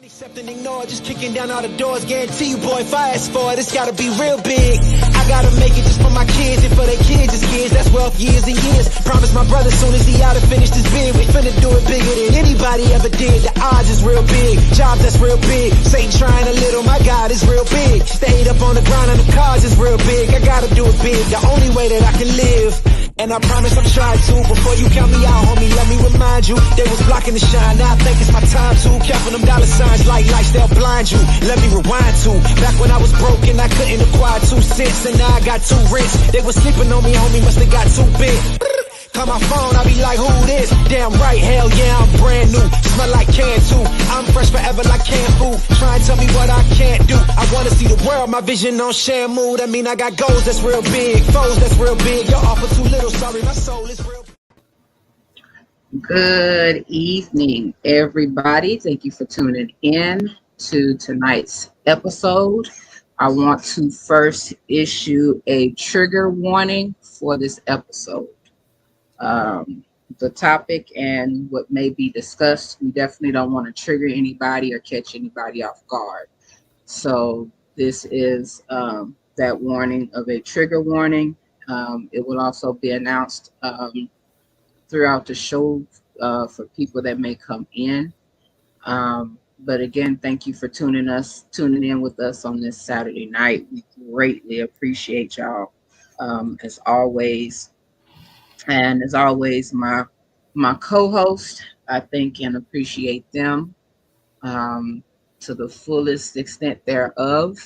Accept and ignore, just kicking down all the doors. Guarantee you, boy, if I ask for it, it's gotta be real big. I gotta make it just for my kids and for their kids' kids. That's wealth, years and years. Promise my brother soon as he out to finish this bid, we finna do it bigger than anybody ever did. The odds is real big, jobs that's real big. Satan trying a little, my God is real big. Stayed up on the grind on the cars is real big. I gotta do it big, the only way that I can live. And I promise I'm trying to. Before you count me out, homie, let me remind you, they was blocking the shine. Now I think it's my time to. Counting them dollar signs like lights, they'll blind you. Let me rewind to back when I was broke and I couldn't acquire 2 cents, and now I got 2 rents. They was sleeping on me, homie, must have got too big. Call my phone, I be like, who this? Damn right, hell yeah, I'm brand new. Smell like can too. I'm fresh forever like canned food. Try and tell me what I can't do. I wanna see the world, my vision on Shamu. That mean I got goals that's real big, foes that's real big. Your offer too little, sorry, my soul is real. Good evening, everybody. Thank you for tuning in to tonight's episode. I want to first issue a trigger warning for this episode. The topic and what may be discussed, we definitely don't want to trigger anybody or catch anybody off guard. So this is that warning of a trigger warning. It will also be announced throughout the show for people that may come in. But again, thank you for tuning in with us on this Saturday night. We greatly appreciate y'all as always. And as always, my co-host, I thank and appreciate them to the fullest extent thereof.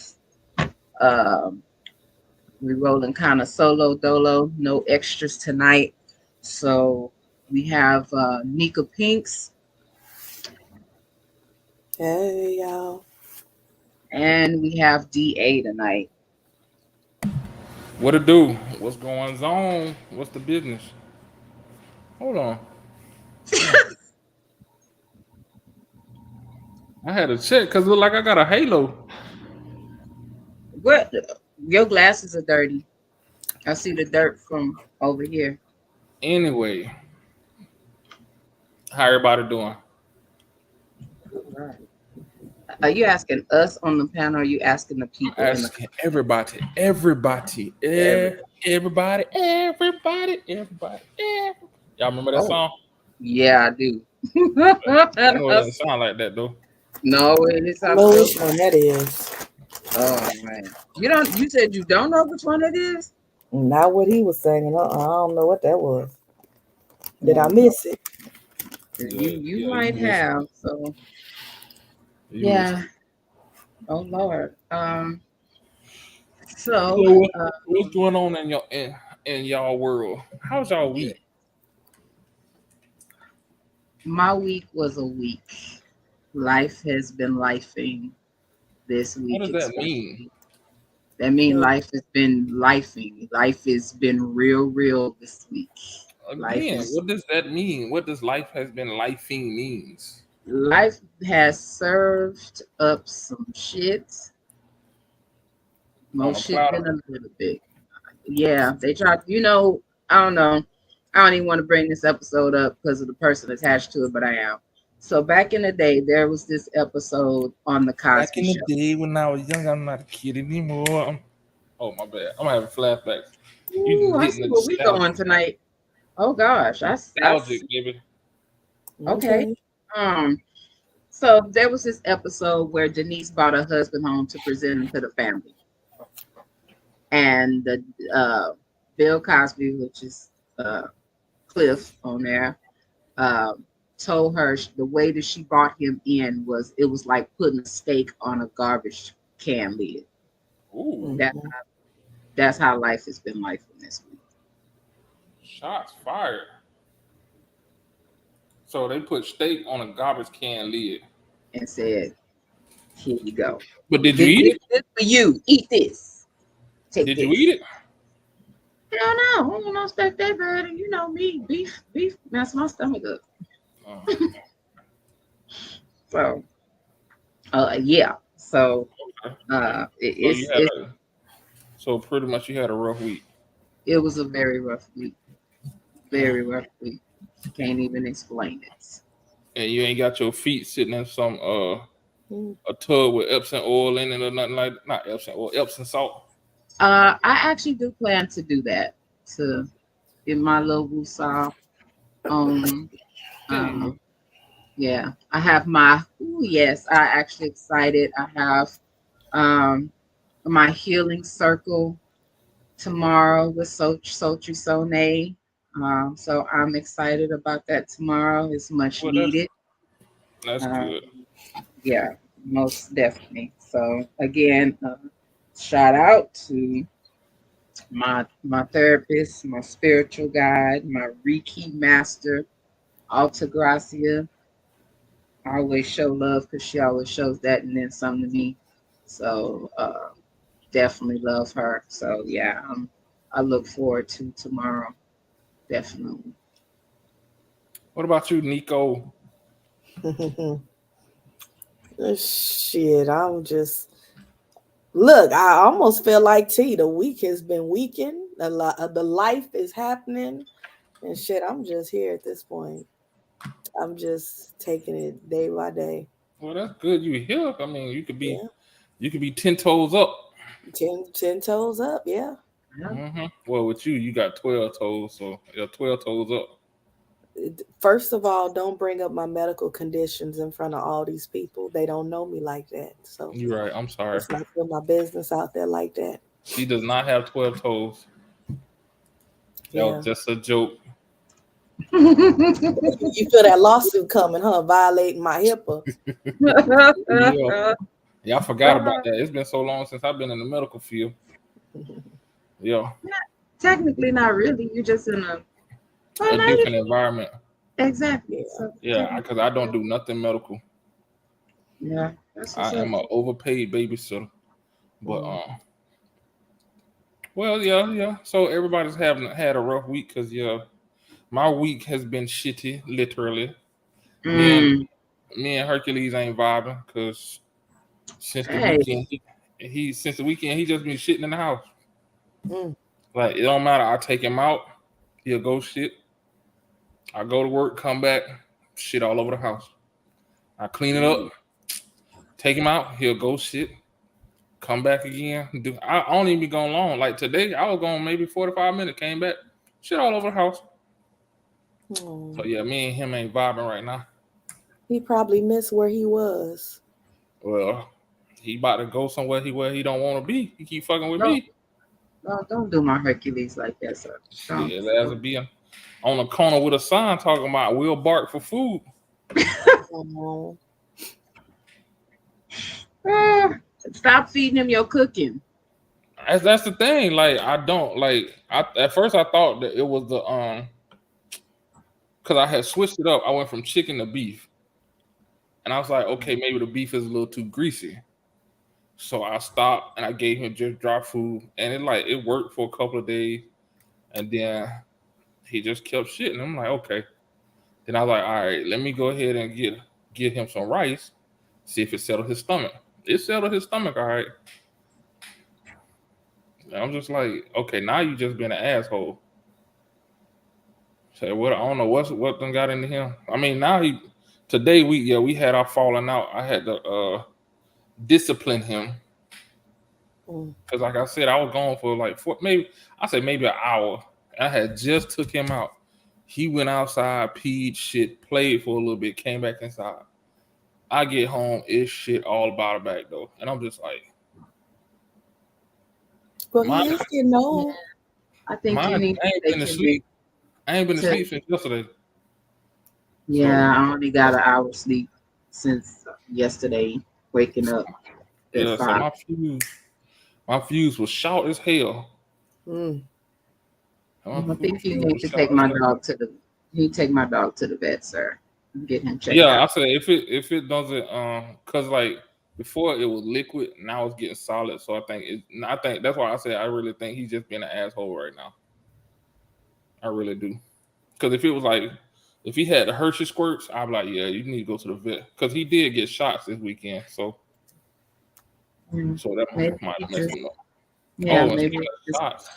We're rolling kind of solo dolo, no extras tonight. So we have Nika Pinks. Hey, y'all. And we have DA tonight. What it do? What's going on? What's the business? Hold on. I had to check because it looked like I got a halo. What? Your glasses are dirty. I see the dirt from over here. Anyway, how everybody doing? Right. Are you asking us on the panel, or are you asking the people? I'm asking everybody. Y'all remember that song? Yeah, I do. I know it doesn't sound like that though. No, it is. I know which one that is. Oh man, you said you don't know which one it is? Not what he was singing. I don't know what that was. Did I miss it? You might have. So yeah. Oh Lord. So what's going on in y'all world? How's y'all week? My week was a week. Life has been lifing this week. What does that mean? That means life has been lifing. Life has been real this week. Again, what does that mean? What does life has been lifing means? Life has served up some shit. Most shit been a little bit. Yeah, they tried. I don't know. I don't even want to bring this episode up because of the person attached to it, but I am. So back in the day, there was this episode on the Cosby Show. Back in the day when I was young, I'm not a kid anymore. Oh, my bad. I'm having flashbacks. Ooh, I see where we going tonight. Oh gosh, nostalgic, baby. Okay. So there was this episode where Denise brought her husband home to present him to the family, and the Bill Cosby, which is Cliff on there, told her the way that she brought him in was like putting a steak on a garbage can lid. Ooh. That's how life has been life in this week. Shots fired. So they put steak on a garbage can lid. and said, "Here you go. But did you This, eat this, it? this for you. Eat this. Take Did you eat this." it? Hell no, I don't know stuff that bad. And you know me, beef mess my stomach up. Oh, So, yeah. So, okay. So you it's had a so pretty much you had a rough week. it was a very rough week. And Very rough week. Can't even explain it. you ain't got your feet sitting in some Mm. a tub with Epsom oil in it or nothing like not Epsom oil, Epsom salt. I actually do plan to do that to get my little woosah on. There you Um, go. yeah, I have my. Ooh, yes, I actually excited. I have um my healing circle tomorrow with Sultry Sonay. So I'm excited about that tomorrow. It's much Well needed. that's Uh, good. yeah, most definitely. So again, shout out to my therapist, my spiritual guide, my Reiki master, Altagracia. I always show love because she always shows that and then some to me. So definitely love her. So yeah, I look forward to tomorrow. Definitely. What about you, Nico? Shit, I'm just look. I almost feel like T. The week has been weakened. A lot of the life is happening, and shit. I'm just here at this point. I'm just taking it day by day. Well, that's good. You here? I mean, Yeah, you could be 10 toes up. ten toes up. Yeah. Yeah. Well, with you, you got 12 toes, so you're 12 toes up. First of all, don't bring up my medical conditions in front of all these people. They don't know me like that. So You're right. I'm sorry. let's not put my business out there like that. She does not have 12 toes. That Yeah. was just a joke. You feel that lawsuit coming, huh? Violating my HIPAA. Yeah. Yeah, I forgot about that. It's been so long since I've been in the medical field. Yeah, Technically, not really. You're just in a. Well, a no, different environment. exactly. Yeah. So, Yeah, because I don't do nothing medical. yeah, that's what's I up. am an overpaid babysitter. But Mm. well, yeah. So everybody's having had a rough week because my week has been shitty, literally. Me and Mm, me and Hercules ain't vibing because since the hey, weekend he just been shitting in the house. Mm. Like it don't matter. I take him out, he'll go shit. I go to work, come back, shit all over the house. I clean it up, take him out, he'll go shit, come back again. I don't even be going long. Like today, I was going maybe 45 minutes, came back, shit all over the house. Oh. So yeah, me and him ain't vibing right now. He probably missed where he was. Well, he about to go somewhere where he don't want to be. He keep fucking with don't, me. don't do my Hercules like that, sir. Shit, Don't. his ass will be on the corner with a sign talking about we'll bark for food. Oh. Ah, stop feeding him your cooking. That's the thing. Like I don't like. At first I thought that it was the because I had switched it up. I went from chicken to beef, and I was like, okay, maybe the beef is a little too greasy. So I stopped and I gave him just dry food, and it worked for a couple of days, and then he just kept shitting. I'm like, okay. Then I was like, all right, let me go ahead and get him some rice, see if it settled his stomach. It settled his stomach, all right. And I'm just like, okay, now you just been an asshole. So what I don't know what done got into him. I mean, now today we had our falling out. I had to discipline him Mm. because like I said, I was gone for like maybe an hour. I had just took him out. He went outside, peed, shit, played for a little bit, came back inside. I get home, it's shit all about a back though, and I'm just like, Well, he mine, is getting old. I think you mine. need I to ain't been take to him sleep. I ain't been to to. sleep since yesterday. So Yeah, I only got an hour sleep since yesterday. Waking up at yeah, so 5. my fuse was short as hell. Mm. I think you need to take my dog to the. You take my dog to the vet, sir. Get him checked Yeah, I out. said if it doesn't cause like before it was liquid, now it's getting solid. So I think that's why I said I really think he's just being an asshole right now. I really do. Cause if it was like if he had the Hershey squirts, I'd be like, yeah, you need to go to the vet. Cause he did get shots this weekend, so that Maybe might he mess just, him up. yeah, Oh, and maybe speaking just. of shots,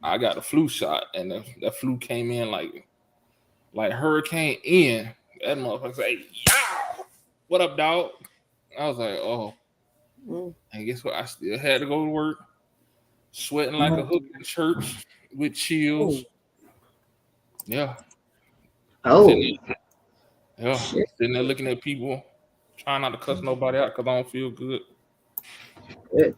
I got a flu shot, and the flu came in like Hurricane Ian. That motherfucker say, "Yeah, what up, dog?" I was like, "Oh," and guess what? I still had to go to work, sweating like a hook in church with chills. Yeah, Oh, sitting there, yeah, shit. sitting there looking at people, trying not to cuss nobody out because I don't feel good. Shit.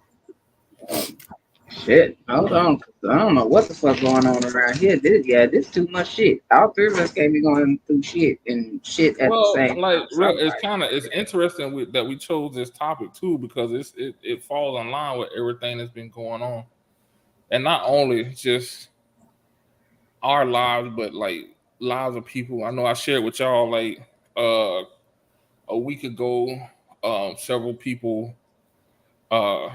Shit. Hold on. 'Cause I don't know what the fuck going on around here. This too much shit. All three of us can't be going through shit and shit at the Well, same like time. So real, I'm it's like, kind of it's interesting that we chose this topic too because it falls in line with everything that's been going on, and not only just our lives, but like lives of people. I know I shared with y'all like uh a week ago, several people uh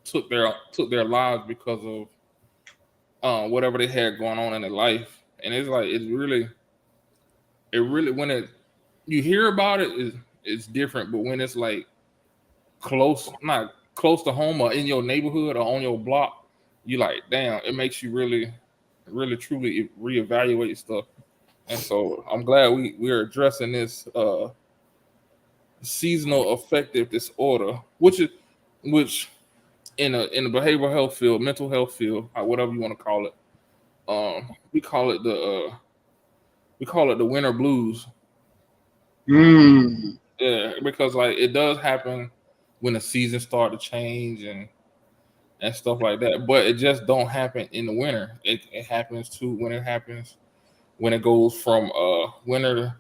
took their lives because of whatever they had going on in their life, and it's like it really when it you hear about it is it's different, but when it's like not close to home or in your neighborhood or on your block, you like, damn, it makes you really truly reevaluate stuff. And so I'm glad we're addressing this seasonal affective disorder, which in the behavioral health field, mental health field, whatever you want to call it, we call it the winter blues. hmm. Yeah, because like it does happen when the seasons start to change and stuff like that. But it just don't happen in the winter. It happens too when it goes from winter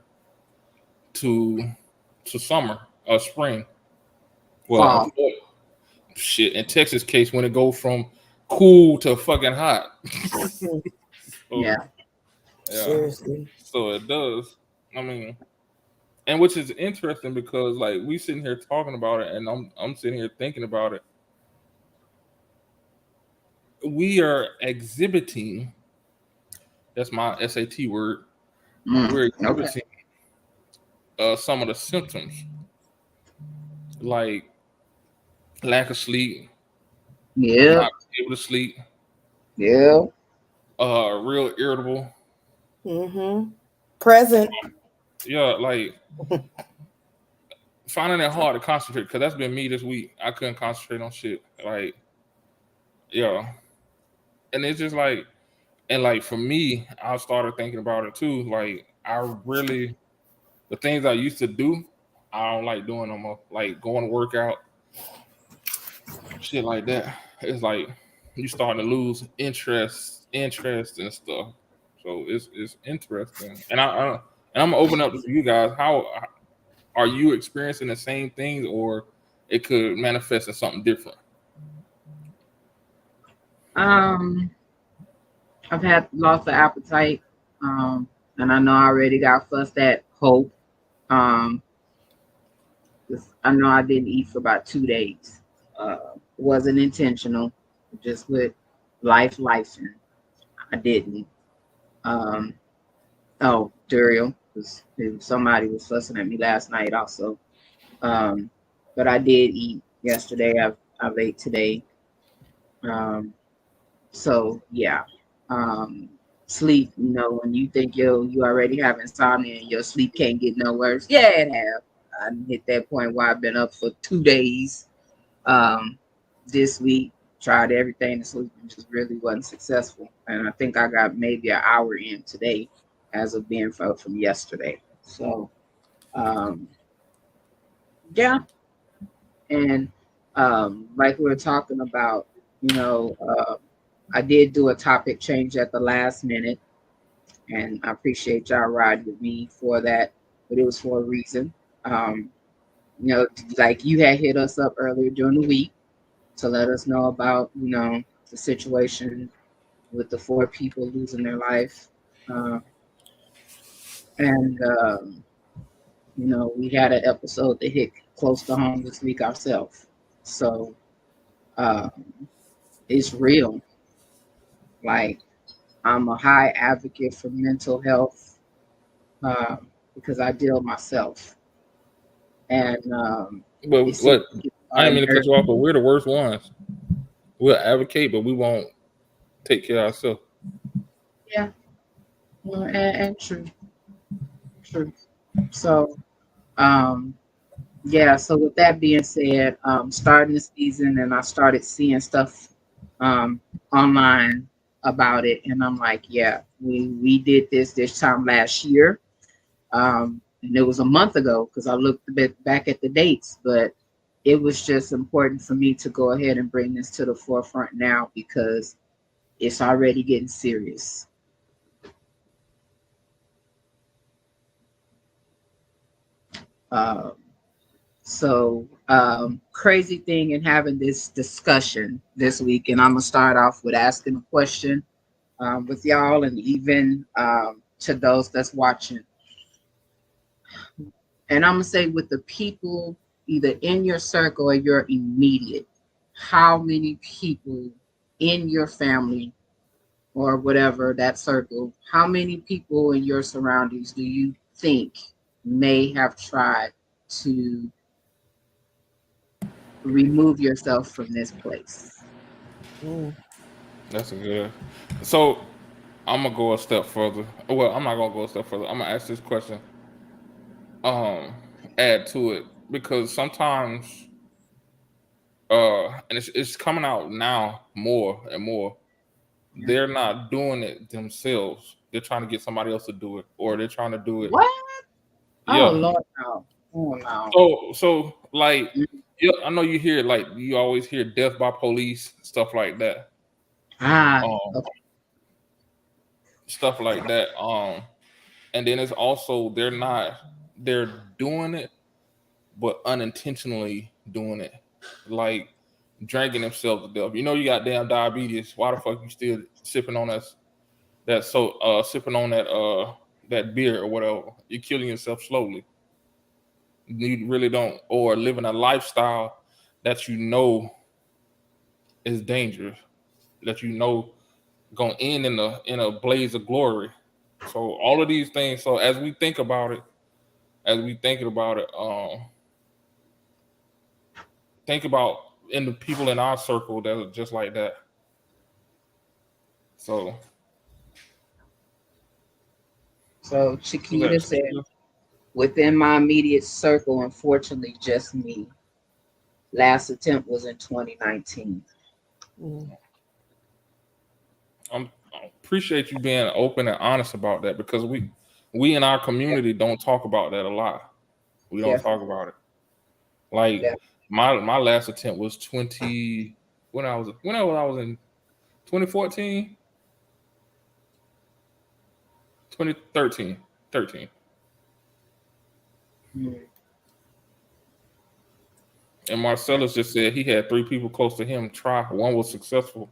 to summer or spring. Well, Fall. shit. In Texas case, when it goes from cool to fucking hot. So Yeah. yeah, Seriously. so it does. I mean, and which is interesting because like we sitting here talking about it, and I'm sitting here thinking about it. We are exhibiting. That's my SAT word. We're Okay. exhibiting some of the symptoms like lack of sleep, Yeah. not able to sleep, Yeah. real irritable. Mm-hmm. Present. Yeah, like finding it hard to concentrate because that's been me this week. I couldn't concentrate on shit. Like, yeah, and it's just like, and like for me, I started thinking about it too. Like, the things I used to do, I don't like doing no more. Like going to work out, shit like that. It's like you starting to lose interest and stuff. So it's interesting, and I'm gonna open up to you guys. How are you experiencing the same things, or it could manifest as something different? Um, I've had lost of appetite. And I know I already got fussed at hope. Um, 'Cause I know I didn't eat for about 2 days. Wasn't intentional, just with life, and I didn't. Um, oh, Duriel, because somebody was fussing at me last night also. Um, but I did eat yesterday. I've ate today. Um, so yeah. Um, Sleep. When you think you already have insomnia and your sleep can't get no worse. Yeah, it have. I hit that point where I've been up for 2 days. This week, tried everything to sleep and just really wasn't successful. And I think I got maybe an hour in today, as of being from yesterday. So yeah, and like we were talking about, you know, I did do a topic change at the last minute, and I appreciate y'all riding with me for that. But it was for a reason. Um, like you had hit us up earlier during the week to let us know about, the situation with the 4 people losing their life. And you know, we had an episode that hit close to home this week ourselves. So um, it's real. Like, I'm a high advocate for mental health because I deal myself. And But it seems what? like it's a I lot didn't of mean to cut nerve. you off, but we're the worst ones. We'll advocate, but we won't take care of ourselves. Yeah, well, and true, true. So, um, yeah. So with that being said, starting the season, and I started seeing stuff um, online about it, and I'm like, yeah, we did this time last year, and it was a month ago because I looked a bit back at the dates, but it was just important for me to go ahead and bring this to the forefront now because it's already getting serious. Um, So, crazy thing in having this discussion this week, and I'm gonna start off with asking a question with y'all, and even to those that's watching. And I'm gonna say with the people either in your circle or your immediate, how many people in your family or whatever that circle, how many people in your surroundings do you think may have tried to remove yourself from this place? Mm. That's a good. So I'm gonna go a step further. Well, I'm not gonna go a step further. I'm gonna ask this question. Um, add to it because sometimes, and it's coming out now more and more. They're not doing it themselves. They're trying to get somebody else to do it, or they're trying to do it. What? Oh Yeah. Lord, no. Oh no. So like, Mm. yeah, I know you hear like you always hear death by police, stuff like that. Ah, Um, okay. stuff like that. And then it's also they're doing it, but unintentionally doing it, like drinking themselves to death. You know, you got damn diabetes. Why the fuck you still sipping on sipping on that beer or whatever? You're killing yourself slowly. You really don't, or living a lifestyle that you know is dangerous, that you know gonna end in a blaze of glory. So all of these things. So as we think about it, as we thinking about it, think about in the people in our circle that are just like that. So So was Chiquita that said, Chiquita? within my immediate circle, unfortunately, just me. Last attempt was in 2019. Mm. I appreciate you being open and honest about that because we in our community don't talk about that a lot. We don't talk Definitely, about it. Like definitely. my last attempt was 20 when I was in 2014, 2013, 13. Mm. And Marcellus just said he had 3 people close to him try. One was successful.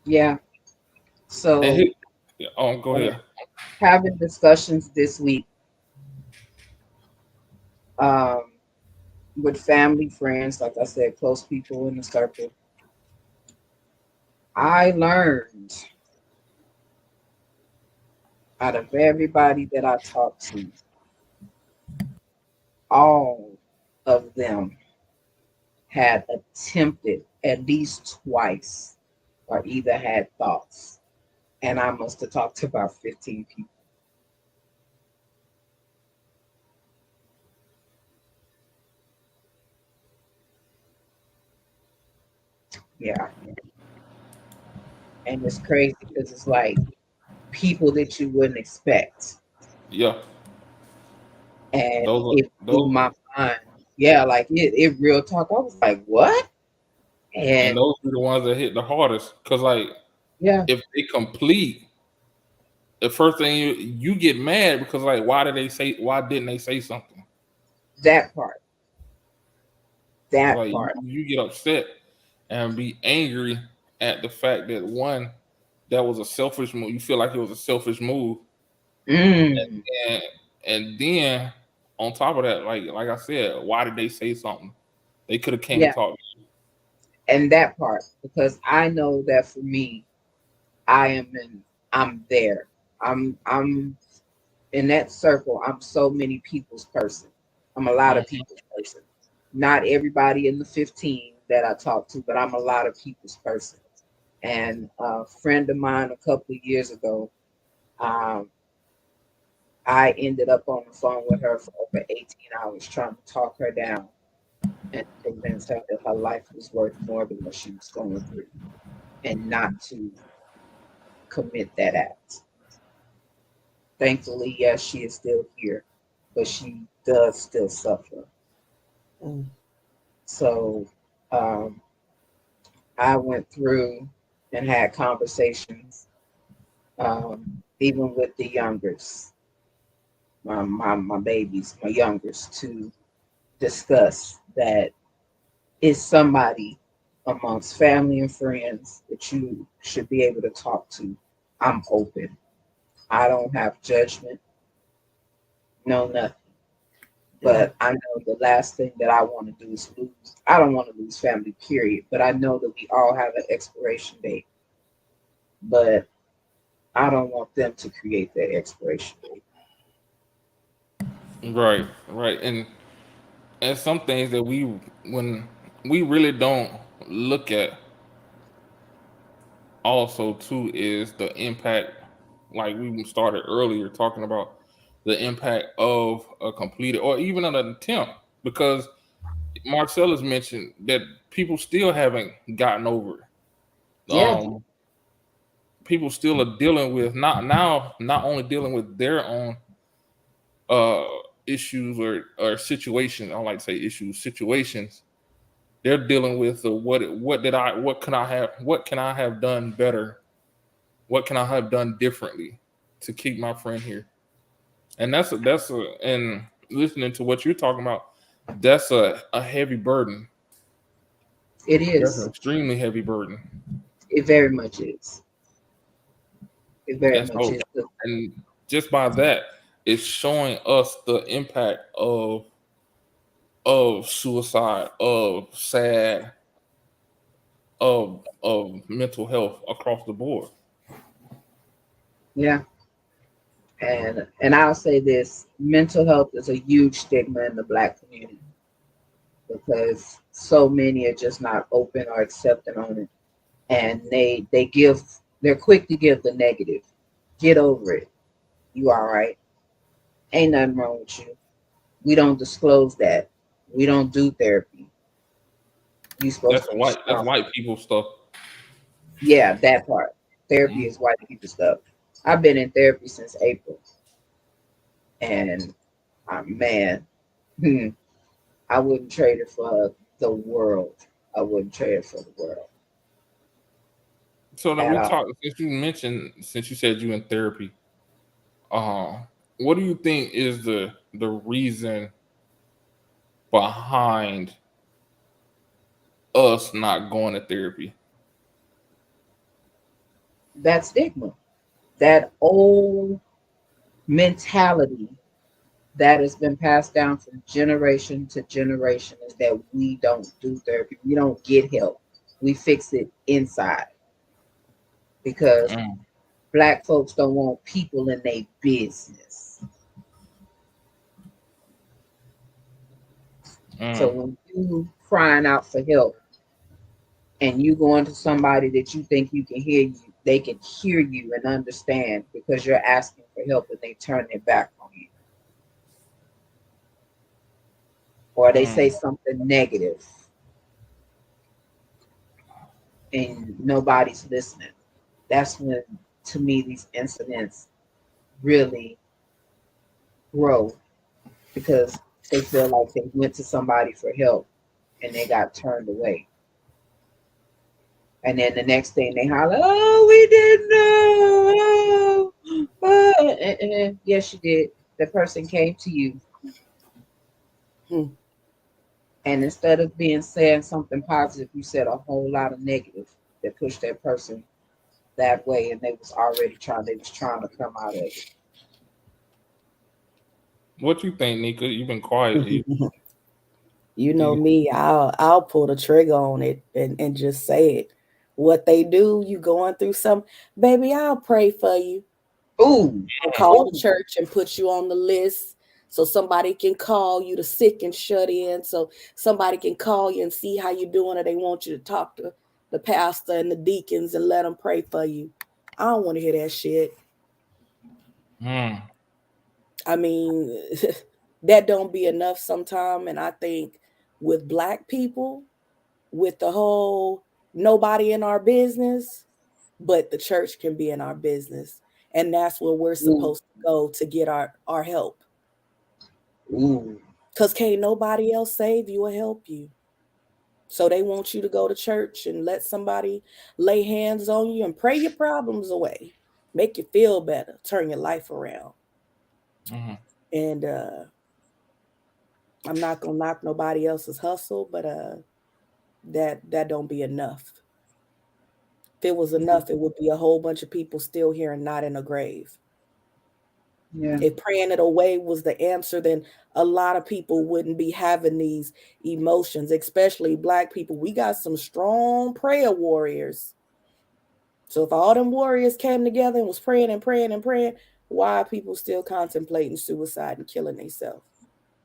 Yeah. And So yeah, oh, go uh, ahead. having discussions this week um, with family, friends, like I said, close people in the circle. I learned out of everybody that I talked to, all of them had attempted at least twice or either had thoughts. And I must have talked to about 15 people. Yeah. And it's crazy because it's like people that you wouldn't expect. Yeah, And those are it blew those my mind. Yeah, like it real talk. I was like, what? and And those are the ones that hit the hardest. Cause like yeah, if they complete, the first thing you get mad because like why didn't they say something? that part, that Like part. you get upset and be angry at the fact that one, that was a selfish move. You feel like it was a selfish move, Mm, and then on top of that, like I said, why did they say something? They could have came and yeah, talked. and that part, because I know that for me, I am in. I'm there. I'm in that circle. I'm so many people's person. I'm a lot of people's person. Not everybody in the 15 that I talk to, but I'm a lot of people's person. And a friend of mine a couple of years ago, um, I ended up on the phone with her for over 18 hours trying to talk her down and convince her that her life was worth more than what she was going through and not to commit that act. Thankfully, yes, she is still here, but she does still suffer. Mm. So um, I went through and had conversations, even with the youngers, my babies, my youngers, to discuss that it's somebody amongst family and friends that you should be able to talk to. I'm open. I don't have judgment, no nothing. Yeah. But I know the last thing that I want to do is lose. I don't want to lose family, period. But I know that we all have an expiration date. But I don't want them to create that expiration date. Right, right, and some things that when we really don't look at also too is the impact. Like we started earlier talking about the impact of a completed or even an attempt, because Marcellus mentioned that people still haven't gotten over it. Yeah, People still are dealing with not only dealing with their own uh issues or situations. I don't like to say issues, situations. They're dealing with what can I have done better? What can I have done differently to keep my friend here? And and listening to what you're talking about, that's a heavy burden. it That's an is. extremely heavy burden. It very much is. It very And much so, is. and just by that, it's showing us the impact of suicide, of sad, of mental health across the board. Yeah. And I'll say this: mental health is a huge stigma in the Black community because so many are just not open or accepting on it, and they're quick to give the negative. Get over it. You all right? Ain't nothing wrong with you. We don't disclose that. We don't do therapy. You supposed to be That's strong. white people stuff. Yeah, that part. Therapy Mm. is white people stuff. I've been in therapy since April, and man, I wouldn't trade it for the world. I wouldn't trade it for the world So now at we all. talked since you said you in therapy. Uh, what do you think is the reason behind us not going to therapy? That stigma, that old mentality that has been passed down from generation to generation is that we don't do therapy. We don't get help. We fix it inside because Mm, Black folks don't want people in their business. So mm. when you crying out for help and you going to somebody that you think you can hear you, they can hear you and understand because you're asking for help and they turn their back on you. Or they say Mm. something negative and nobody's listening. That's when, to me, these incidents really grow because they feel like they went to somebody for help and they got turned away. And then the next thing they holler, "Oh, we didn't know." Yes, you did. The person came to you, and instead of being saying something positive, you said a whole lot of negative that pushed that person that way, and they was trying to come out of it. What you think, Nika? You've been quiet. You know me, I'll pull the trigger on it and just say it. What they do, you going through some, baby, I'll pray for you. Ooh, And call the church and put you on the list so somebody can call you, the sick and shut in, so somebody can call you and see how you're doing, or they want you to talk to the pastor and the deacons and let them pray for you. I don't want to hear that shit. I mean, that don't be enough sometime. And I think with Black people, with the whole nobody in our business, but the church can be in our business. And that's where we're supposed to go to get our help. Because can't nobody else save you or help you. So they want you to go to church and let somebody lay hands on you and pray your problems away, make you feel better, turn your life around. And I'm not gonna knock nobody else's hustle, but that don't be enough. If it was enough, it would be a whole bunch of people still here and not in a grave. Yeah. If praying it away was the answer, then a lot of people wouldn't be having these emotions, especially Black people. We got some strong prayer warriors. So if all them warriors came together and was praying and praying and praying, why are people still contemplating suicide and killing themselves?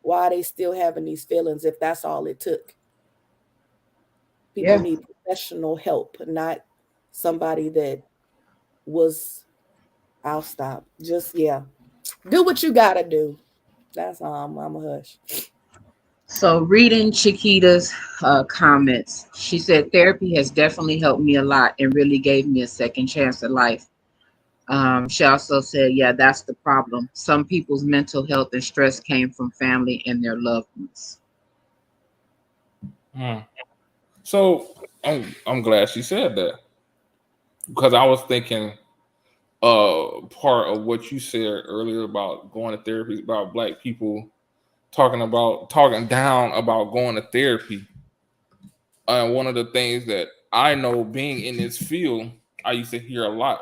Why are they still having these feelings if that's all it took? People need professional help, not somebody that was, I'll stop. Just, do what you got to do. That's all. I'm a hush. So reading Chiquita's comments, she said therapy has definitely helped me a lot and really gave me a second chance at life. She also said, yeah, that's the problem. Some people's mental health and stress came from family and their loved ones. So I'm glad she said that, because I was thinking part of what you said earlier about going to therapy, about Black people talking down about going to therapy. And one of the things that I know, being in this field, I used to hear a lot,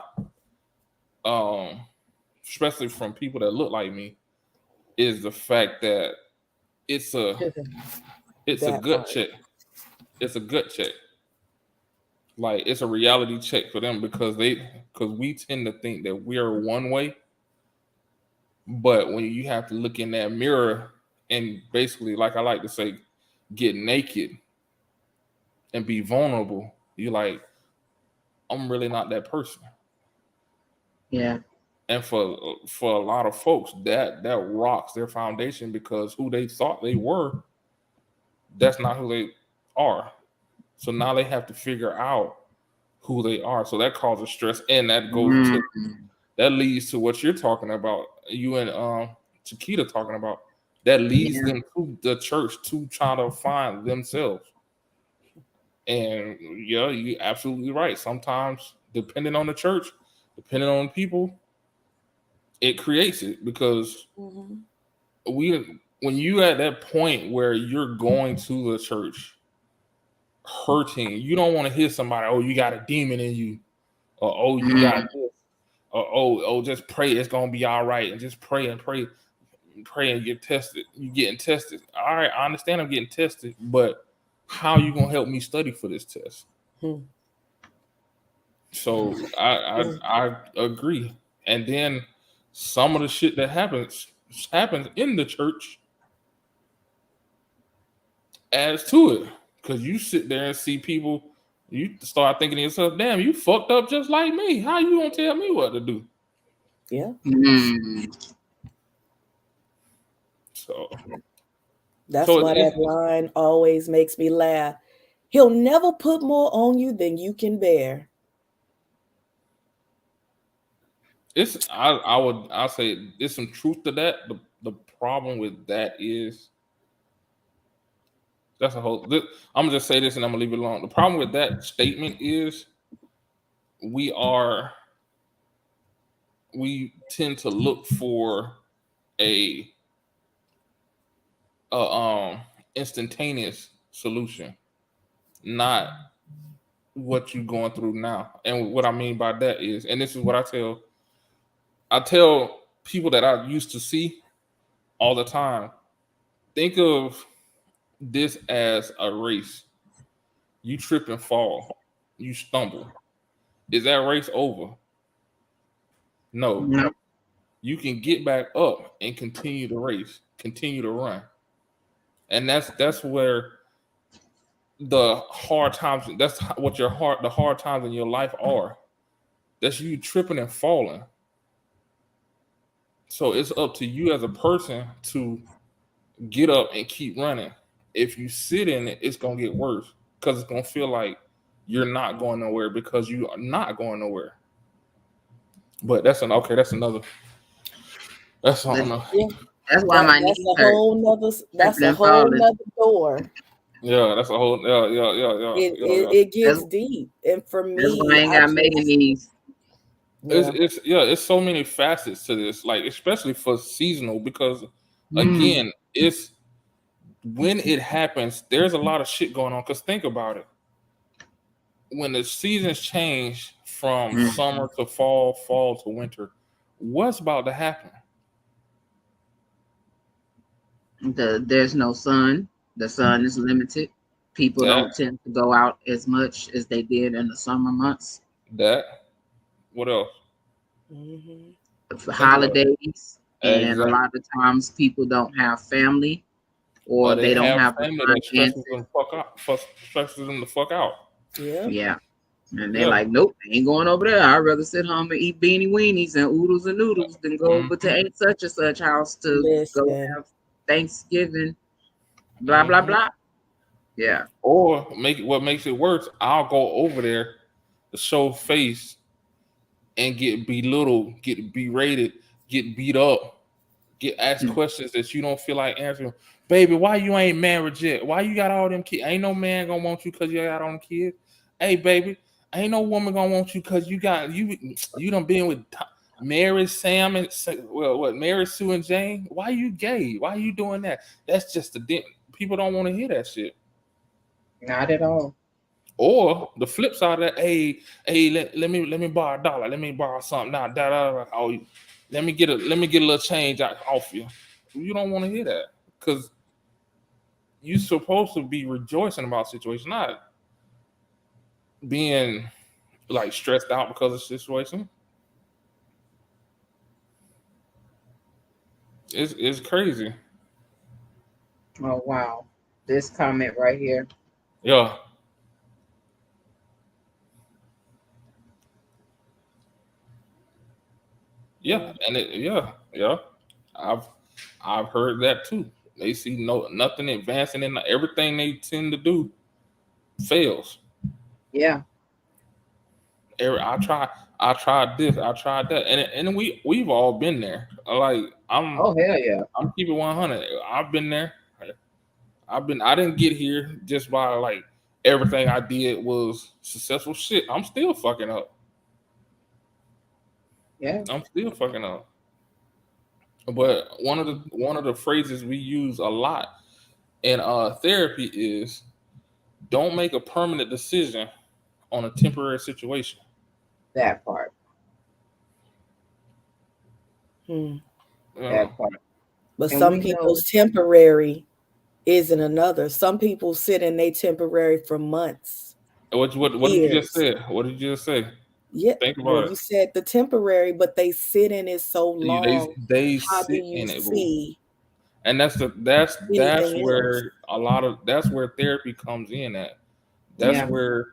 especially from people that look like me, is the fact that it's a gut check. It's a gut check. Like, it's a reality check for them, because we tend to think that we are one way, but when you have to look in that mirror and basically, like I like to say, get naked and be vulnerable, you're like, I'm really not that person. Yeah. And for a lot of folks, that rocks their foundation, because who they thought they were, that's not who they are. So now they have to figure out who they are. So that causes stress, and that that leads to what you're talking about. You and Chiquita talking about, that leads them to the church to try to find themselves. And yeah, you're absolutely right. Sometimes, depending on the church, depending on people, it creates it, because when you at that point where you're going to the church hurting, you don't want to hear somebody, oh, you got a demon in you, or oh, you got this, or oh, just pray, it's gonna be all right, and just pray and pray and get tested. You getting tested. All right, I understand I'm getting tested, but how are you gonna help me study for this test? So I agree. And then some of the shit that happens in the church adds to it, because you sit there and see people, you start thinking to yourself, damn, you fucked up just like me. How you gonna tell me what to do? Yeah. So that's why that line always makes me laugh. He'll never put more on you than you can bear. I'll say there's some truth to that. The problem with that is, I'm gonna just say this and I'm gonna leave it alone. The problem with that statement is we tend to look for a instantaneous solution, not what you're going through now. And what I mean by that is, and this is what I tell people that I used to see all the time. Think of this as a race. You trip and fall, you stumble. Is that race over? No. No. You can get back up and continue the race, continue to run. And that's where the hard times, that's what the hard times in your life are. That's you tripping and falling. So it's up to you as a person to get up and keep running. If you sit in it, it's gonna get worse because it's gonna feel like you're not going nowhere because you are not going nowhere. But that's another. That's something else. Yeah, That's why my that's knees a hurt. whole nother. That's Tripping a and whole falling. nother door. Yeah, that's a whole. It gets deep, and for That's why I me, ain't I got Megan just knees. yeah. It's so many facets to this, like especially for seasonal, because Mm. again, it's when it happens, there's a lot of shit going on. Because think about it. When the seasons change from Mm. summer to fall, fall to winter, what's about to happen? There's no sun. The sun is limited. People That don't tend to go out as much as they did in the summer months. that what else? Mhm. For Think about it. holidays, and a Exactly. lot of times people don't have family Or or they they don't have have the family that finances. stresses them the fuck out. Yeah. Yeah. And they're Yeah. like, nope, ain't going over there. I'd rather sit home and eat beanie weenies and oodles and noodles than go over to Mm-hmm. ain't such and such house to go Listen. have Thanksgiving, blah, blah, Mm-hmm. blah. Yeah. Or what makes it worse, I'll go over there to show face and get belittled, get berated, get beat up, get asked Mm. questions that you don't feel like answering. Baby, why you ain't married yet? Why you got all them kids? Ain't no man gonna want you because you got all them kids. Hey, baby, ain't no woman gonna want you because you done been with Mary, Sam, and Mary, Sue, and Jane. Why you gay? Why you doing that? That's just people don't want to hear that shit. Not at all. Or the flip side of that, hey, let me borrow $1. Let me borrow something now. Oh, let me get a little change off you. You don't want to hear that because you're supposed to be rejoicing about situation, not being like stressed out because of the situation. It's crazy. Oh, wow. This comment right here. Yeah. Yeah, and yeah. I've I've heard that too. They see nothing advancing in everything they tend to do fails. Yeah. I tried this, I tried that, and we've all been there. Like Oh, hell yeah. I'm keeping 100. I've been there. I didn't get here just by like everything I did was successful. Shit, I'm still fucking up. Yeah. I'm still fucking up. But one of the phrases we use a lot in therapy is don't make a permanent decision on a temporary situation. That part. Hmm. Uh, That part. But And some we know, people's temporary isn't another. Some people sit in they temporary for months, what did you just years. say? What did you just say? Yeah. Think Well, about it. you said the temporary, but they sit in it so long. They How do sit you in it, boo. see And that's anything else? where that's where therapy comes in at. That's yeah, where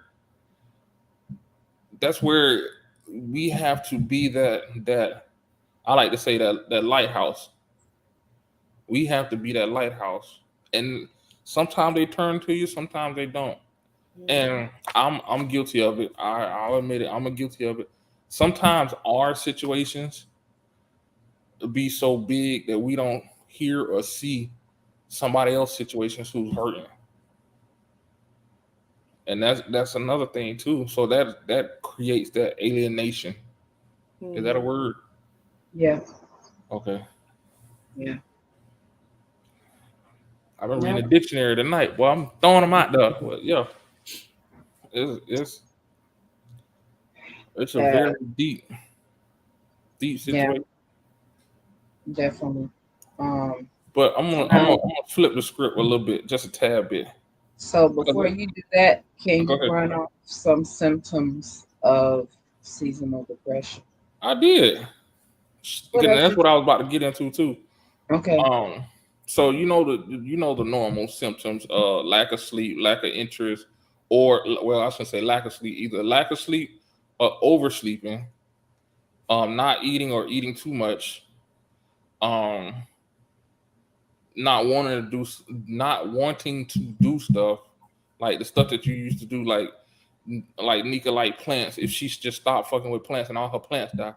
that's where we have to be that I like to say that lighthouse. We have to be that lighthouse. And sometimes they turn to you, sometimes they don't. And I'm guilty of it. I'll admit it. I'm guilty of it. Sometimes our situations be so big that we don't hear or see somebody else's situations who's hurting. And that's another thing too. So that creates that alienation. Is that a Mhm. word? yeah, Okay. yeah. I've been reading No, the dictionary tonight. Well, I'm throwing them out there. Well, yeah. It's It's a very deep situation. Yeah, definitely. But I'm gonna flip the script a little bit, just a tad bit. So before you do that, can Go you ahead. run off some symptoms of seasonal depression? I did. What else That's did what I was about to get into too. Okay. So the normal symptoms, lack of sleep, lack of interest, or well, I shouldn't say lack of sleep, either lack of sleep or oversleeping, not eating or eating too much, um, not wanting to do stuff like the stuff that you used to do, like Nika like plants. If she's just stopped fucking with plants and all her plants die,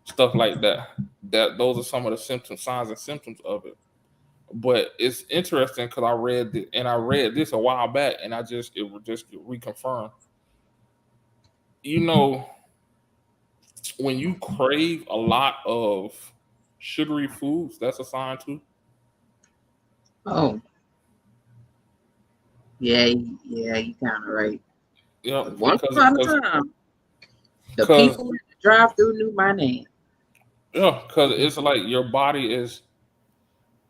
stuff like that. Those are some of the signs and symptoms of it. But it's interesting because I read this a while back, and it was just reconfirmed. You know, when you crave a lot of sugary foods, that's a sign too. Oh, yeah, you kind of right. Yeah, Once upon a time, the people in the drive-through knew my name. Yeah, because it's like your body is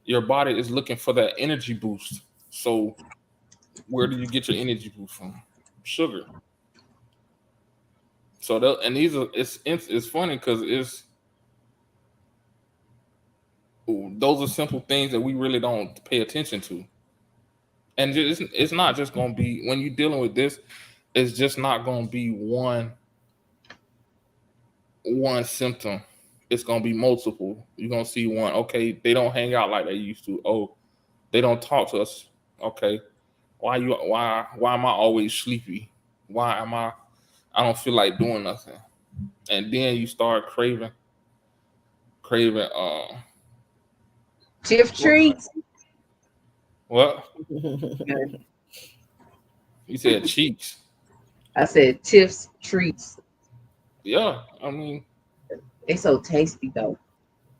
looking for that energy boost. So where do you get your energy boost from? Sugar. So it's funny because those are simple things that we really don't pay attention to. And it's not just going to be, when you're dealing with this, it's just not going to be one symptom. It's going to be multiple. You're going to see one. Okay, they don't hang out like they used to. Oh, they don't talk to us. Okay, why am I always sleepy? I don't feel like doing nothing. And then you start craving Tiff treats. what? You said cheeks. I said Tiff's treats. Yeah, I mean, They so tasty though.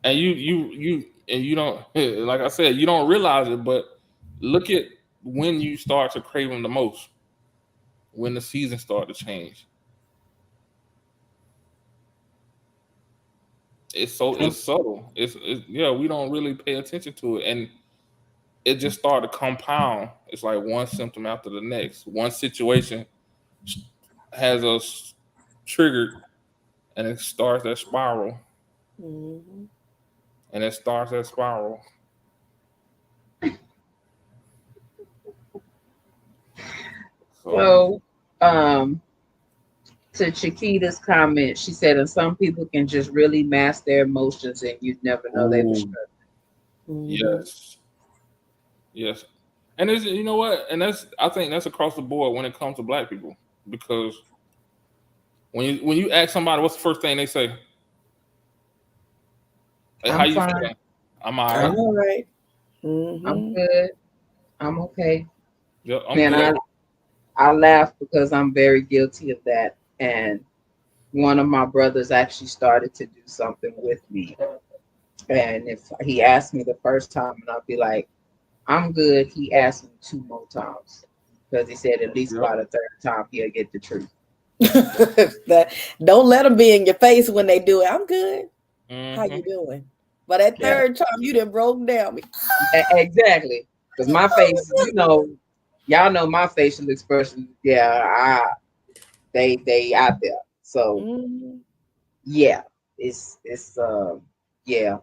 and you don't like I said, you don't realize it, but look at when you start to crave them the most, when the seasons start to change. It's subtle. Yeah, we don't really pay attention to it, and it just started to compound. It's like one symptom after the next. One situation has us triggered, and it starts that spiral, Mhm. and it starts that spiral. So, to Chiquita's comment, she said, and some people can just really mask their emotions and you'd never know they were Ooh, struggling. yes, yes, and it's, you know what, and I think that's across the board when it comes to Black people, because when you ask somebody what's the first thing they say, hey, how I'm you fine. feeling? I'm all I'm right. all right. I'm Mm-hmm. good. I'm okay. Yep, I'm Man, good. I laugh because I'm very guilty of that. And one of my brothers actually started to do something with me. And if he asked me the first time, and I'd be like, I'm good. He asked me 2 more times because he said at least Yep. by the third time he'll get the truth. Don't let them be in your face when they do it. I'm good. How Mm-hmm. you doing? But that Yeah, third time, you done broke down. exactly. Because my face, y'all know my facial expression. Yeah, they out there. So Mm-hmm. yeah, it's yeah.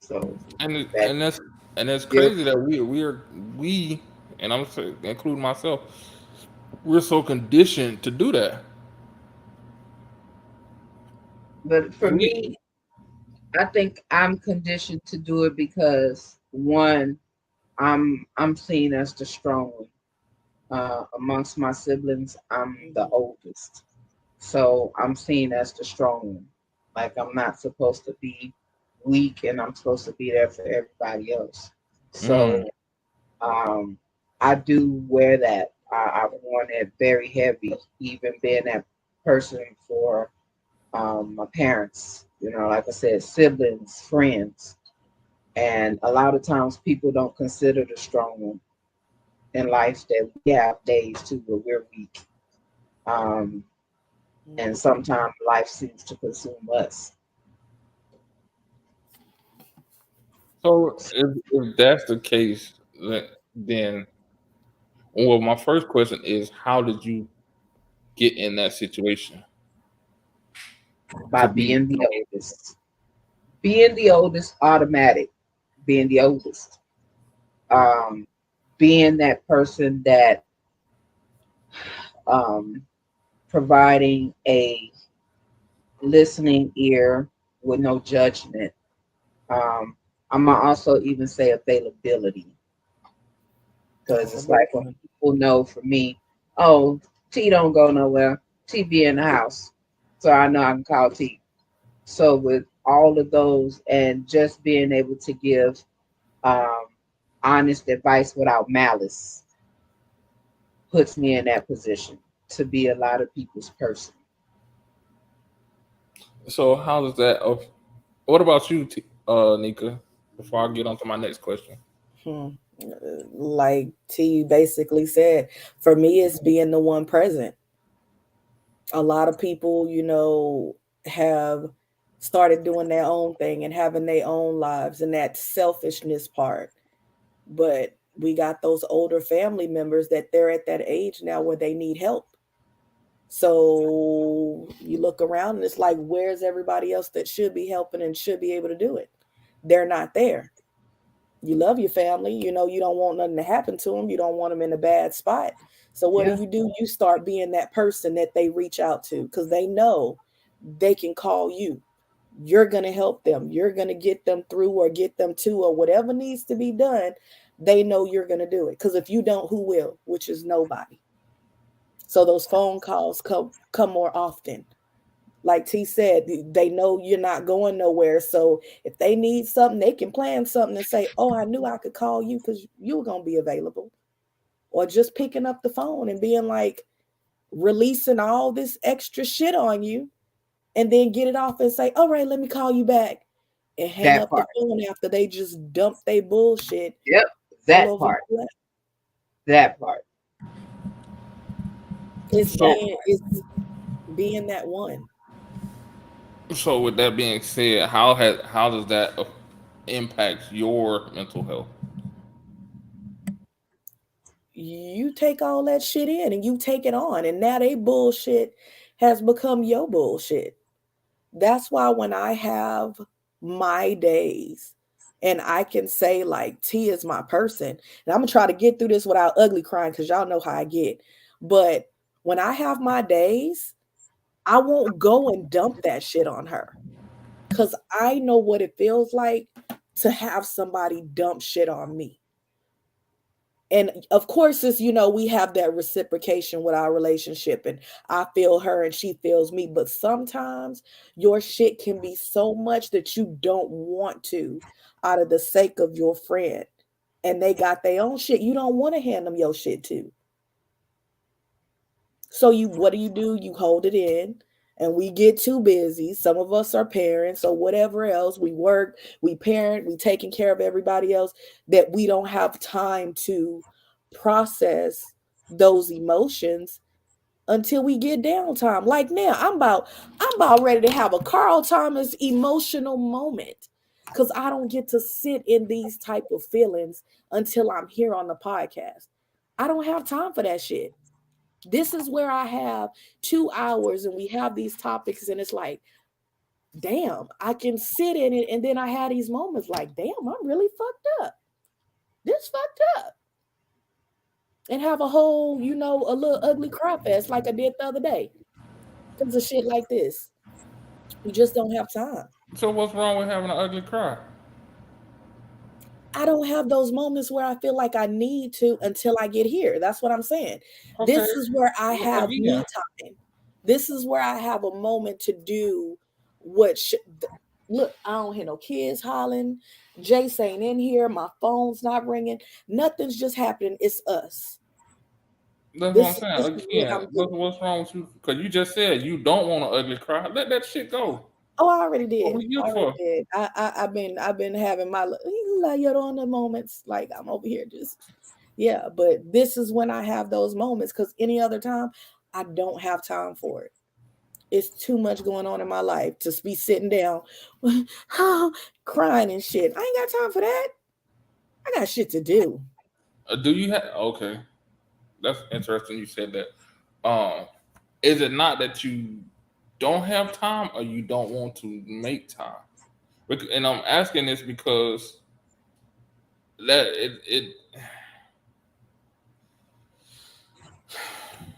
So that And that's yep. crazy that we and including myself, we're so conditioned to do that. But for We me, I think I'm conditioned to do it because one, I'm seen as the strong one. Amongst my siblings, I'm the oldest. So I'm seen as the strong one. Like I'm not supposed to be weak and I'm supposed to be there for everybody else. mm, So I do wear that. I've worn it very heavy, even being that person for my parents, like I said, siblings, friends. And a lot of times people don't consider the strong one in life that we have days too where we're weak. Um, And sometimes life seems to consume us. So if that's the case, then well, my first question is, how did you get in that situation By to be? being the oldest. Being the oldest, automatic. Being the oldest. Um, being that person that um, providing a listening ear with no judgment. I'm gonna also even say availability, because That's a it's big like when one. people know for me, oh, T don't go nowhere. T be in the house, so I know I can call T. So with all of those, and just being able to give um, honest advice without malice, puts me in that position to be a lot of people's person. So how does that? What about you, Nika? Before I get on to my next question. Hmm. Like T basically said, for me, it's being the one present. A lot of people, have started doing their own thing and having their own lives and that selfishness part. But we got those older family members that they're at that age now where they need help. So you look around and it's like, where's everybody else that should be helping and should be able to do it? They're not there. You love your family, you don't want nothing to happen to them. You don't want them in a bad spot. So what Yeah, do? You start being that person that they reach out to because they know they can call you. You're going to help them. You're going to get them through or get them to or whatever needs to be done. They know you're going to do it because if you don't, who will? Which is nobody. So those phone calls come more often. Like T said, they know you're not going nowhere. So if they need something, they can plan something and say, oh, I knew I could call you because you were going to be available. Or just picking up the phone and being like, releasing all this extra shit on you and then get it off and say, all right, let me call you back and hang that up the part. phone after they just dump their bullshit Yep, all that over part. your lap. That part. So It's being that one. so with that being said, how does that impact your mental health? You take all that shit in and you take it on, and now they bullshit has become your bullshit. That's why when I have my days and I can say like T is my person, and I'm gonna try to get through this without ugly crying because y'all know how I get. But when I have my days, I won't go and dump that shit on her because I know what it feels like to have somebody dump shit on me. And of course, as we have that reciprocation with our relationship, and I feel her and she feels me. But sometimes your shit can be so much that you don't want to, out of the sake of your friend. And they got their own shit. You don't want to hand them your shit too. So what do? You hold it in. And we get too busy. Some of us are parents or whatever else. We work, we parent, we taking care of everybody else, that we don't have time to process those emotions until we get downtime. Like now, I'm about ready to have a Carl Thomas emotional moment because I don't get to sit in these type of feelings until I'm here on the podcast. I don't have time for that shit. This is where I have 2 hours and we have these topics, and it's like, damn, I can sit in it. And then I had these moments like, damn, I'm really fucked up. This fucked up. And have a whole, a little ugly cry fest like I did the other day because of shit like this. We just don't have time. So what's wrong with having an ugly cry? I don't have those moments where I feel like I need to until I get here. That's what I'm saying. Okay. This is where I Well, have again, me time. This is where I have a moment to do what look, I don't hear no kids hollering. Jace ain't in here. My phone's not ringing. Nothing's just happening. It's us. that's what I'm This saying. is what Again, I'm doing. what's wrong with you? Because you just said you don't want an ugly cry. Let that shit go. Oh, I already What did. we here I already for? did. I've been having my on the moments. Like I'm over here just yeah. But this is when I have those moments because any other time I don't have time for it. It's too much going on in my life to be sitting down crying and shit. I ain't got time for that. I got shit to do. Do you have okay? That's interesting. You said that. Is it not that you don't have time or you don't want to make time? And I'm asking this because that it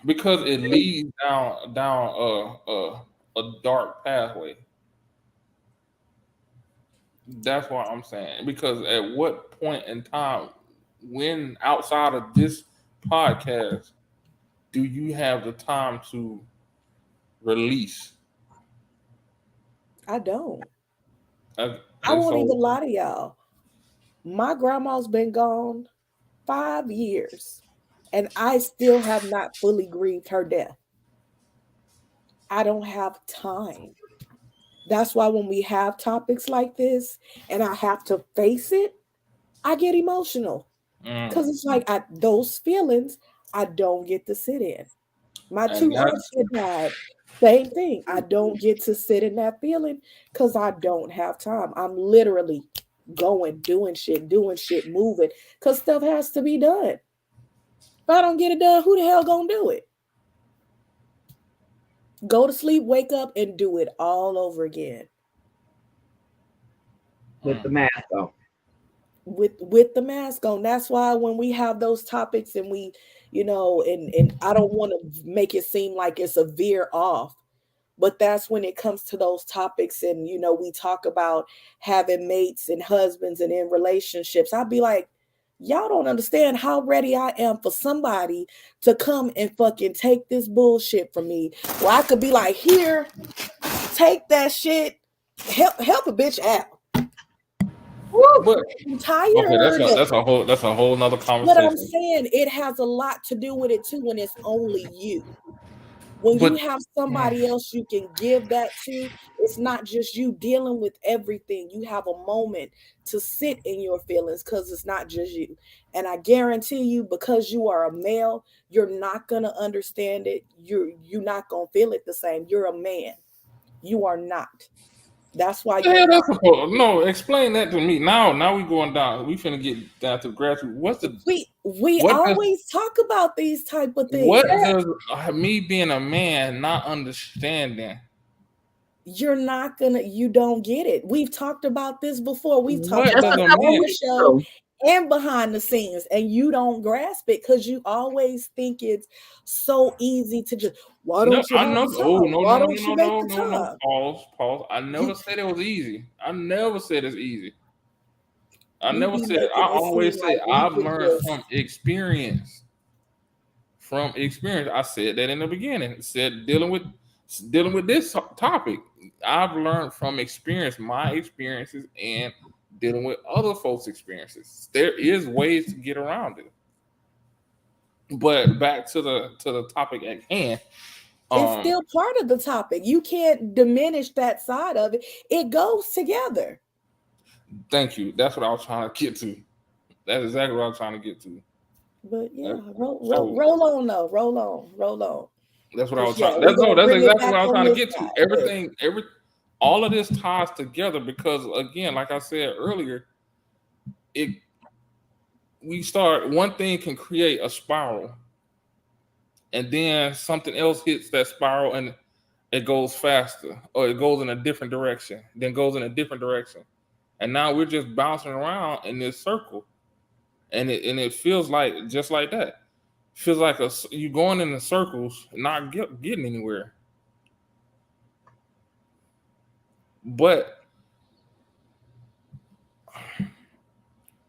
because it leads down a dark pathway. That's what I'm saying. Because at what point in time, when outside of this podcast, do you have the time to release? I don't. Uh, I and won't so, even lie to y'all. My grandma's been gone 5 years, and I still have not fully grieved her death. I don't have time. That's why when we have topics like this and I have to face it, I get emotional. mm, Because it's like those feelings I don't get to sit in. My and two that's aunts that died, same thing. I don't get to sit in that feeling because I don't have time. I'm literally going, doing shit, moving because stuff has to be done. If I don't get it done, who the hell gonna do it? Go to sleep, wake up, and do it all over again. With the mask on. With the mask on. That's why when we have those topics and we, and I don't want to make it seem like it's a veer off, but that's when it comes to those topics and we talk about having mates and husbands and in relationships. I'd be like, y'all don't understand how ready I am for somebody to come and fucking take this bullshit from me. Well, I could be like, here, take that shit, help a bitch out. but I'm okay. That's tired. a whole nother But I'm conversation. saying it has a lot to do with it too when it's only you. When But you have somebody else you can give that to, it's not just you dealing with everything. You have a moment to sit in your feelings because it's not just you. And I guarantee you, because you are a male, you're not gonna understand it. You're not gonna feel it the same. You're a man. You are not. That's why you're yeah, not. no. Explain that to me. Now we going down. We finna get down to grassroots. We What does always talk about these type of what things. does me being a man not understanding? You don't get it. We've talked about this before. We've talked What Just about does a it a couple on man? the weeks show ago. and behind the scenes, and you don't grasp it because you always think it's so easy to just, why No, don't you I have know. the Oh time? no, Why no, don't no, you no, make no, the no, no. time? Pause. I never You said it was easy. I never said it's easy. I you never be said it. I making it seem always say like we I've can learned just from experience. From experience, I said that in the beginning. Said dealing with this topic. I've learned from experience, my experiences, and dealing with other folks' experiences. There is ways to get around it. But back to the topic at hand. it's Um, still part of the topic. You can't diminish that side of it. It goes together. thank you. That's what I was trying to get to. That's exactly what I was trying to get to. But Uh, yeah, roll, roll, So roll on though. Roll on. that's what I Because was yeah, trying. we're That's no. gonna That's bring it exactly back what I was on trying to this get to. side. But All of this ties together because again, like I said earlier, it we start one thing can create a spiral, and then something else hits that spiral, and it goes faster, or it goes in a different direction, then goes in a different direction, and now we're just bouncing around in this circle, and it feels like just like that. Feels like you going in the circles, not getting anywhere. But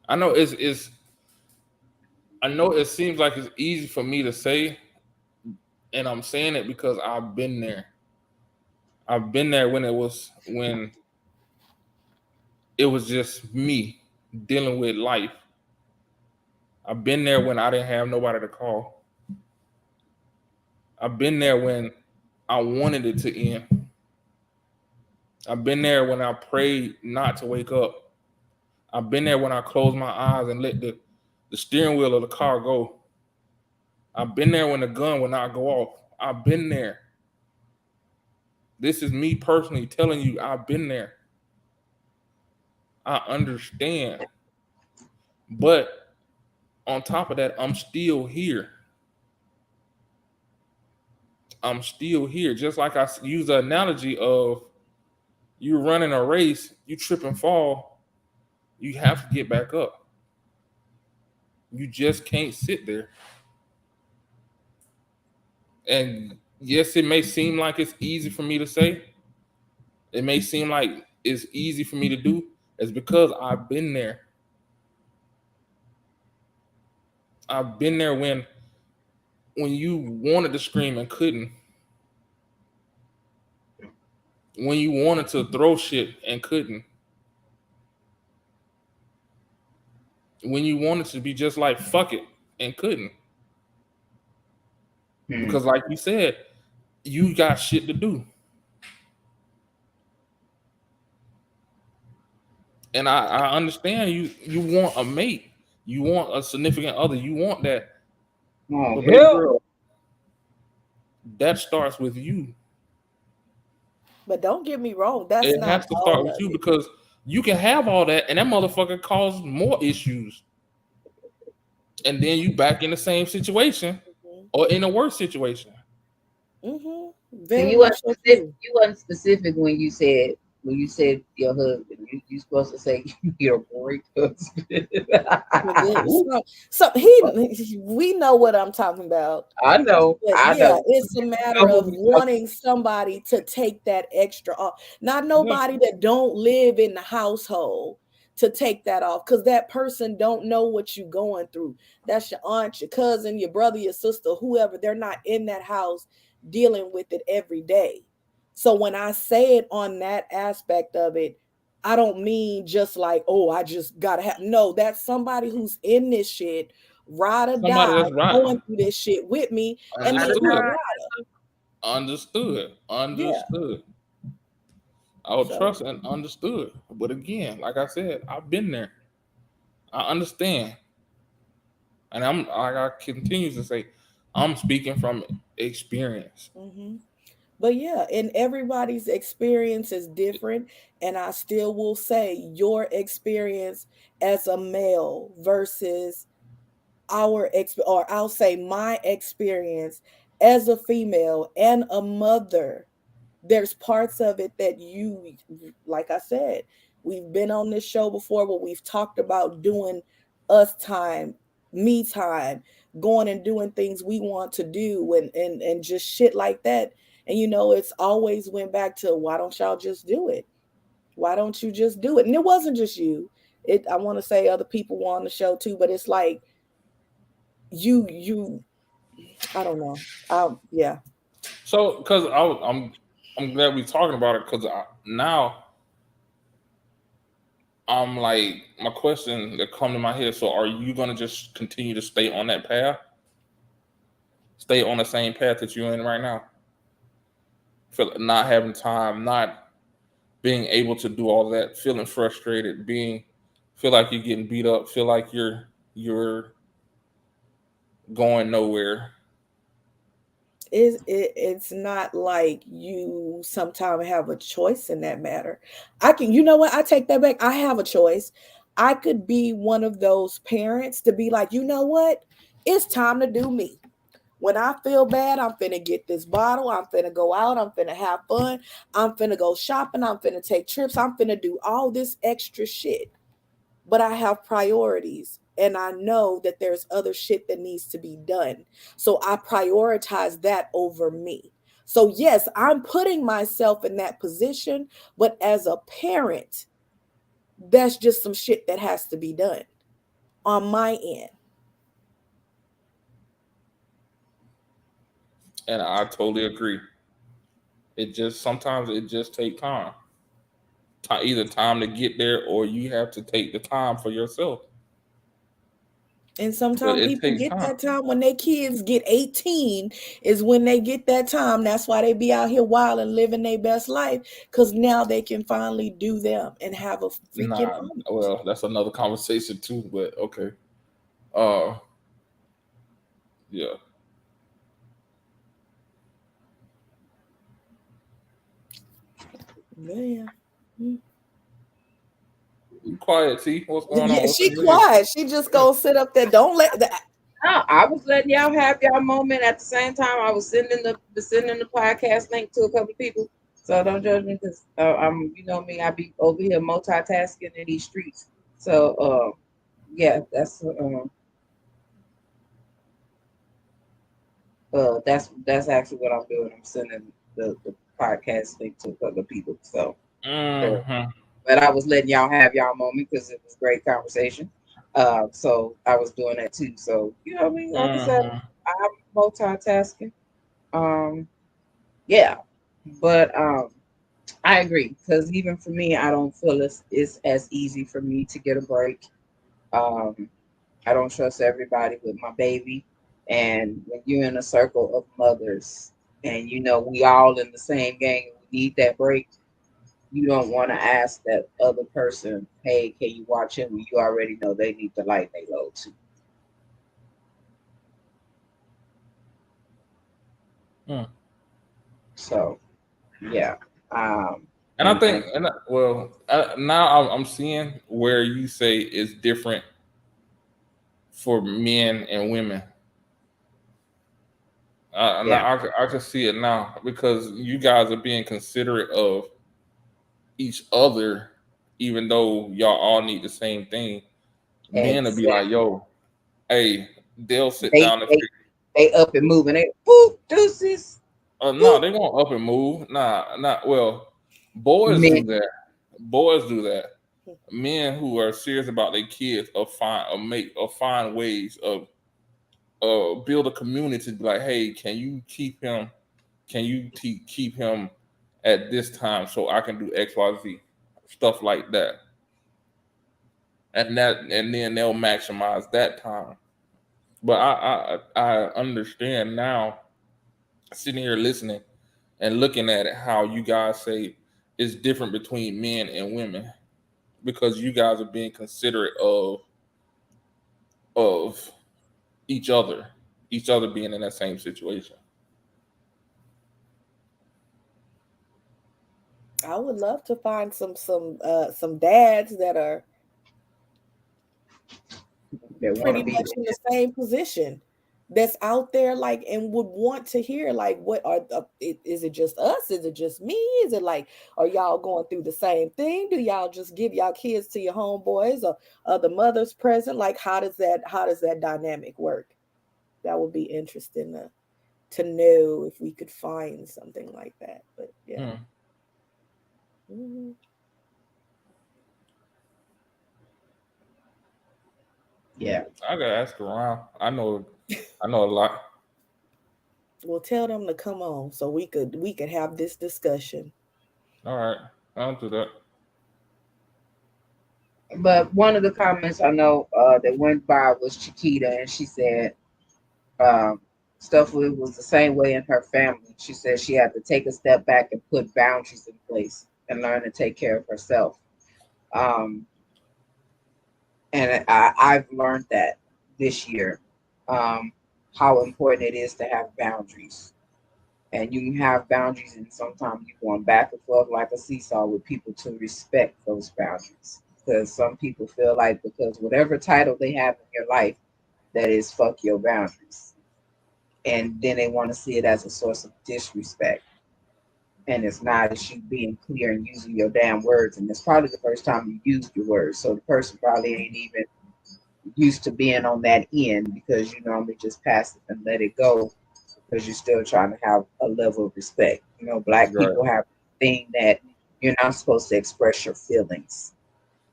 I know I know it seems like it's easy for me to say, and I'm saying it because I've been there. I've been there when it was just me dealing with life. I've been there when I didn't have nobody to call. I've been there when I wanted it to end. I've been there when I prayed not to wake up. I've been there when I closed my eyes and let the steering wheel of the car go. I've been there when the gun would not go off. I've been there. This is me personally telling you I've been there. I understand. But on top of that, I'm still here. I'm still here. Just like I use the analogy of you running a race, you trip and fall, you have to get back up. You just can't sit there. And yes, it may seem like it's easy for me to say. It may seem like it's easy for me to do. It's because I've been there. I've been there when you wanted to scream and couldn't. When you wanted to throw shit and couldn't. When you wanted to be just like fuck it and couldn't. Because like you said, you got shit to do. And I understand you want a mate. You want a significant other. You want that. Oh, But baby hell. girl, that starts with you. But don't get me wrong, that's It not has to start all with of you it. because you can have all that and that motherfucker cause more issues. And then you back in the same situation or in a worse situation. Mm-hmm. And Very you much weren't so specific. too. You weren't specific when you said your husband. You're supposed to say you're a great husband. But Ooh, so he, we know what I'm talking about. I know. But I yeah, know. it's a You matter know who of we talking. wanting somebody to take that extra off. Not Yeah. nobody that don't live in the household to take that off, because that person don't know what you're going through. That's your aunt, your cousin, your brother, your sister, whoever. They're not in that house dealing with it every day. So when I say it on that aspect of it, I don't mean just like, oh, I just gotta have, no, that's somebody who's in this shit, ride or Somebody die, that's right. going through this shit with me, and be a good Understood. rider. Understood. Yeah. Understood. I would So trust and understood. But again, like I said, I've been there. I understand. And I'm like I continue to say, I'm speaking from experience. mhm. But yeah, and everybody's experience is different. And I still will say your experience as a male versus or I'll say my experience as a female and a mother. There's parts of it that you, like I said, we've been on this show before, but we've talked about doing us time, me time, going and doing things we want to do, and just shit like that. And it's always went back to, why don't y'all just do it? Why don't you just do it? And it wasn't just you. I want to say other people were on the show too, but it's like you I don't know. Yeah. So, because I'm glad we're talking about it because now I'm like my question that come to my head. So, are you gonna just continue to stay on that path? Stay on the same path that you're in right now? Feel not having time, not being able to do all that, feeling frustrated, feel like you're getting beat up, feel like you're going nowhere. It's not like you sometimes have a choice in that matter. You know what? I take that back. I have a choice. I could be one of those parents to be like, you know what? It's time to do me. When I feel bad, I'm finna get this bottle. I'm finna go out. I'm finna have fun. I'm finna go shopping. I'm finna take trips. I'm finna do all this extra shit. But I have priorities, and I know that there's other shit that needs to be done. So I prioritize that over me. So yes, I'm putting myself in that position, but as a parent, that's just some shit that has to be done on my end. And I totally agree. Sometimes it just take time. Either time to get there or you have to take the time for yourself. And But sometimes it people takes get time. that time when their kids get 18 is when they get that time. That's why they be out here wild and living their best life, because now they can finally do them and have a freaking Nah, moment. well, that's another conversation too, but okay. Uh yeah. Yeah. You quiet, T. What's going on? Yeah, What's she in your ear? quiet. She just gonna sit up there. Don't let that. I was letting y'all have y'all moment. At the same time, I was sending the podcast link to a couple of people. So don't judge me because I'm, you know me, I be over here multitasking in these streets. So yeah, that's actually what I'm doing. I'm sending the podcast link to a couple of people. So, Mm-hmm. but I was letting y'all have y'all moment because it was great conversation. So I was doing that too. So you know what I mean? Like I said, Mm-hmm. I'm multitasking. Um, yeah, but I agree because even for me, I don't feel it's as easy for me to get a break. Um, I don't trust everybody with my baby, and when you're in a circle of mothers, and you know we all in the same gang, and we need that break. You don't want to ask that other person, "Hey, can you watch him?" When you already know they need to lighten their load too. Mm. So yeah, And I think, and now I'm seeing where you say it's different for men and women. yeah, Now I can see it now because you guys are being considerate of each other, even though y'all all need the same thing. Men will be like, exactly. "Yo, hey," they'll sit They down and they they up and moving. They boop deuces. no, Boop. they won't up and move. Nah, not well. Boys Men, do that. Boys do that. Men who are serious about their kids or find ways of build a community. To be like, hey, can you keep him? Can you keep him at this time so I can do X, Y, Z, stuff like that, and then they'll maximize that time. But I understand now, sitting here listening and looking at it, how you guys say it's different between men and women because you guys are being considerate of each other, each other being in that same situation. I would love to find some dads that are they want to pretty be. much in the same position that's out there like and would want to hear like what are is it just us, is it just me, is it like are y'all going through the same thing, do y'all just give y'all kids to your homeboys or are the mothers present, like how does that dynamic work? That would be interesting to know if we could find something like that, but yeah. Hmm. Mhm. Yeah, I gotta ask around. I know a lot. Well, tell them to come on so we could have this discussion. All right, I'll do that. but one of the comments I know that went by was Chiquita, and she said um, stuff was the same way in her family. She said she had to take a step back and put boundaries in place and learn to take care of herself. Um, and I've learned that this year, um, how important it is to have boundaries. And you can have boundaries, and sometimes you're going back and forth like a seesaw with people to respect those boundaries. Because some people feel like because whatever title they have in your life, that is fuck your boundaries. And then they want to see it as a source of disrespect. And it's not, it's you being clear and using your damn words. And it's probably the first time you used your words. So the person probably ain't even used to being on that end because you normally just pass it and let it go because you're still trying to have a level of respect. You know, black Right. people have a thing that you're not supposed to express your feelings,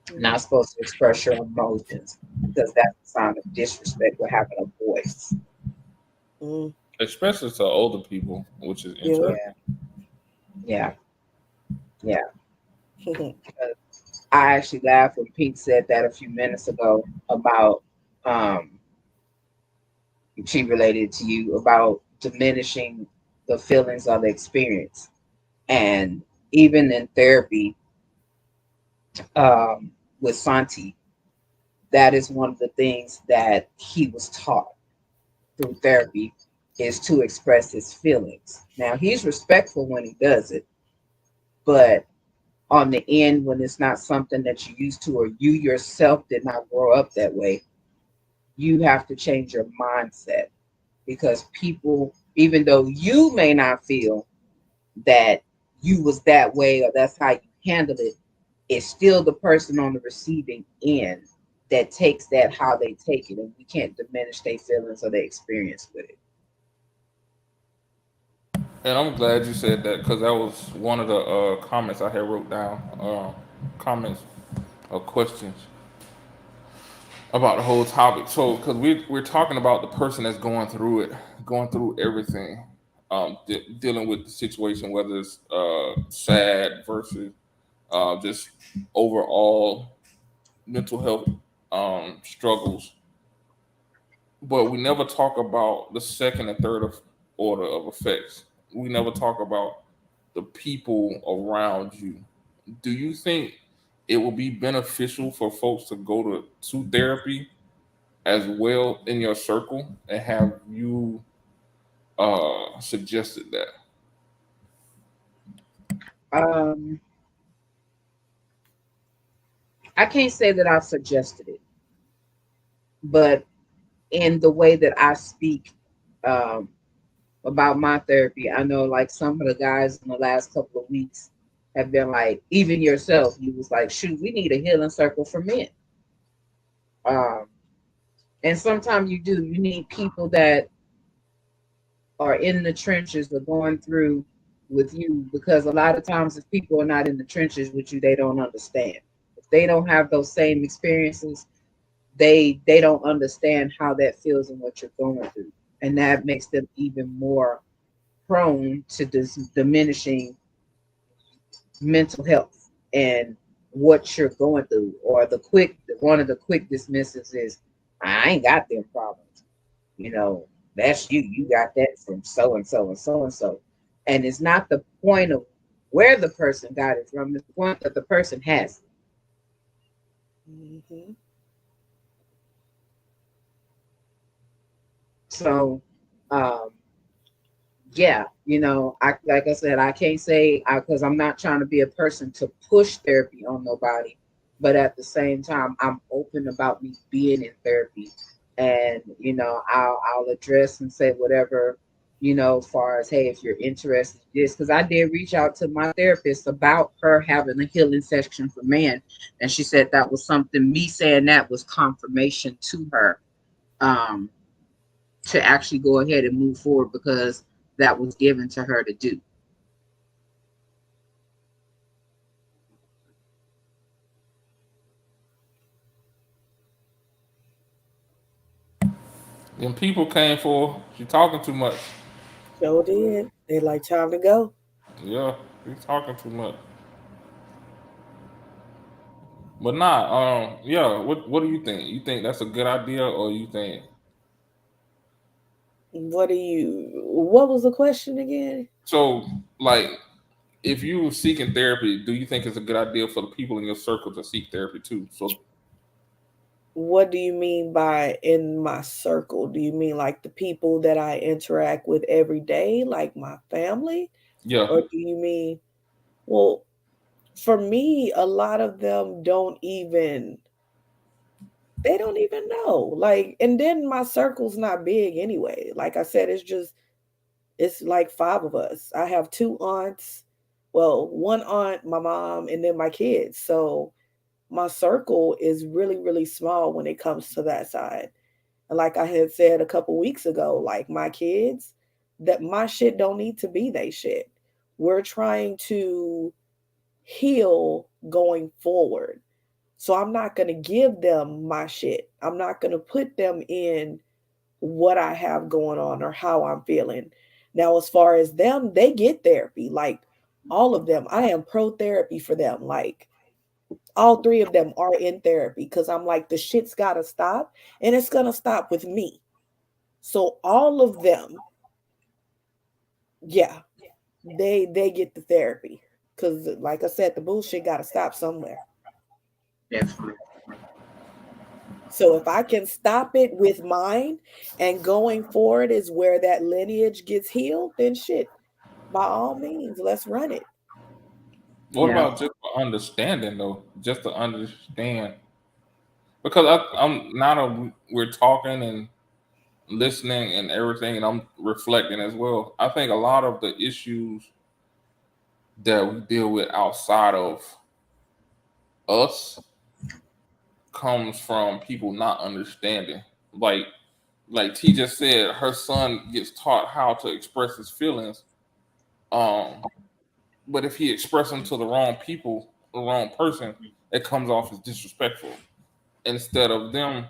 Mm. not supposed to express your emotions because that's a sign of disrespect with having a voice. Mm. Especially to older people, which is Yeah. interesting. Yeah, yeah. I actually laughed when Pete said that a few minutes ago about um she related to you about diminishing the feelings of the experience. And even in therapy, um, with Santi, that is one of the things that he was taught through therapy is to express his feelings. Now he's respectful when he does it, but on the end when it's not something that you used to, or you yourself did not grow up that way, you have to change your mindset, because people, even though you may not feel that you was that way or that's how you handled it, it's still the person on the receiving end that takes that how they take it, and we can't diminish their feelings or their experience with it. And I'm glad you said that because that was one of the comments I had wrote down. Comments or questions about the whole topic. So, because we're talking about the person that's going through it, going through everything, dealing with the situation, whether it's sad versus just overall mental health struggles. But we never talk about the second and third order of effects. We never talk about the people around you. Do you think it will be beneficial for folks to go to therapy as well in your circle, and have you suggested that? Um, I can't say that I've suggested it, but in the way that I speak um, about my therapy, I know like some of the guys in the last couple of weeks have been like, even yourself, you was like, shoot, we need a healing circle for men. Um, and sometimes you do, you need people that are in the trenches or going through with you, because a lot of times if people are not in the trenches with you, they don't understand. If they don't have those same experiences, they don't understand how that feels and what you're going through, and that makes them even more prone to this diminishing mental health and what you're going through. Or the quick, one of the quick dismisses is, I ain't got them problems, you know, that's you got that from so and so and so and so. And it's not the point of where the person got it from, it's the point that the person has it. Mm-hmm. So um yeah, you know, I, like I said, I can't say, because I'm not trying to be a person to push therapy on nobody, but at the same time, I'm open about me being in therapy, and you know, I'll address and say whatever, you know, as far as, hey, if you're interested in this, because I did reach out to my therapist about her having a healing section for men, and she said that was something, me saying that was confirmation to her. Um, to actually go ahead and move forward, because that was given to her to do. Then people came for you talking too much. Sure did. They like time to go. Yeah, you talking too much. But nah, yeah. What do you think? You think that's a good idea, or you think What was the question again? so? Like, if you were seeking therapy, do you think it's a good idea for the people in your circle to seek therapy too? So What do you mean by in my circle? Do you mean like the people that I interact with every day, like my family? yeah, Or do you mean, well, for me, a lot of them they don't even know. Like, and then my circle's not big anyway. Like I said, it's like five of us. I have two aunts. Well, one aunt, my mom, and then my kids. So my circle is really, really small when it comes to that side. And like I had said a couple weeks ago, like my kids, that my shit don't need to be they shit. We're trying to heal going forward. So I'm not going to give them my shit. I'm not going to put them in what I have going on or how I'm feeling. Now, as far as them, they get therapy. Like all of them, I am pro therapy for them. Like all three of them are in therapy because I'm like, the shit's got to stop and it's going to stop with me. So all of them, yeah, they get the therapy because, like I said, the bullshit got to stop somewhere. Definitely. So if I can stop it with mine and going forward is where that lineage gets healed, then shit, by all means, let's run it. What about just for understanding though? Just to understand, because I'm now that we're talking and listening and everything, and I'm reflecting as well. I think a lot of the issues that we deal with outside of us comes from people not understanding. Like T just said, her son gets taught how to express his feelings. Um, but if he expresses them to the wrong people, the wrong person, it comes off as disrespectful. Instead of them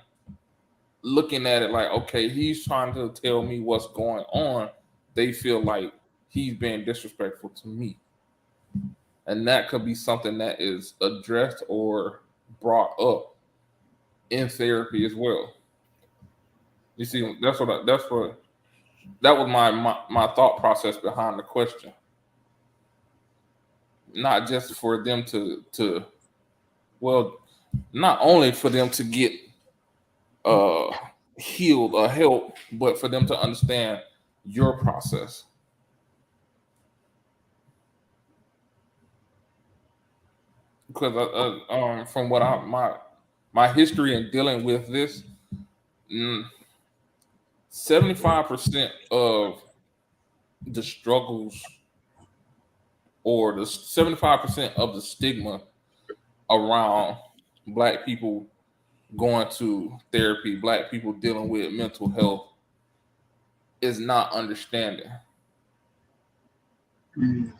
looking at it like, okay, he's trying to tell me what's going on, they feel like he's being disrespectful to me. And that could be something that is addressed or brought up in therapy as well. You see, that was my thought process behind the question. Not just for them to well, not only for them to get uh healed or help, but for them to understand your process. Because from what my history in dealing with this, 75% of the struggles or the 75% of the stigma around black people going to therapy, black people dealing with mental health is not understanding. Mm.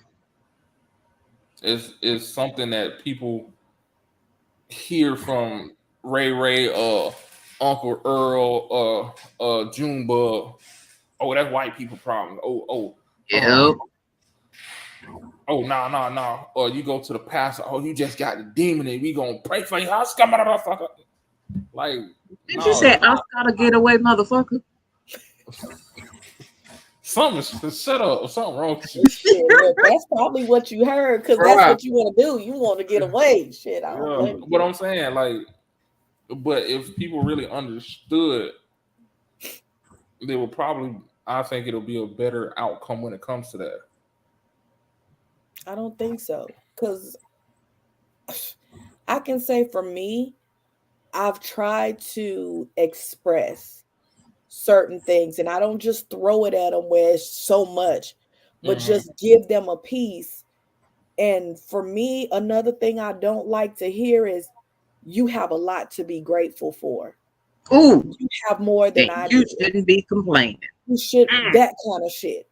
Is something that people hear from Ray, Uncle Earl, Junebug. Oh, that's white people problems. Yep. Nah. Or you go to the pastor. Oh, you just got the demon, and we gonna pray for you. Hush, come on, like, Did you say I gotta get away, motherfucker? Something shut up. Something wrong with you. Shit, look, that's probably what you heard because that's what you want to do. You want to get away. Shit, I don't blame you. What I'm saying, like, but if people really understood, they will probably. I think it'll be a better outcome when it comes to that. I don't think so because I can say for me, I've tried to express certain things and I don't just throw it at them where it's so much, but just give them a piece. And for me, another thing I don't like to hear is you have a lot to be grateful for. Ooh, You have more than I you do. shouldn't be complaining. You should, that kind of shit.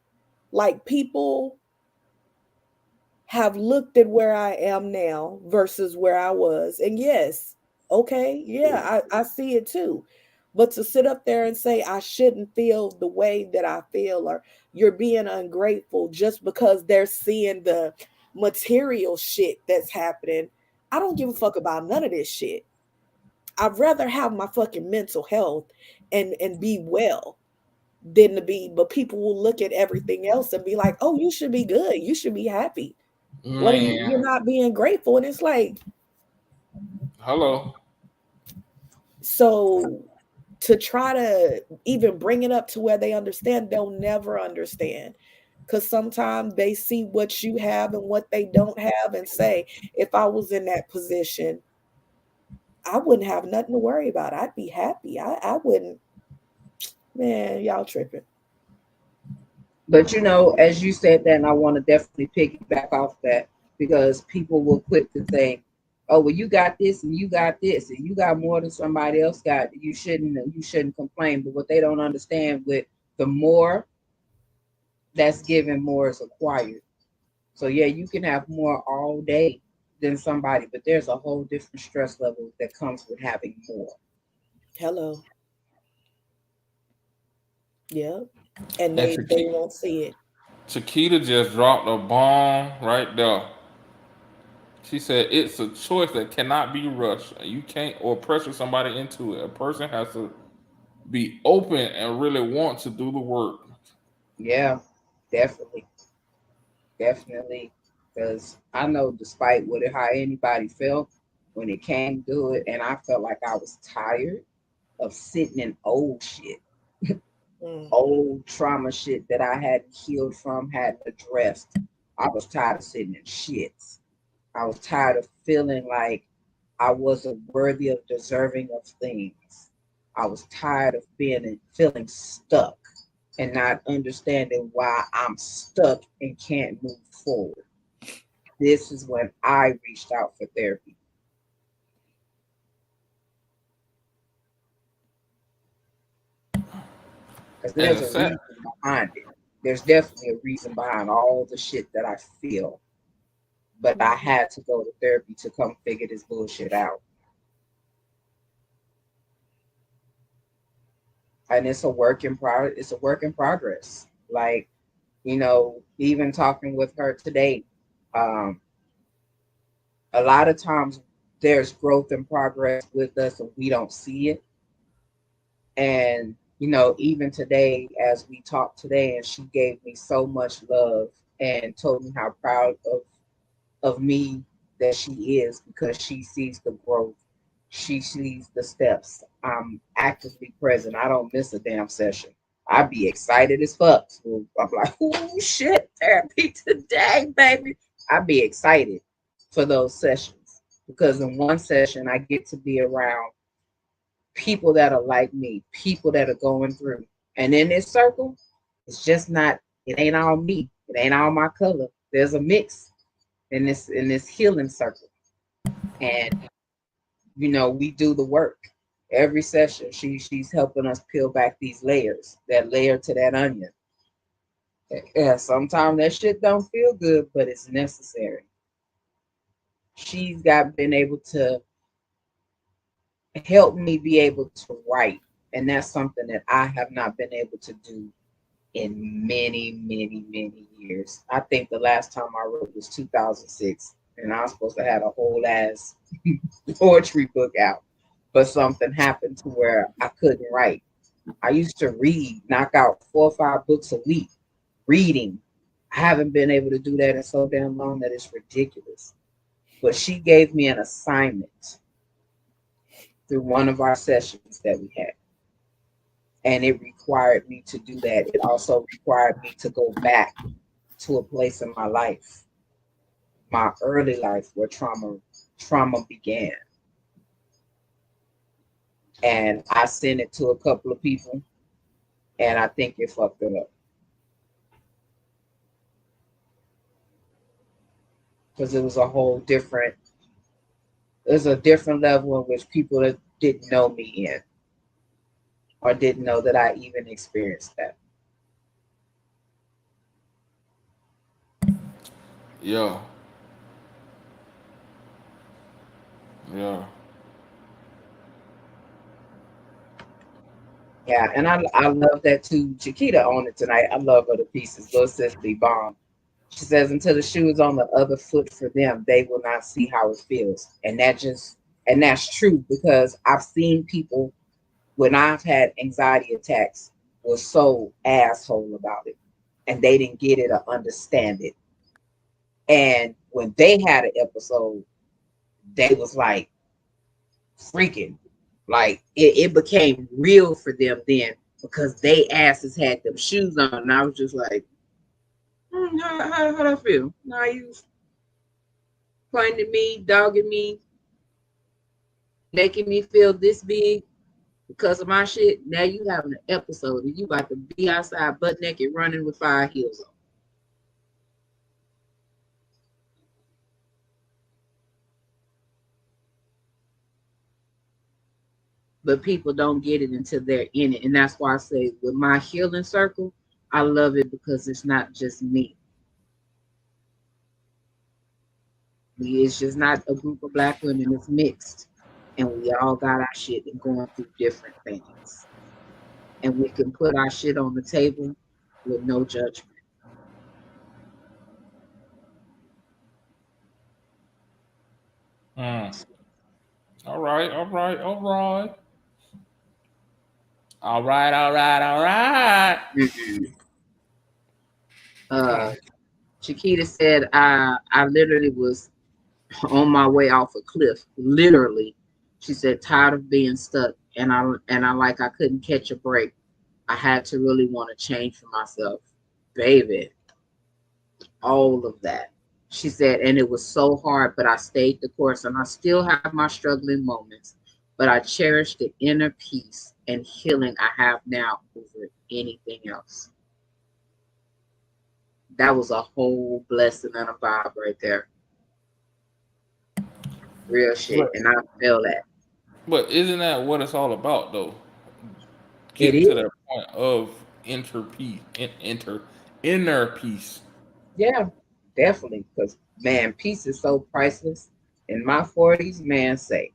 Like people have looked at where I am now versus where I was. And yes, okay, yeah, I see it too. But to sit up there and say I shouldn't feel the way that I feel, or you're being ungrateful just because they're seeing the material shit that's happening, I don't give a fuck about none of this shit. I'd rather have my fucking mental health and be well than to be, but people will look at everything else and be like, oh, you should be good. You should be happy. What are you? You're not being grateful. And it's like, hello. So to try to even bring it up to where they understand, they'll never understand. Because sometimes they see what you have and what they don't have and say, if I was in that position, I wouldn't have nothing to worry about. I'd be happy. I wouldn't. Man, y'all tripping. But you know, as you said that, and I want to definitely piggyback off that because people will quit to think, "Oh, well, you got this, and you got this, and you got more than somebody else got. You shouldn't complain." But what they don't understand with the more that's given, more is acquired. So yeah, you can have more all day than somebody, but there's a whole different stress level that comes with having more. Hello. Yeah. And they won't see it. Chiquita just dropped a bomb right there. She said it's a choice that cannot be rushed. You can't or pressure somebody into it. A person has to be open and really want to do the work. Yeah, definitely. Definitely. Because I know despite how anybody felt when it came to it, and I felt like I was tired of sitting in old shit, old trauma shit that I hadn't healed from, hadn't addressed. I was tired of sitting in shits. I was tired of feeling like I wasn't worthy of deserving of things. I was tired of feeling stuck and not understanding why I'm stuck and can't move forward. This is when I reached out for therapy. Because And there's the a sad, reason behind it. There's definitely a reason behind all the shit that I feel. But I had to go to therapy to come figure this bullshit out. And it's a work in progress. Like, even talking with her today, um, a lot of times there's growth in progress with us and we don't see it. And even today, as we talked today, and she gave me so much love and told me how proud of me that she is, because she sees the growth, she sees the steps. I'm actively present. I don't miss a damn session. I'd be excited as fuck. So I'm like, oh shit, therapy today, baby. I'd be excited for those sessions, because in one session I get to be around people that are like me, people that are going through. And in this circle, it's just not, it ain't all me. It ain't all my color. There's a mix in this healing circle. And we do the work. Every session, she's helping us peel back these layers, that layer to that onion. Yeah, sometimes that shit don't feel good, but it's necessary. She's been able to help me be able to write. And that's something that I have not been able to do in many, many, many years. I think the last time I wrote was 2006, and I was supposed to have a whole ass poetry book out, but something happened to where I couldn't write. I used to read, knock out 4 or 5 books a week, reading. I haven't been able to do that in so damn long that it's ridiculous. But she gave me an assignment through one of our sessions that we had. And it required me to do that. It also required me to go back to a place in my life, my early life, where trauma began. And I sent it to a couple of people, and I think it fucked it up. Because it was a different level in which people that didn't know me in, or didn't know that I even experienced that. yeah, yeah. Yeah, and I love that too. Chiquita on it tonight. I love her to pieces. Little Sister Bomb. She says, until the shoe is on the other foot for them, they will not see how it feels. And that's true, because I've seen people, when I've had anxiety attacks, was so asshole about it, and they didn't get it or understand it. And when they had an episode, they was like freaking, like it became real for them then, because they asses had them shoes on, and I was just like, how do I feel? Now you pointing at me, dogging me, making me feel this big because of my shit. Now you having an episode and you about to be outside butt naked running with 5 heels on. But people don't get it until they're in it. And that's why I say, with my healing circle, I love it because it's not just me. It's just not a group of Black women, it's mixed. And we all got our shit and going through different things. And we can put our shit on the table with no judgment. All right, all right, all right. All right, all right, all right. Chiquita said, I literally was on my way off a cliff. Literally. She said, tired of being stuck. And I like, I couldn't catch a break. I had to really want to change for myself. Baby. All of that. She said, and it was so hard, but I stayed the course, and I still have my struggling moments, but I cherish the inner peace and healing I have now over anything else. That was a whole blessing and a vibe right there. Real shit. But And I feel that. but isn't that what it's all about though? It Getting to is. that point of inner peace. Yeah, definitely. Because, man, peace is so priceless. In my 40s, man, say,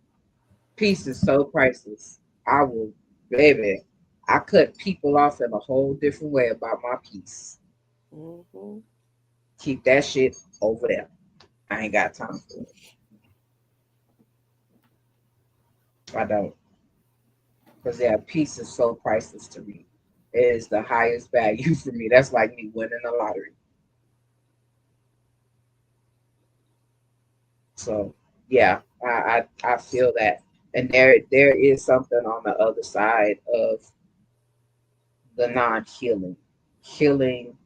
peace is so priceless. I will, baby, I cut people off in a whole different way about my peace. Mm-hmm. Keep that shit over there. I ain't got time for it. I don't. Because, yeah, peace is so priceless to me. It is the highest value for me. That's like me winning the lottery. So, yeah, I feel that. And there is something on the other side of the non-healing. Healing,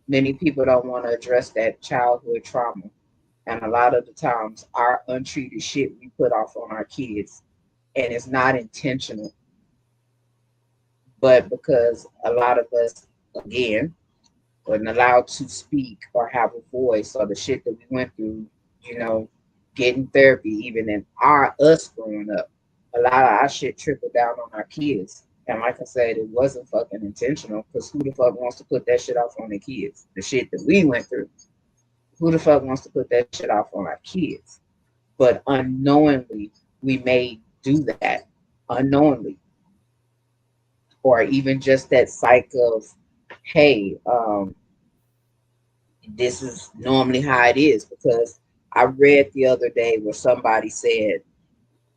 many people don't want to address that childhood trauma. And a lot of the times, our untreated shit we put off on our kids, and it's not intentional, but because a lot of us, again, wasn't allowed to speak or have a voice, or the shit that we went through, you know, getting therapy, even in us growing up, a lot of our shit trickled down on our kids. And like I said, it wasn't fucking intentional, because who the fuck wants to put that shit off on their kids? The shit that we went through. Who the fuck wants to put that shit off on our kids? But unknowingly, we may do that unknowingly, or even just that psych of, hey, this is normally how it is. Because I read the other day where somebody said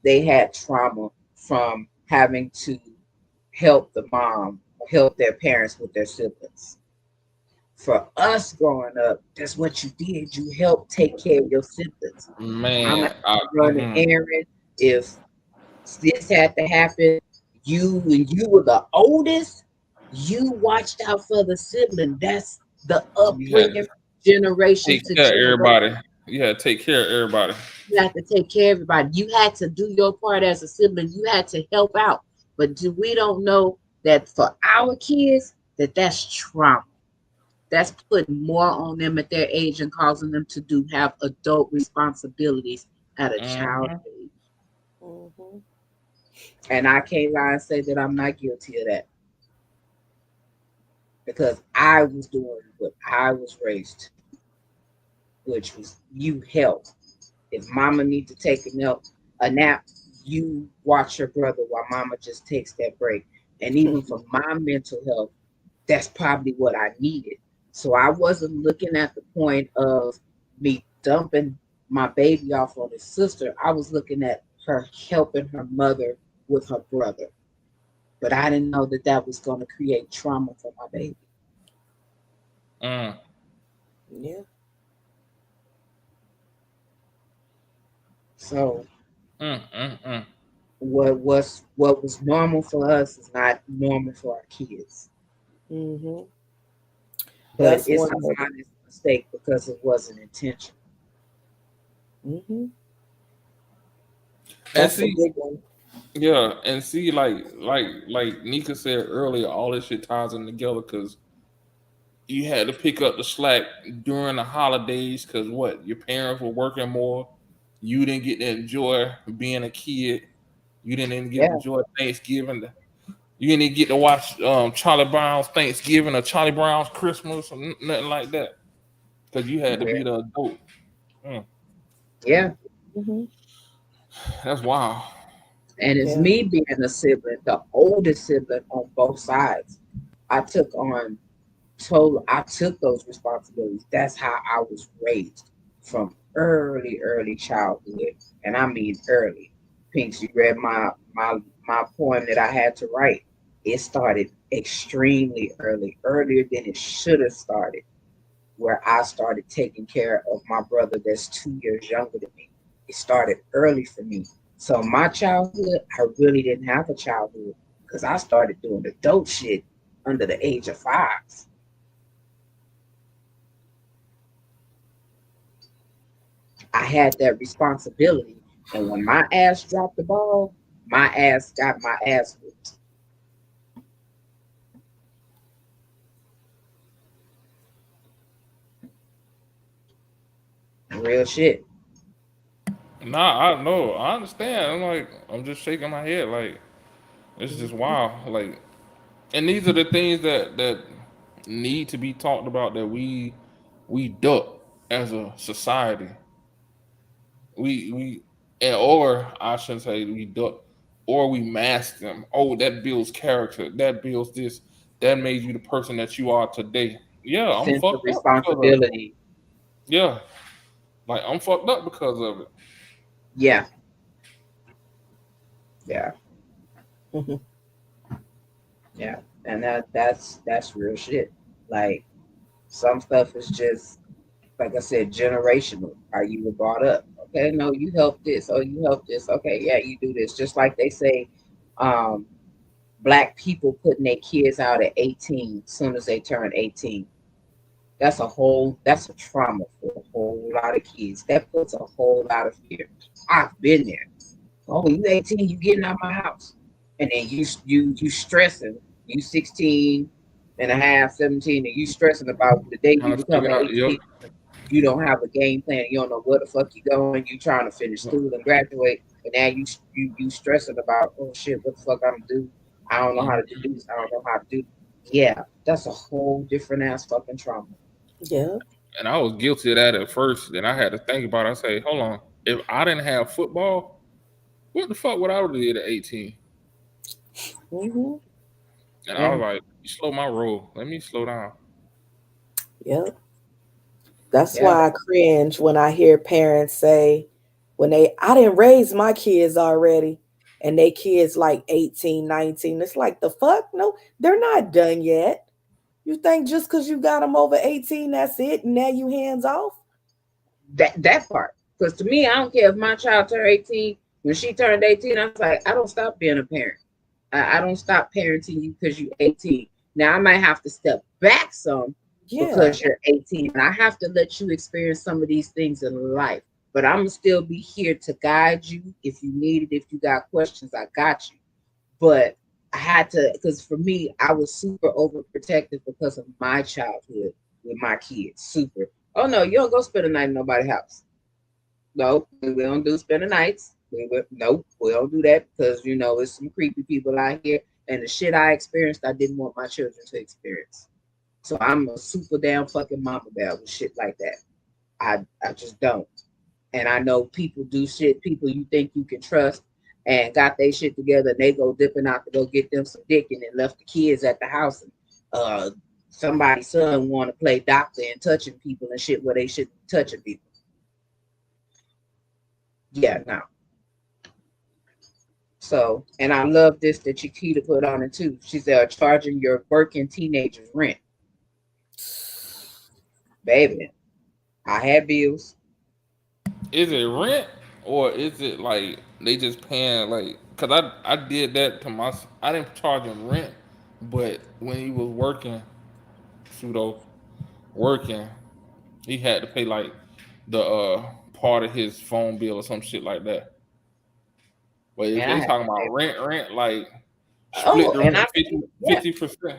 they had trauma from having to help the mom, help their parents with their siblings. For us growing up, that's what you did. You helped take care of your siblings. Mama Man, had to run an errand. If this had to happen, when you were the oldest, you watched out for the sibling. That's the you had upbringing to generation take to care of generation. everybody. You had to take care of everybody. You had to take care of everybody. You had to do your part as a sibling. You had to help out. But we don't know that for our kids, that's trauma. That's putting more on them at their age and causing them to have adult responsibilities at a child Hmm. age. Mm-hmm. And I can't lie and say that I'm not guilty of that, because I was doing what I was raised to, which was you help. If mama need to take a nap, you watch your brother while mama just takes that break. And even for my mental health, that's probably what I needed. So I wasn't looking at the point of me dumping my baby off on his sister. I was looking at her helping her mother with her brother. But I didn't know that was going to create trauma for my baby. Mm. Yeah. So Mm, mm, mm. what was normal for us is not normal for our kids. Mm-hmm. But That's it's one an of the. honest mistake because it wasn't intentional. Mm-hmm. And That's a see, big one. yeah, and see, like Nika said earlier, all this shit ties in together because you had to pick up the slack during the holidays because what your parents were working more. You didn't get to enjoy being a kid. You didn't even get to Yeah, enjoy Thanksgiving. You didn't even get to watch Charlie Brown's Thanksgiving or Charlie Brown's Christmas or nothing like that because you had to yeah, be the adult. Mm, yeah. Mm-hmm. that's wild. And it's Yeah. me being a sibling, the oldest sibling on both sides. I took on I took those responsibilities. That's how I was raised from early childhood. And I mean early. Pinks, you read my poem that I had to write. It started extremely early, earlier than it should have started, where I started taking care of my brother that's 2 years younger than me. It started early for me. So my childhood, I really didn't have a childhood because I started doing adult shit under the age of 5. I had that responsibility. And when my ass dropped the ball, my ass got my ass whooped. Real shit. Nah, I know, I understand. I'm like, I'm just shaking my head, like it's just wild. Like, and these are the things that need to be talked about that we duck as a society. We and or I shouldn't say we duck or we mask them. Oh, that builds character. That builds this. That made you the person that you are today. Yeah, I'm Sense of fucked up because of it. responsibility. Yeah, like I'm fucked up because of it. Yeah, yeah, Mhm. yeah. And that's real shit. Like some stuff is just like I said, generational. How you were brought up. Okay, no, you help this. Oh, you help this. Okay, yeah, you do this. Just like they say, um, black people putting their kids out at 18 as soon as they turn 18. That's a trauma for a whole lot of kids. That puts a whole lot of fear. I've been there. Oh, you 18, you getting out of my house. And then you stressing. You 16 and a half, 17, and you stressing about the day Trying you to figure becoming out. Yep. 18. You don't have a game plan. You don't know where the fuck you going. You trying to finish school and graduate, and now you stressing about, oh shit, what the fuck I'm gonna do? I don't know how to do this. I don't know how to do. Yeah, that's a whole different ass fucking trauma. Yeah. And I was guilty of that at first. Then I had to think about it. I say, hold on, if I didn't have football, what the fuck would I have did at 18? Hmm. And I Yeah, was like, you slow my roll. Let me slow down. Yeah. That's yeah. why I cringe when I hear parents say, I didn't raise my kids already, and they kids like 18, 19. It's like, the fuck? No, they're not done yet. You think just because you got them over 18, that's it, and now you hands off? That part. Because to me, I don't care if my child turned 18. When she turned 18, I was like, I don't stop being a parent. I don't stop parenting you because you're 18. Now I might have to step back some Yeah. because you're 18. And I have to let you experience some of these things in life. But I'm gonna still be here to guide you if you need it. If you got questions, I got you. But I had to, because for me, I was super overprotective because of my childhood with my kids. Super. Oh no, you don't go spend a night in nobody's house. No, we don't do spend the nights. Nope, we don't do that because it's some creepy people out here. And the shit I experienced, I didn't want my children to experience. So I'm a super damn fucking mama bear with shit like that. I just don't. And I know people do shit, people you think you can trust and got their shit together and they go dipping out to go get them some dick and then left the kids at the house and somebody's son want to play doctor and touching people and shit where they shouldn't be touching people. Yeah, no. So, and I love this that Chiquita put on it too. She said, charging your working teenagers rent. Baby, I had bills. Is it rent or is it like they just paying like? Cause I did that to my. I didn't charge him rent, but when he was working, pseudo working, he had to pay like the part of his phone bill or some shit like that. But if And I they had to talking about pay. rent, like split Oh, the and rent I've seen, yeah, 50%.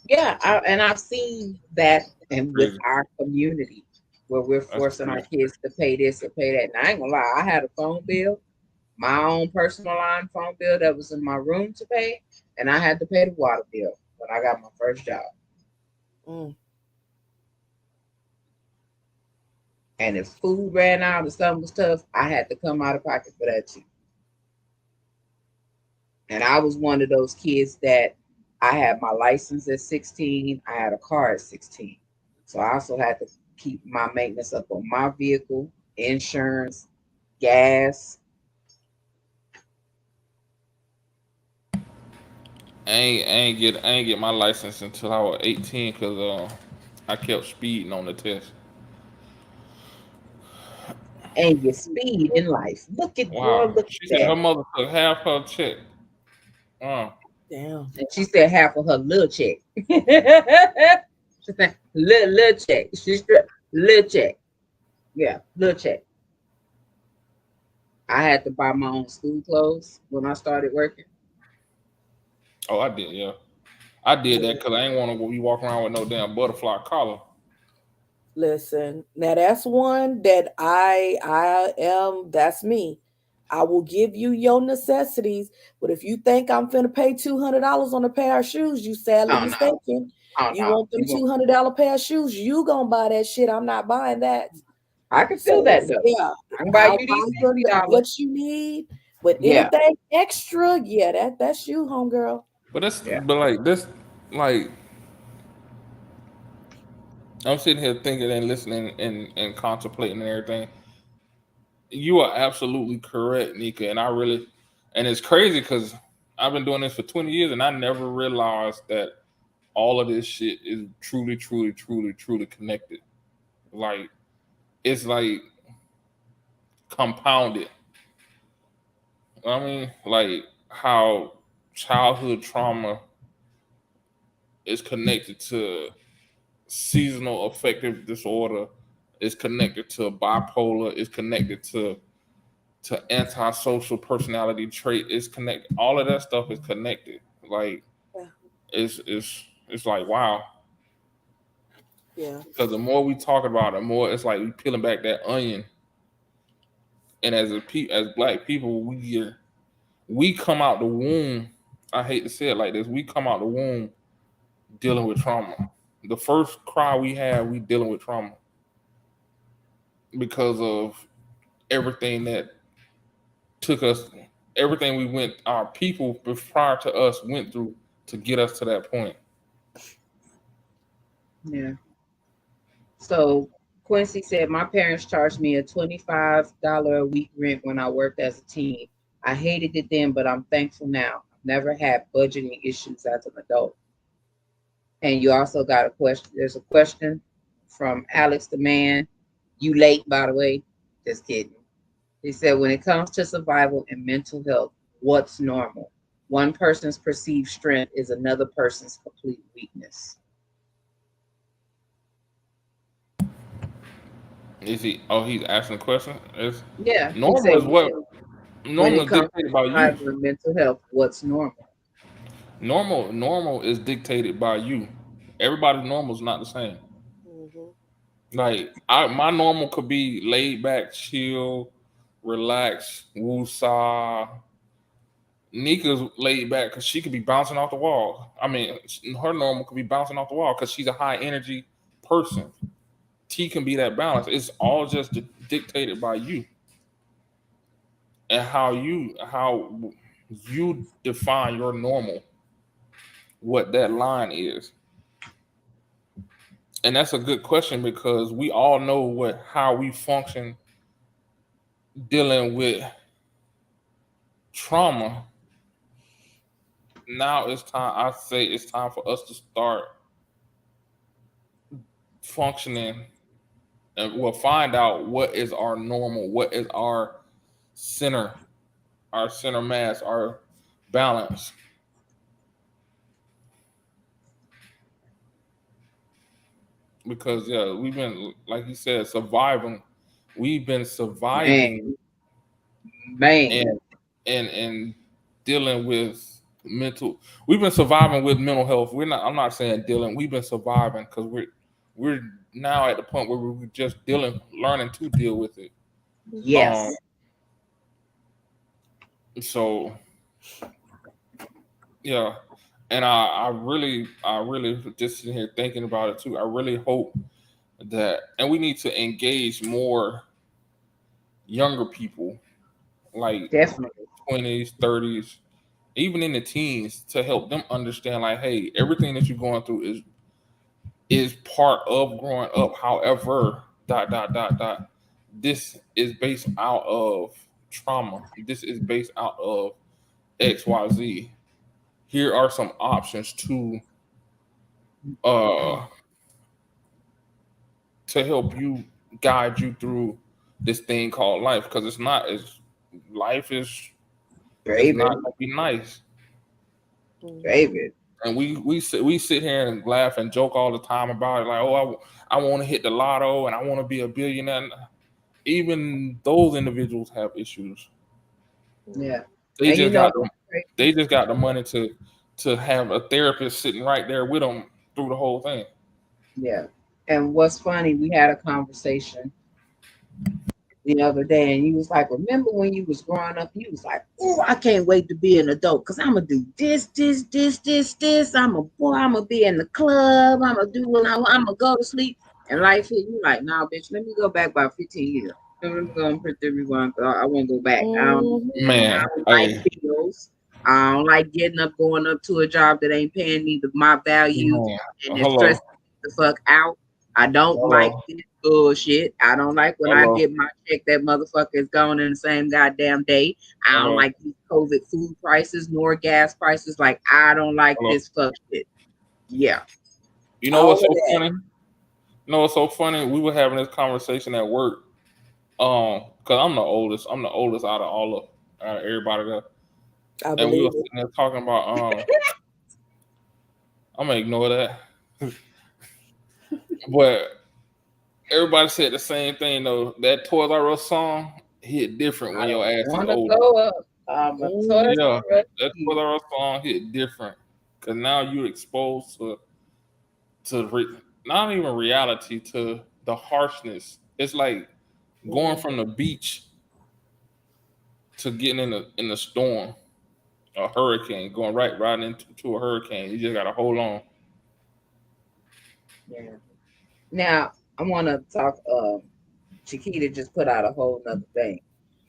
yeah. And I've seen that and with Crazy. our community where we're That's forcing our crazy. kids to pay this or pay that. And I ain't gonna lie, I had a phone bill, my own personal line phone bill that was in my room to pay, and I had to pay the water bill when I got my first job. Mm. And if food ran out or something was tough, I had to come out of pocket for that too. And I was one of those kids that I had my license at 16, I had a car at 16. So I also had to keep my maintenance up on my vehicle, insurance, gas. I ain't get my license until I was 18 because I kept speeding on the test. And your speed in life. Look at girl, Wow. look She at said that. her mother took half her check. Damn. And she said half of her little check. She said little check. She's little check. Yeah, little check. I had to buy my own school clothes when I started working. Oh, I did, yeah. I did that because I ain't want to be walking around with no damn butterfly collar. Listen, now that's one that I am. That's me. I will give you your necessities, but if you think I'm finna pay $200 on a pair of shoes, you sadly Oh no. mistaken. Oh You no. want them You won't. $200 pair of shoes? You gonna buy that shit? I'm not buying that. I can feel So that though. yeah, I can buy I'll you buy these your $60. what you need, but Yeah. anything extra, yeah, that's you, homegirl. Yeah. But like this, like I'm sitting here thinking and listening and contemplating and everything. You are absolutely correct, Nika, and and it's crazy because I've been doing this for 20 years and I never realized that all of this shit is truly, truly, truly, truly connected. Like it's like compounded. I mean, like how childhood trauma is connected to seasonal affective disorder, is connected to bipolar, is connected to antisocial personality trait. It's connected. All of that stuff is connected. Like Yeah, it's like wow. yeah, Because the more we talk about it, the more it's like we peeling back that onion. And as black people, we come out the womb. I hate to say it like this. We come out the womb dealing with trauma. The first cry we have, we dealing with trauma because of everything that took us, everything we went, our people prior to us went through to get us to that point. Yeah. So Quincy said my parents charged me a $25 a week rent when I worked as a teen. I hated it then, but I'm thankful now. I've never had budgeting issues as an adult. And you also got a question. There's a question from Alex the man. You late, by the way. Just kidding. He said, when it comes to survival and mental health, what's normal? One person's perceived strength is another person's complete weakness. Is he? Oh, he's asking a question. It's Yeah, he normal said is what when normal it is comes to dictated by you. survival and mental health, what's normal? Normal is dictated by you. Everybody's normal is not the same. hmm Like my normal could be laid back, chill, relax, woosah. Nika's laid back because she could be bouncing off the wall. I mean, her normal could be bouncing off the wall because she's a high energy person. T can be that balance. It's all just dictated by you and how you define your normal, what that line is. And that's a good question because we all know what how we function dealing with trauma. Now it's time. I say it's time for us to start functioning, and we'll find out what is our normal, what is center, our center mass, our balance. Because yeah, we've been like you said, surviving. We've been surviving Man, man. and and dealing with mental. We've been surviving with mental health. We're not. I'm not saying dealing. We've been surviving because we're now at the point where we're just dealing, learning to deal with it. Um. Yes. So yeah, and I really just sitting here thinking about it too. I really hope that, and we need to engage more younger people, like Definitely. 20s, 30s, even in the teens, to help them understand, like, hey, everything that you're going through is part of growing up. However, dot dot dot dot, this is based out of trauma. This is based out of XYZ. Here are some options uh to help you guide you through this thing called life, because it's not as life is not David. gonna be nice. David. And we sit here and laugh and joke all the time about it, like, oh, I want to hit the lotto and I want to be a billionaire. Even those individuals have issues. Yeah. They And just they just got the money to have a therapist sitting right there with them through the whole thing. yeah. And what's funny, we had a conversation the other day, and you was like, remember when you was growing up, you was like, oh, I can't wait to be an adult because I'm gonna do this. I'm gonna be in the club, I'm gonna do what I'm gonna go to sleep. And life hit you like, nah, bitch, let me go back about 15 years. Let me go and print everyone. I want to go back. I Man, don't like bills. I don't like getting up, going up to a job that ain't paying me my value man, and it's hello, stressing me the fuck out. I don't like hello, this bullshit. I don't like when I hello, get my check, that motherfucker is gone in the same goddamn day. I don't hello, like these COVID food prices nor gas prices. Like, I don't like hello. this fuck shit. Yeah. You know All what's of so that. funny? You know what's so funny? We were having this conversation at work. Cause I'm the oldest. I'm the oldest out of everybody there. I And we were believe it. sitting there talking about I'm gonna ignore that. But everybody said the same thing though. That Toys R Us song hit different I when your don't ass is want to older. go up. I'm a Toys Yeah, R Us that Toys kid. R Us song hit different. Cause now you're exposed to not even reality, to the harshness. It's like going from the beach to getting in the storm, a hurricane, going right into a hurricane. You just gotta hold on. Yeah. Now, I want to talk. Chiquita just put out a whole nother thing.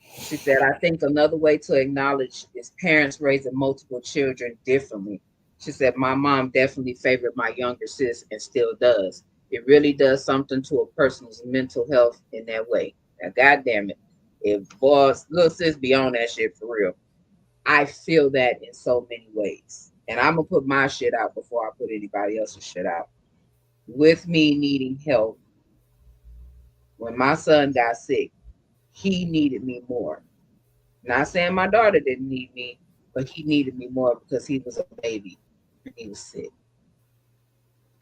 She said, I think another way to acknowledge is parents raising multiple children differently. She said, my mom definitely favored my younger sis and still does. It really does something to a person's mental health in that way. Now, God damn it. If boys, little sis be on that shit for real. I feel that in so many ways. And I'm going to put my shit out before I put anybody else's shit out. With me needing help, when my son got sick, he needed me more. Not saying my daughter didn't need me, but he needed me more because he was a baby and he was sick.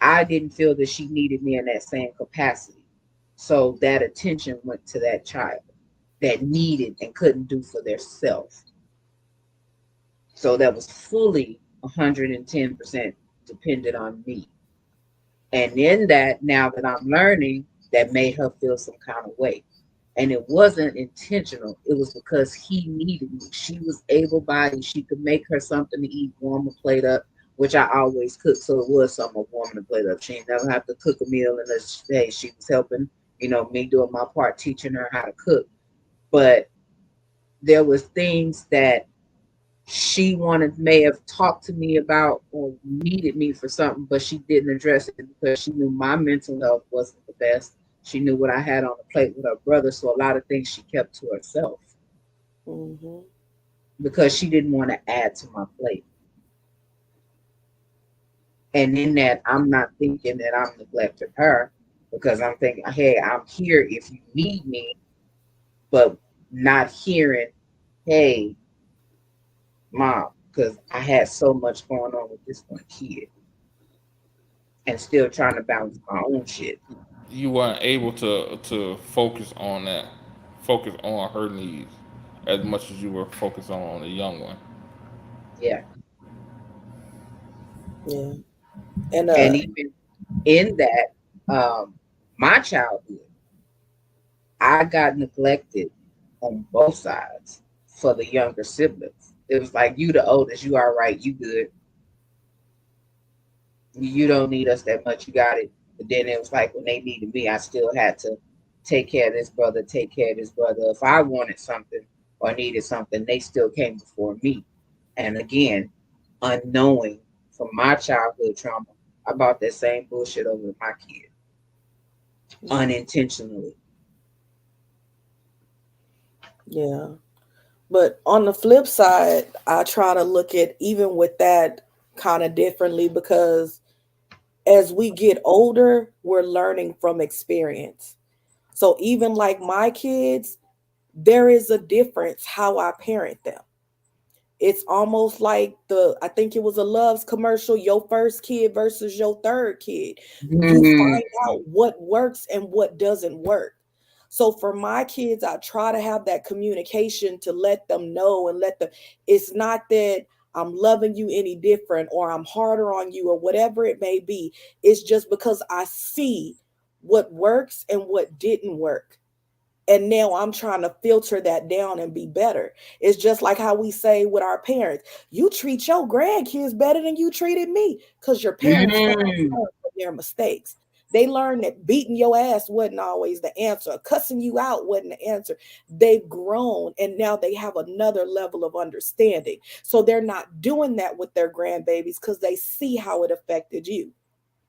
I didn't feel that she needed me in that same capacity. So that attention went to that child that needed and couldn't do for themselves. So that was fully 110% dependent on me. And in that, now that I'm learning, that made her feel some kind of way. And it wasn't intentional. It was because he needed me. She was able-bodied. She could make her something to eat, warm a plate up, which I always cook. So it was something warming a plate up. She didn't never have to cook a meal in a day. She was helping, me doing my part, teaching her how to cook. But there was things that she may have talked to me about or needed me for something, but she didn't address it because she knew my mental health wasn't the best. She knew what I had on the plate with her brother, so a lot of things she kept to herself because she didn't want to add to my plate. And in that, I'm not thinking that I'm neglecting her because I'm thinking, hey, I'm here if you need me, but not hearing, hey, mom, because I had so much going on with this one kid and still trying to balance my own shit. You weren't able to focus on her needs as much as you were focused on the young one. Yeah. Yeah. And And even in that, my childhood, I got neglected on both sides for the younger siblings. It was like, you the oldest, you all right, you good. You don't need us that much, you got it. But then it was like when they needed me, I still had to take care of this brother, take care of this brother. If I wanted something or needed something, they still came before me. And again, unknowing from my childhood trauma, I bought that same bullshit over my kid unintentionally. yeah. But on the flip side, I try to look at even with that kind of differently because as we get older, we're learning from experience. So even like my kids, there is a difference how I parent them. It's almost like I think it was a Love's commercial, your first kid versus your third kid. You Mm, find out what works and what doesn't work. So for my kids, I try to have that communication to let them know and let them, it's not that I'm loving you any different or I'm harder on you or whatever it may be. It's just because I see what works and what didn't work. And now I'm trying to filter that down and be better. It's just like how we say with our parents, you treat your grandkids better than you treated me because your parents learn from their mistakes. They learned that beating your ass wasn't always the answer, cussing you out wasn't the answer. They've grown and now they have another level of understanding. So they're not doing that with their grandbabies because they see how it affected you.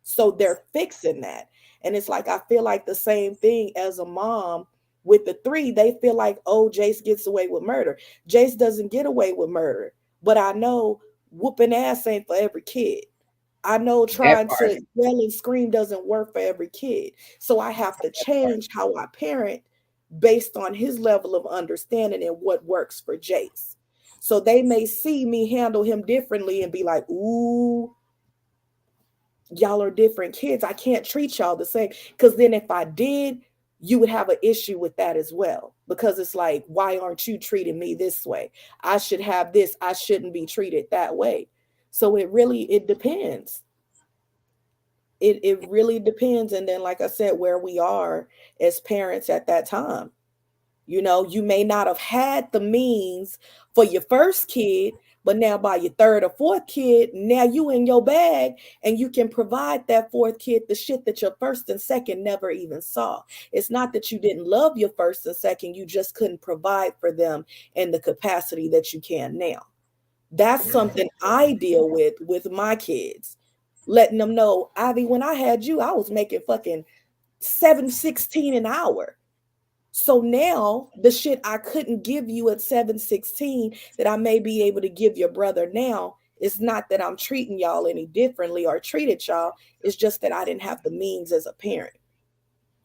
So they're fixing that. And it's like, I feel like the same thing as a mom with the three. They feel like, oh, Jace gets away with murder. Jace doesn't get away with murder. But I know whooping ass ain't for every kid. I know That trying part. to yell and scream doesn't work for every kid. So I have to change how I parent based on his level of understanding and what works for Jace. So they may see me handle him differently and be like, ooh, y'all are different kids. I can't treat y'all the same. Because then if I did, you would have an issue with that as well. Because it's like, why aren't you treating me this way? I should have this. I shouldn't be treated that way. So it depends. It really depends. And then, like I said, where we are as parents at that time. You know, you may not have had the means for your first kid, but now by your third or fourth kid, now you in your bag and you can provide that fourth kid the shit that your first and second never even saw. It's not that you didn't love your first and second, you just couldn't provide for them in the capacity that you can now. That's something I deal with my kids, letting them know, Ivy, when I had you, I was making fucking 716 an hour. So now the shit I couldn't give you at 716 that I may be able to give your brother now, it's not that I'm treating y'all any differently or treated y'all. It's just that I didn't have the means as a parent.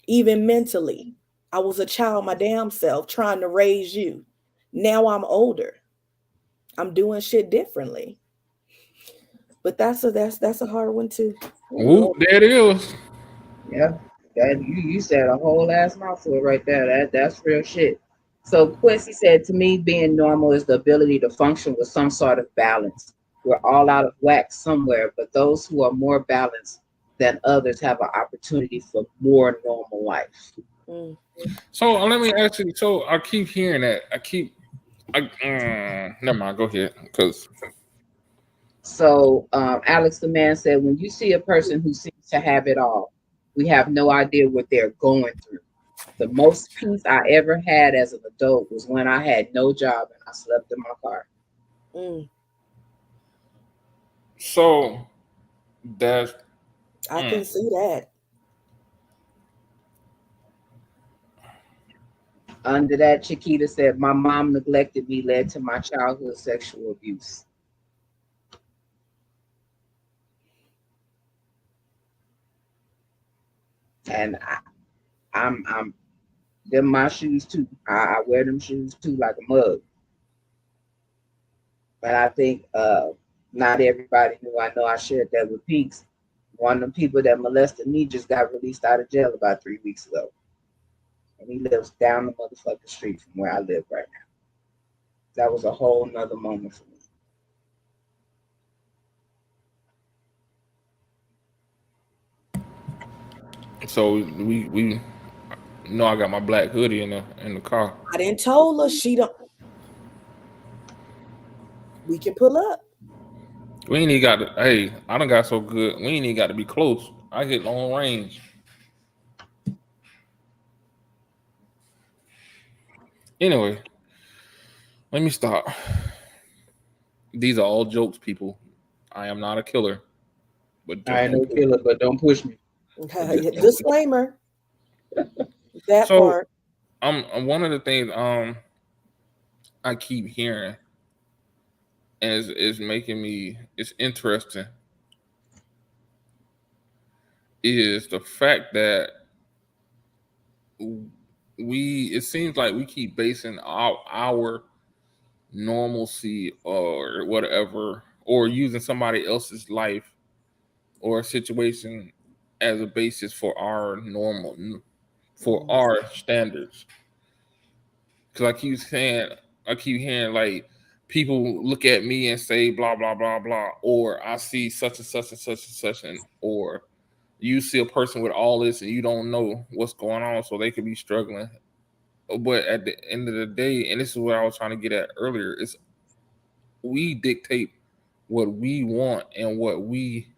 Even mentally, I was a child my damn self trying to raise you. Now I'm older. I'm doing shit differently. But that's a hard one too. Oh Ooh, Lord. there it is. Yeah, that you said a whole ass mouthful right there. That's real shit. So Quincy said to me, being normal is the ability to function with some sort of balance. We're all out of whack somewhere, but those who are more balanced than others have an opportunity for more normal life. Mm. So let me ask you. So I keep hearing that. Never mind. Go ahead, because So Alex the man said, when you see a person who seems to have it all, we have no idea what they're going through. The most peace I ever had as an adult was when I had no job and I slept in my car. Mm. so that's I mm. can see that. Under that, Chiquita said, my mom neglected me led to my childhood sexual abuse. And I'm them my shoes too. I wear them shoes too like a mug. But I think not everybody knew. I know I shared that with Peaks. One of the people that molested me just got released out of jail about 3 weeks ago. And he lives down the motherfucking street from where I live right now. That was a whole nother moment for me. So we know I got my black hoodie in the car. I didn't told her she don't. We can pull up. We ain't even got to. Hey, I done got so good. We ain't even got to be close. I get long range. Anyway, let me stop. These are all jokes, people. I am not a killer, but I just ain't don't no push killer, me. but don't push me. Disclaimer, that So part. one of the things I keep hearing is making me it's interesting is the fact that we it seems like we keep basing our normalcy or whatever or using somebody else's life or situation as a basis for our normal for our standards. Because I keep hearing like people look at me and say blah blah blah blah, or I see such and such and such and such, and or you see a person with all this and you don't know what's going on, so they could be struggling. But at the end of the day, and this is what I was trying to get at earlier, is we dictate what we want and what we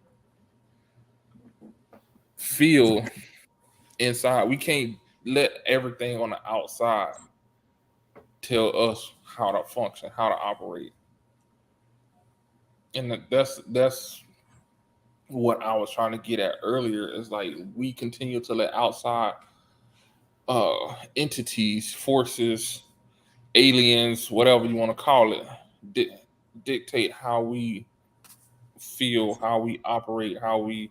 feel inside. We can't let everything on the outside tell us how to function, how to operate. And that's what I was trying to get at earlier, is like we continue to let outside entities, forces, aliens, whatever you want to call it, dictate how we feel, how we operate, how we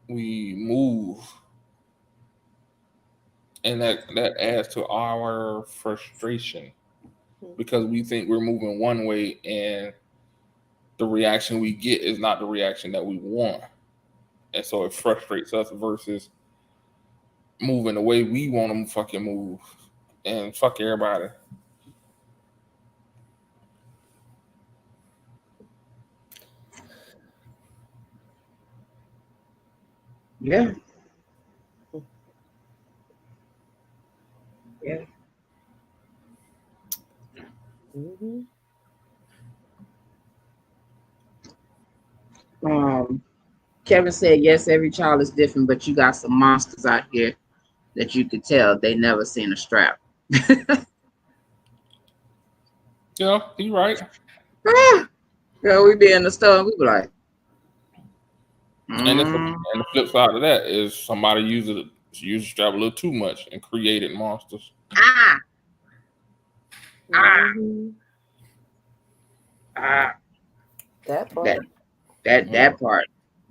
move, and that adds to our frustration because we think we're moving one way and the reaction we get is not the reaction that we want, and so it frustrates us versus moving the way we want them to fucking move, and fuck everybody. Yeah. Yeah. Mm-hmm. Kevin said, yes, every child is different, but you got some monsters out here that you could tell they never seen a strap. Yeah, you're right. Girl, we be in the store and we be like, And the flip side of that is somebody uses strap a little too much and created monsters. ah, ah, Mm-hmm. ah. That That part. that part.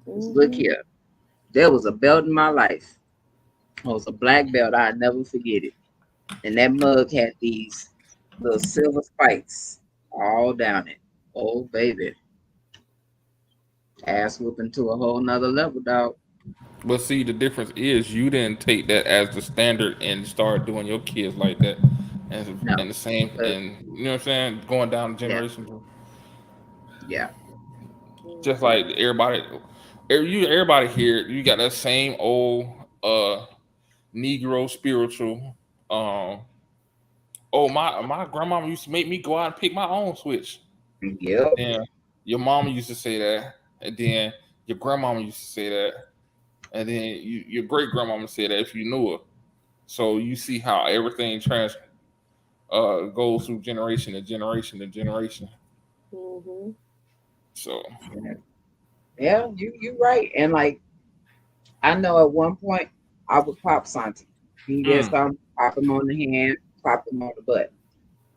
Look Mm-hmm. here. There was a belt in my life. It was a black belt. I'd never forget it. And that mug had these little silver spikes all down it. Oh baby. Ass whooping to a whole nother level, dog. But see, the difference is you didn't take that as the standard and start doing your kids like that, No. and the same, But and you know what I'm saying, going down the yeah, generation, yeah. just like everybody here, you got that same old Negro spiritual. Um, oh my grandmama used to make me go out and pick my own switch. Yep. Then your mama used to say that, and then your grandmama used to say that, and then your great grandmama said that if you knew her. So you see how everything goes through generation to generation to generation. Mm-hmm. So Yeah, you right. And like I know at one point I would pop Santi. He did mm, something, pop him on the hand, pop him on the butt.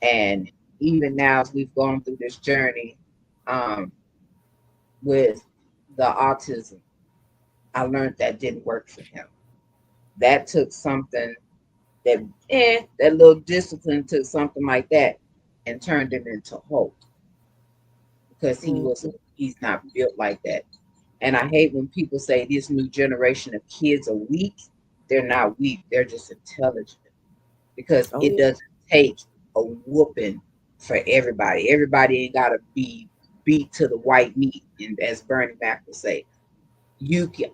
And even now as we've gone through this journey, um, with the autism, I learned that didn't work for him. That took something that little discipline took something like that and turned him into hope because Mm-hmm. he's not built like that. And I hate when people say this new generation of kids are weak. They're not weak, they're just intelligent because Oh it yeah. doesn't take a whooping for everybody. Everybody ain't gotta be beat to the white meat, and as Bernie Mac would say,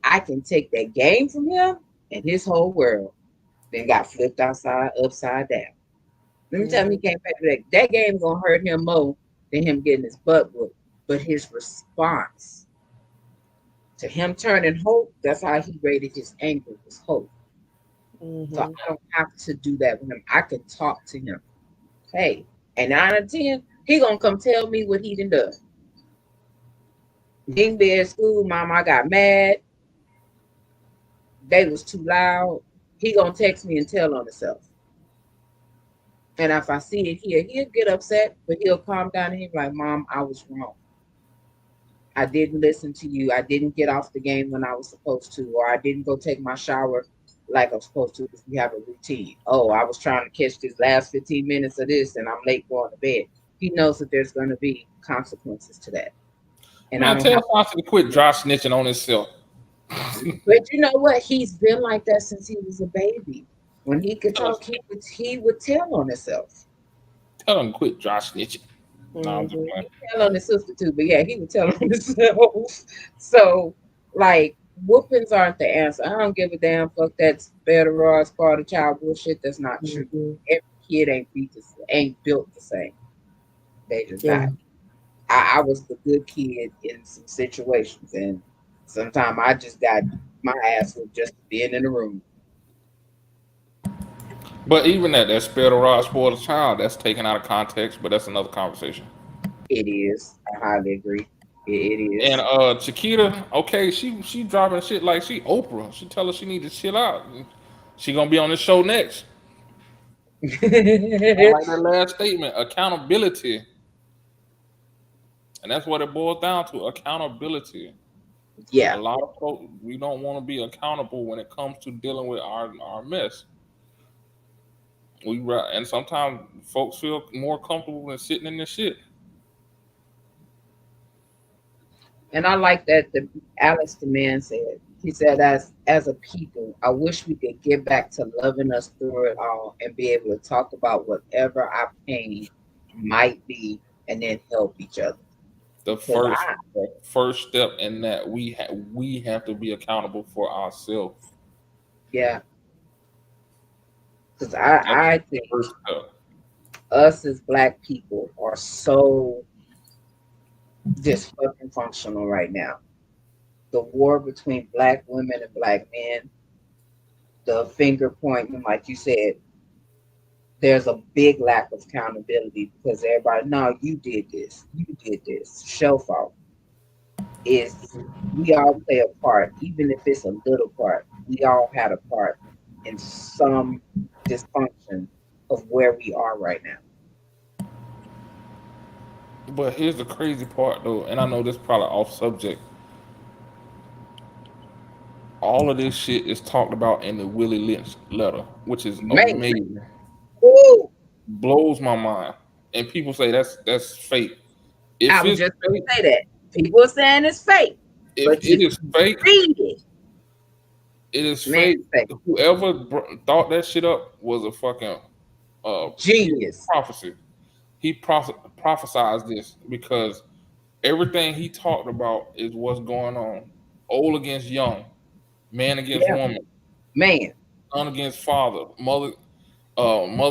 I can take that game from him and his whole world then got flipped upside down. Let me tell him he Mm-hmm. can't pay for that. That game gonna hurt him more than him getting his butt whooped. But his response to him turning hope, that's how he rated his anger was hope. So Mm-hmm. I don't have to do that with him. I can talk to him. Hey, and 9 or 10, he gonna come tell me what he done. He can be at school, mom, I got mad. They was too loud. He gonna text me and tell on himself. And if I see it here, he'll get upset, but he'll calm down and he'll be like, Mom, I was wrong. I didn't listen to you. I didn't get off the game when I was supposed to, or I didn't go take my shower like I'm supposed to because we have a routine. Oh, I was trying to catch this last 15 minutes of this and I'm late going to bed. He knows that there's going to be consequences to that. And I man, don't tell have Foster to quit dry snitching on himself. but you know what? He's been like that since he was a baby. When he could talk, he would tell on himself. Tell him quit dry snitching. No, I'm just Mhm. playing. He tell on his sister too, but yeah, he would tell on himself. So, like, whoopings aren't the answer. I don't give a damn. Fuck that spare the rod, spar the child bullshit. That's not true. Mhm. Every kid ain't built the same. They just Yeah. not. I was the good kid in some situations, and sometimes I just got my ass with just being in the room. But even that spare the rod, spoil the child, that's taken out of context, but that's another conversation. It is. I highly agree. It And is. Chiquita, okay, she dropping shit like she Oprah. She tell her she need to chill out. She gonna be on the show next. I like that last statement, accountability. And that's what it boils down to, accountability. A Yeah. lot of folks, we don't want to be accountable when it comes to dealing with our mess. And sometimes folks feel more comfortable than sitting in this shit. And I like that the Alex the man said. He said, as a people, I wish we could get back to loving us through it all and be able to talk about whatever our pain might be and then help each other. The Because first step in that we have to be accountable for ourselves. yeah, because That's I the think first step. us as black people are so just fucking functional right now. The war between black women and black men, the finger pointing, like you said, there's a big lack of accountability because everybody, no, you did this. Show fault is we all play a part, even if it's a little part. We all had a part in some dysfunction of where we are right now. But here's the crazy part though, and I know this is probably off subject. All of this shit is talked about in the Willie Lynch letter, which is Man, amazing. woo, Blows my mind. And people say that's fake. I If was it's just going fake, to say that. People are saying it's fake, if but it if is you fake, read it, it is man, fake. it's fake. Whoever thought that shit up was a fucking Genius. prophecy. He prophesized this because everything he talked about is what's going on. Old against young, man against Yeah, woman, man. son against father, mother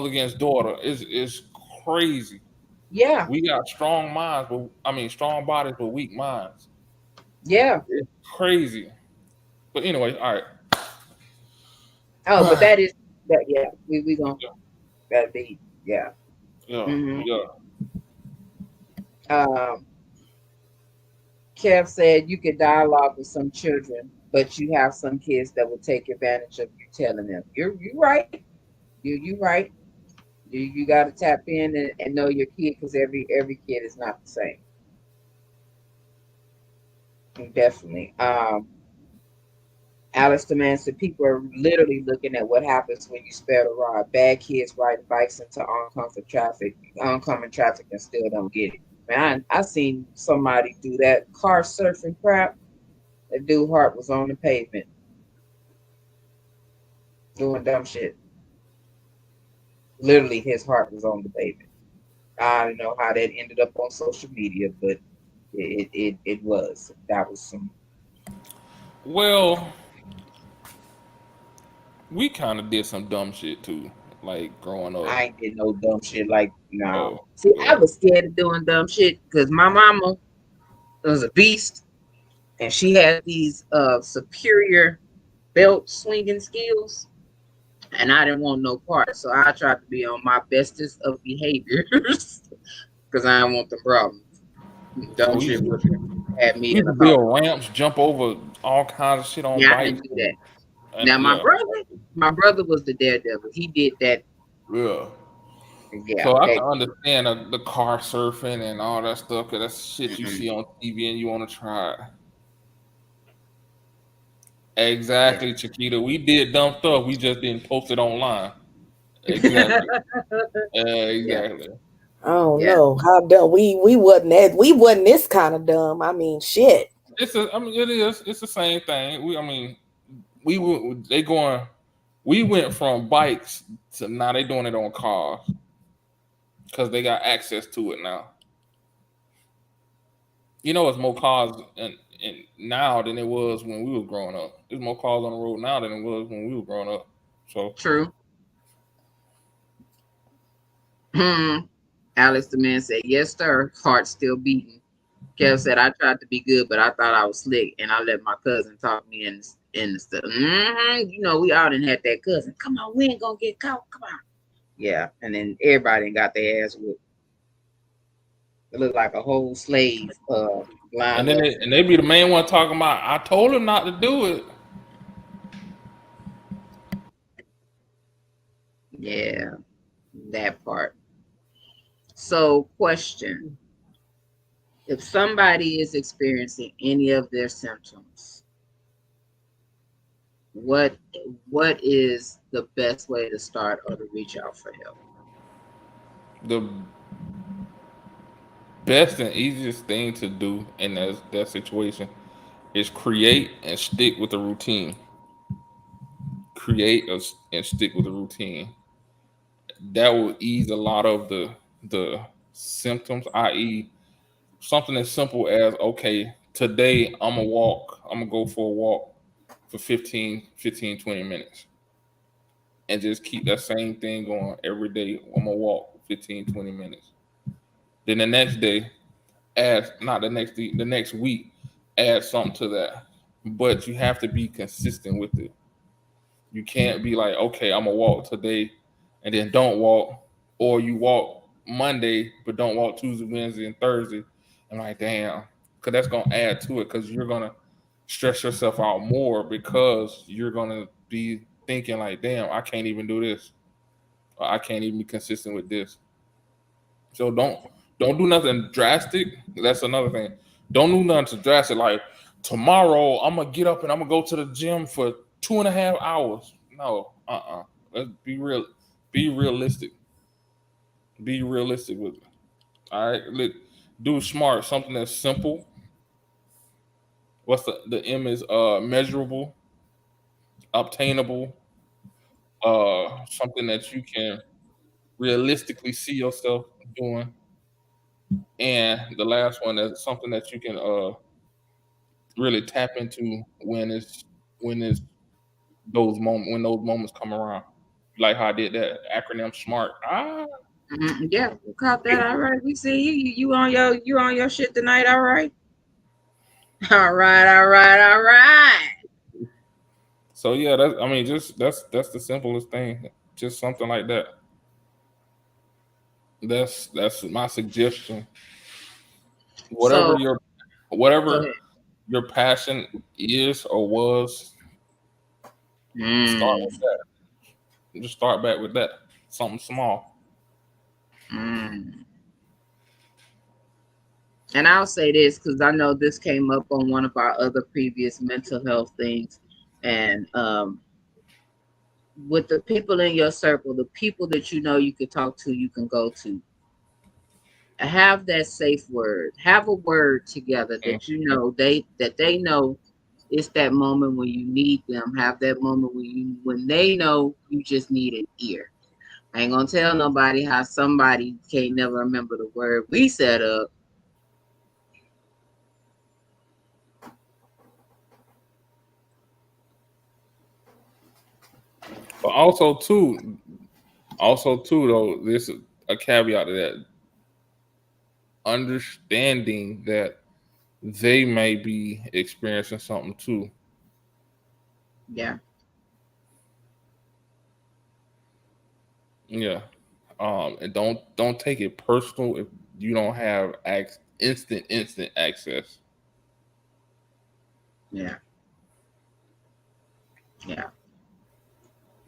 against daughter. It's crazy. Yeah, We got strong minds, but I mean strong bodies but weak minds. yeah. It's crazy. But anyway, all Oh, but right. that is that. Yeah, we gonna that be yeah. Yeah, hmm yeah. Um, Kev said you could dialogue with some children, but you have some kids that will take advantage of you telling them. You right. You right. You got to tap in and know your kid because every kid is not the same. Definitely. Alice demands that people are literally looking at what happens when you spare the rod. Bad kids riding bikes into oncoming traffic, and still don't get it. Man, I seen somebody do that car surfing crap. That dude heart was on the pavement doing dumb shit. Literally, his heart was on the pavement. I don't know how that ended up on social media, but it was. That was some. Well, we kind of did some dumb shit too, like growing up. I ain't did no dumb shit like nah. Oh, See, I yeah. was scared of doing dumb shit because my mama was a beast, and she had these superior belt swinging skills, and I didn't want no part. So I tried to be on my bestest of behaviors because I didn't want the problems. Dumb We shit used would to, have me we in used a to car. build ramps, jump over all kinds of shit on Yeah, I bikes, didn't do that. and Now yeah, my brother was the daredevil. He did that. yeah. Yeah, So I that. can understand the car surfing and all that stuff because that's shit you Mm-mm. see on TV and you want to try it. Yeah. Exactly, Chiquita. We did dumb stuff. We just didn't post it online. Exactly. Yeah, Exactly. I don't yeah. know how dumb we wasn't this kind of dumb. I mean, shit. I mean, it is. It's the same thing. I mean, we were. They going. We went from bikes to now they doing it on cars because they got access to it now. You know, it's more cars and now than it was when we were growing up. There's more cars on the road now than it was when we were growing up. So True. Alex the man said, yes, sir. Heart still beating. Kev said, I tried to be good, but I thought I was slick, and I let my cousin talk me in the stuff. You know, we all didn't have that cousin. Come on, we ain't gonna get caught. Come on. Yeah, and then everybody got their ass whooped. It looked like a whole slave and lined then up. they be the main one talking about I told him not to do it. Yeah, that part. So, question. If somebody is experiencing any of their symptoms, what what is the best way to start or to reach out for help? The best and easiest thing to do in that situation is create and stick with the routine. And stick with the routine. That will ease a lot of the symptoms, i.e., something as simple as okay, today I'm gonna go for a walk for 20 minutes and just keep that same thing going every day. I'm gonna walk 15, 20 minutes. Then the next day, add not the next week, add something to that. But you have to be consistent with it. You can't be like, okay, I'm gonna walk today and then don't walk, or you walk Monday but don't walk Tuesday, Wednesday, and Thursday. I'm like, damn, because that's gonna add to it because you're gonna stress yourself out more because you're gonna be thinking like, damn, I can't even do this. Or I can't even be consistent with this. So don't do nothing drastic. That's another thing. Don't do nothing drastic. Like tomorrow, I'm gonna get up and I'm gonna go to the gym for 2.5 hours. No, Let's be real. Be realistic. Be realistic with it. All right. Look, do smart. Something that's simple. What's the M is measurable, obtainable. Something that you can realistically see yourself doing. And the last one is something that you can really tap into when it's when those moments come around. Like how I did that acronym SMART. Yeah, we caught that. All right, we see you. You on your shit tonight. All right. All right. All right. All right. So yeah, that's the simplest thing. Just something like that. That's my suggestion. Whatever So your go whatever ahead. your passion is or was, start with Mm, that. Just start back with that. Something small. mm. And I'll say this because I know this came up on one of our other previous mental health things. And with the people in your circle, the people that you know you can talk to, you can go to, have that safe word. Have a word together Mm. that you know they know it's that moment when you need them. Have that moment when they know you just need an ear. I ain't gonna tell nobody how somebody can't never remember the word we set up. But also too though, there's a caveat to that. Understanding that they may be experiencing something too. Yeah. Yeah. And don't take it personal if you don't have instant access. Yeah. Yeah.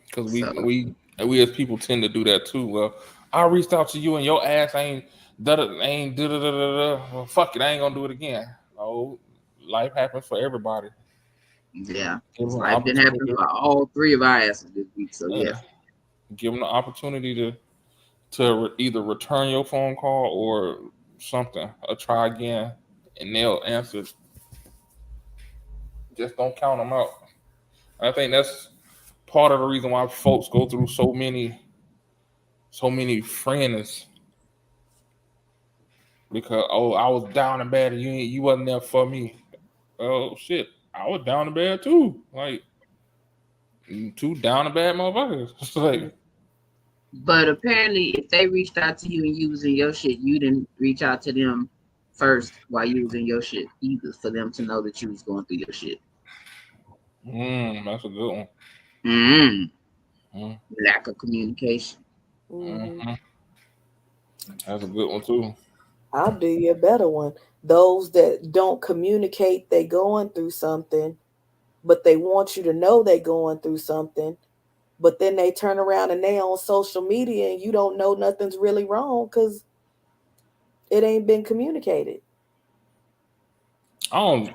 Because So we as people tend to do that too. Well, I reached out to you and your ass ain't da da da da da. Well, fuck it, I ain't gonna do it again. No, life happens for everybody. yeah. Give It's them an like been happening opportunity. for all three of our asses this week. So yeah. Yeah, give them the opportunity to either return your phone call or something, or try again, and they'll answer. Just don't count them out. I think that's part of the reason why folks go through so many friends, because I was down and bad and you wasn't there for me. Oh shit, I was down and bad too. Like two down and bad motherfuckers. It's like, But apparently, if they reached out to you and you was in your shit, you didn't reach out to them first while you was in your shit either, for them to know that you was going through your shit. that's a good one. Lack of communication. That's a good one too. I'll do you a better one. Those that don't communicate they going through something, but they want you to know they going through something, but then they turn around and they on social media and you don't know nothing's really wrong because it ain't been communicated. I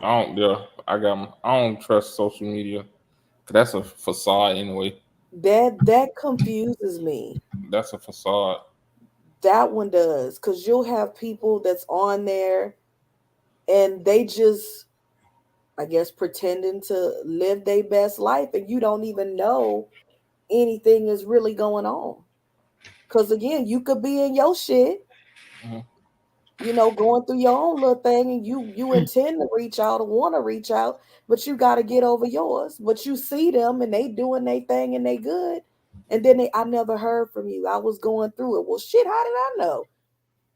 don't trust social media. That's a facade anyway. That confuses me. That's a facade. That one does, because you'll have people that's on there and they just, I guess, pretending to live their best life, and you don't even know anything is really going on. Because again, you could be in your shit, going through your own little thing, and you intend to reach out or want to reach out, but you got to get over yours. But you see them and they doing their thing and they good, and then I never heard from you. I was going through it. Well, shit, how did I know?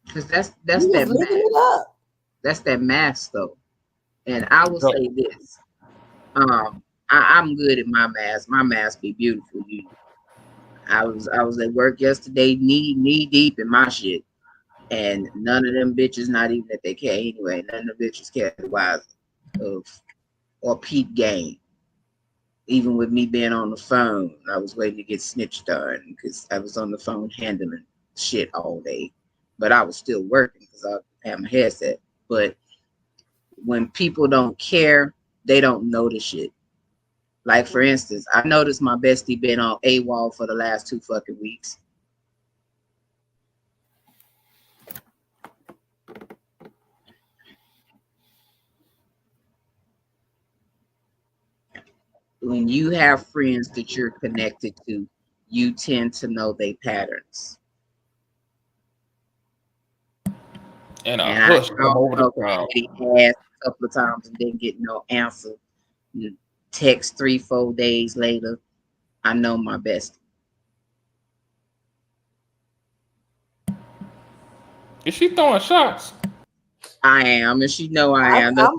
Because that's You that was living mask. it up. That's that mask though. And I will say this. I'm good at my mask. My mask be beautiful. I was at work yesterday, knee deep in my shit. And none of them bitches, not even that they care anyway, none of the bitches care wise of or peep game. Even with me being on the phone, I was waiting to get snitched on because I was on the phone handling shit all day. But I was still working because I had my headset. But when people don't care, they don't notice shit. Like, for instance, I noticed my bestie been on AWOL for the last 2 fucking weeks. When you have friends that you're connected to, you tend to know their patterns. And I hush them over the crowd. Asked a couple of times and didn't get no answer. Text 3-4 days later, I know my bestie. Is she throwing shots? I am, and she know I am. I'm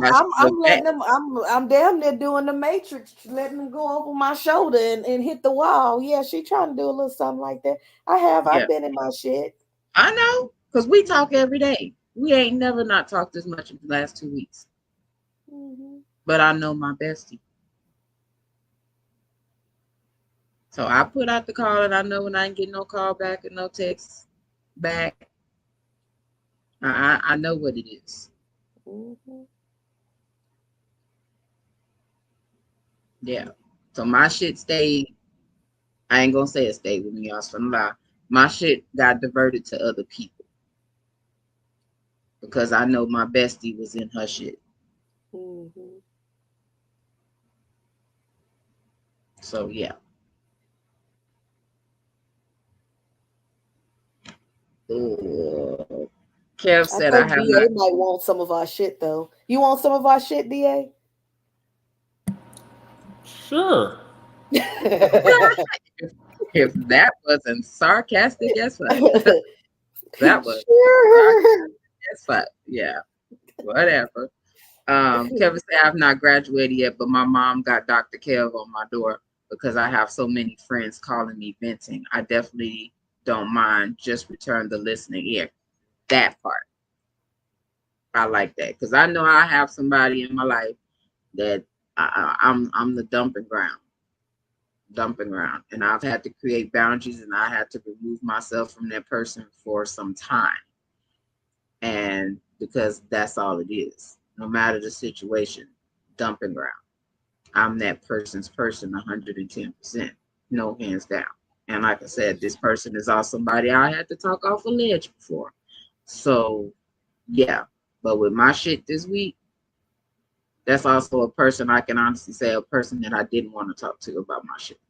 letting them. I'm damn near doing the Matrix, letting them go over my shoulder and hit the wall. Yeah, she trying to do a little something like that. I've been in my shit. I know, because we talk every day. We ain't never not talked as much in the last 2 weeks. But I know my bestie. So I put out the call, and I know when I ain't getting no call back and no text back, I know what it is. Yeah. So my shit stayed. I ain't gonna say it stayed with me. I was finna lie. My shit got diverted to other people because I know my bestie was in her shit. So yeah. Kev said I have DA might want some of our shit though. You want some of our shit, DA? Sure. If that wasn't sarcastic as fuck. That was sure. As fuck. Yeah. Whatever. Kevin said I've not graduated yet, but my mom got Dr. Kev on my door because I have so many friends calling me venting. I definitely don't mind. Just return the listening ear. That part. I like that because I know I have somebody in my life that I'm the dumping ground, and I've had to create boundaries, and I had to remove myself from that person for some time, and because that's all it is. No matter the situation, dumping ground. I'm that person's person 110%, no hands down. And like I said, this person is also somebody I had to talk off a ledge before. So yeah, but with my shit this week, that's also a person I can honestly say a person that I didn't want to talk to about my shit.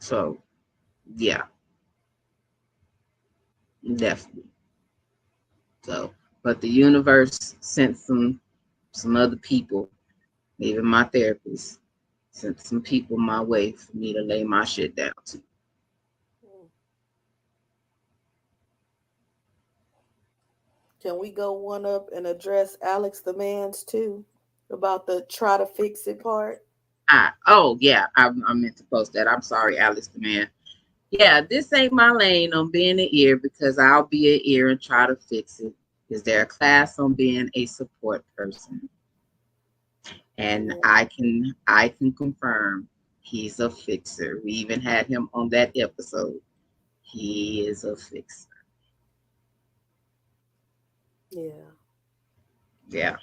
So yeah, definitely. So, but the universe sent some other people, even my therapist, sent some people my way for me to lay my shit down to. Can we go one up and address Alex the man's too about the try to fix it part? Oh yeah, I meant to post that. I'm sorry, Alice the man. Yeah, this ain't my lane on being an ear because I'll be an ear and try to fix it. Is there a class on being a support person? And I can confirm he's a fixer. We even had him on that episode. He is a fixer. Yeah. Yeah.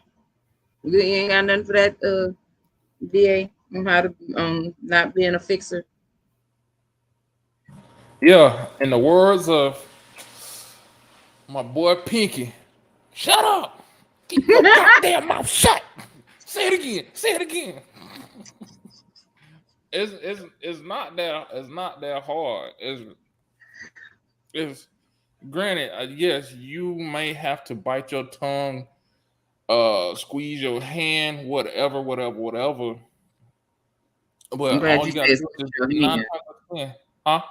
You ain't got nothing for that DA on how to not being a fixer. Yeah, in the words of my boy Pinky, shut up. Keep your goddamn mouth shut. Say it again. Say it again. It's not that hard. It's granted, yes, you may have to bite your tongue, squeeze your hand, whatever. I'm But glad all you you gotta said do is squeeze just your nine hand. times out of 10. Huh?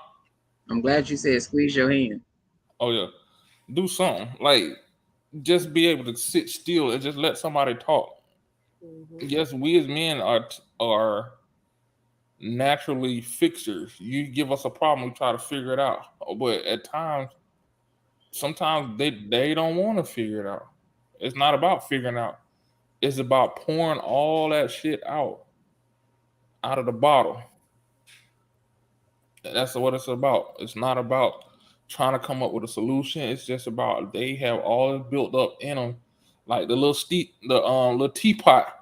I'm glad you said squeeze your hand. Oh yeah. Do something. Like just be able to sit still and just let somebody talk. Mm-hmm. Yes, we as men are naturally fixers. You give us a problem, we try to figure it out. But at times, sometimes they don't want to figure it out. It's not about figuring out. It's about pouring all that shit out of the bottle. That's what it's about. It's not about trying to come up with a solution. It's just about they have all it built up in them, like the little teapot.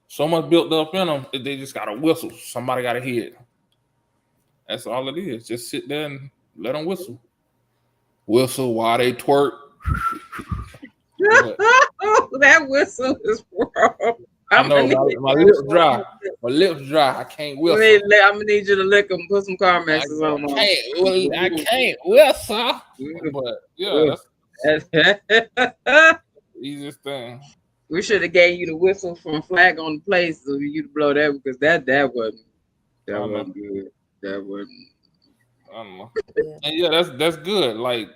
So much built up in them, they just got to whistle. Somebody got to hear it. That's all it is. Just sit there and let them whistle. Whistle while they twerk. But That whistle is wrong. I I'm gonna know need my you lips dry. My lips dry. I can't whistle. I'm gonna need you to lick them. Put some I, Carmexes I on them. can't. Well, I can't whistle. But yeah, that's the easiest thing. We should have gave you the whistle from Flag on the Place so you to blow that because that wasn't I don't know. good. That wasn't. I don't know. Yeah. And yeah, that's good. Like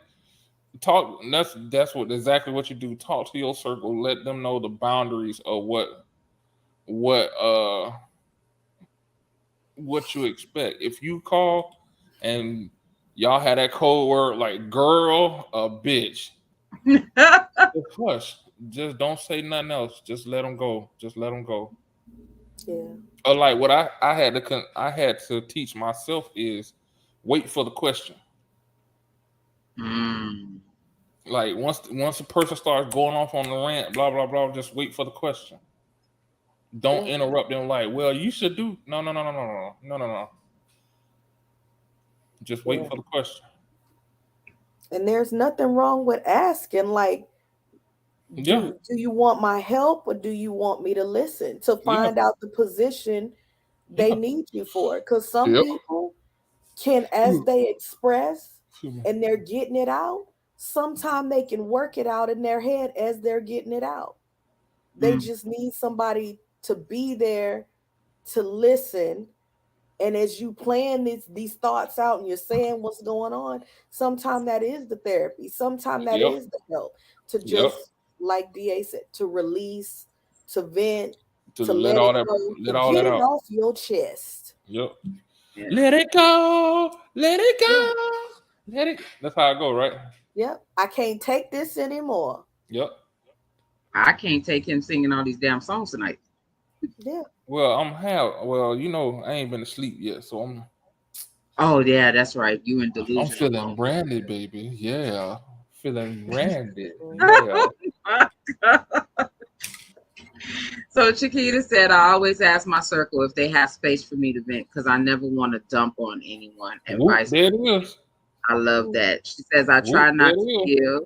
talk. That's what exactly what you do. Talk to your circle. Let them know the boundaries of what uh what you expect. If you call and y'all had that code word like girl, a bitch, just hush. Just don't say nothing else. Just let them go. Just let them go. Yeah. Or like what I had to teach myself is wait for the question. Mm. Like once a person starts going off on the rant, blah blah blah, just wait for the question. Don't Yeah. interrupt them. Like, well, you should do no. Just wait Yeah. for the question. And there's nothing wrong with asking, like, Yeah, do you want my help or do you want me to listen to yeah, find out the position they yeah. need you for? Because some Yep. people can, as they express Excuse me. and they're getting it out, sometimes they can work it out in their head as they're getting it out. They Mm. just need somebody to be there to listen. And as you plan these thoughts out and you're saying what's going on, sometimes that is the therapy. Sometimes that Yep. is the help to Yep. just, like DA said, to release, to vent, To to let it go, to let all get that it out. off your chest. Yep. Yeah. Let it go. Let it Yeah. go. Let it. That's how I go, right? Yep. I can't take this anymore. Yep. I can't take him singing all these damn songs tonight. Yeah. Well, I ain't been asleep yet, so Oh yeah, that's right. You in I'm delusional feeling mode. brandy, baby. Yeah. Feeling brandy. Mhm. Yeah. So Chiquita said, I always ask my circle if they have space for me to vent because I never want to dump on anyone and Whoop, vice there versa. it is. I love that. She says, I Whoop, try there not to it is. give.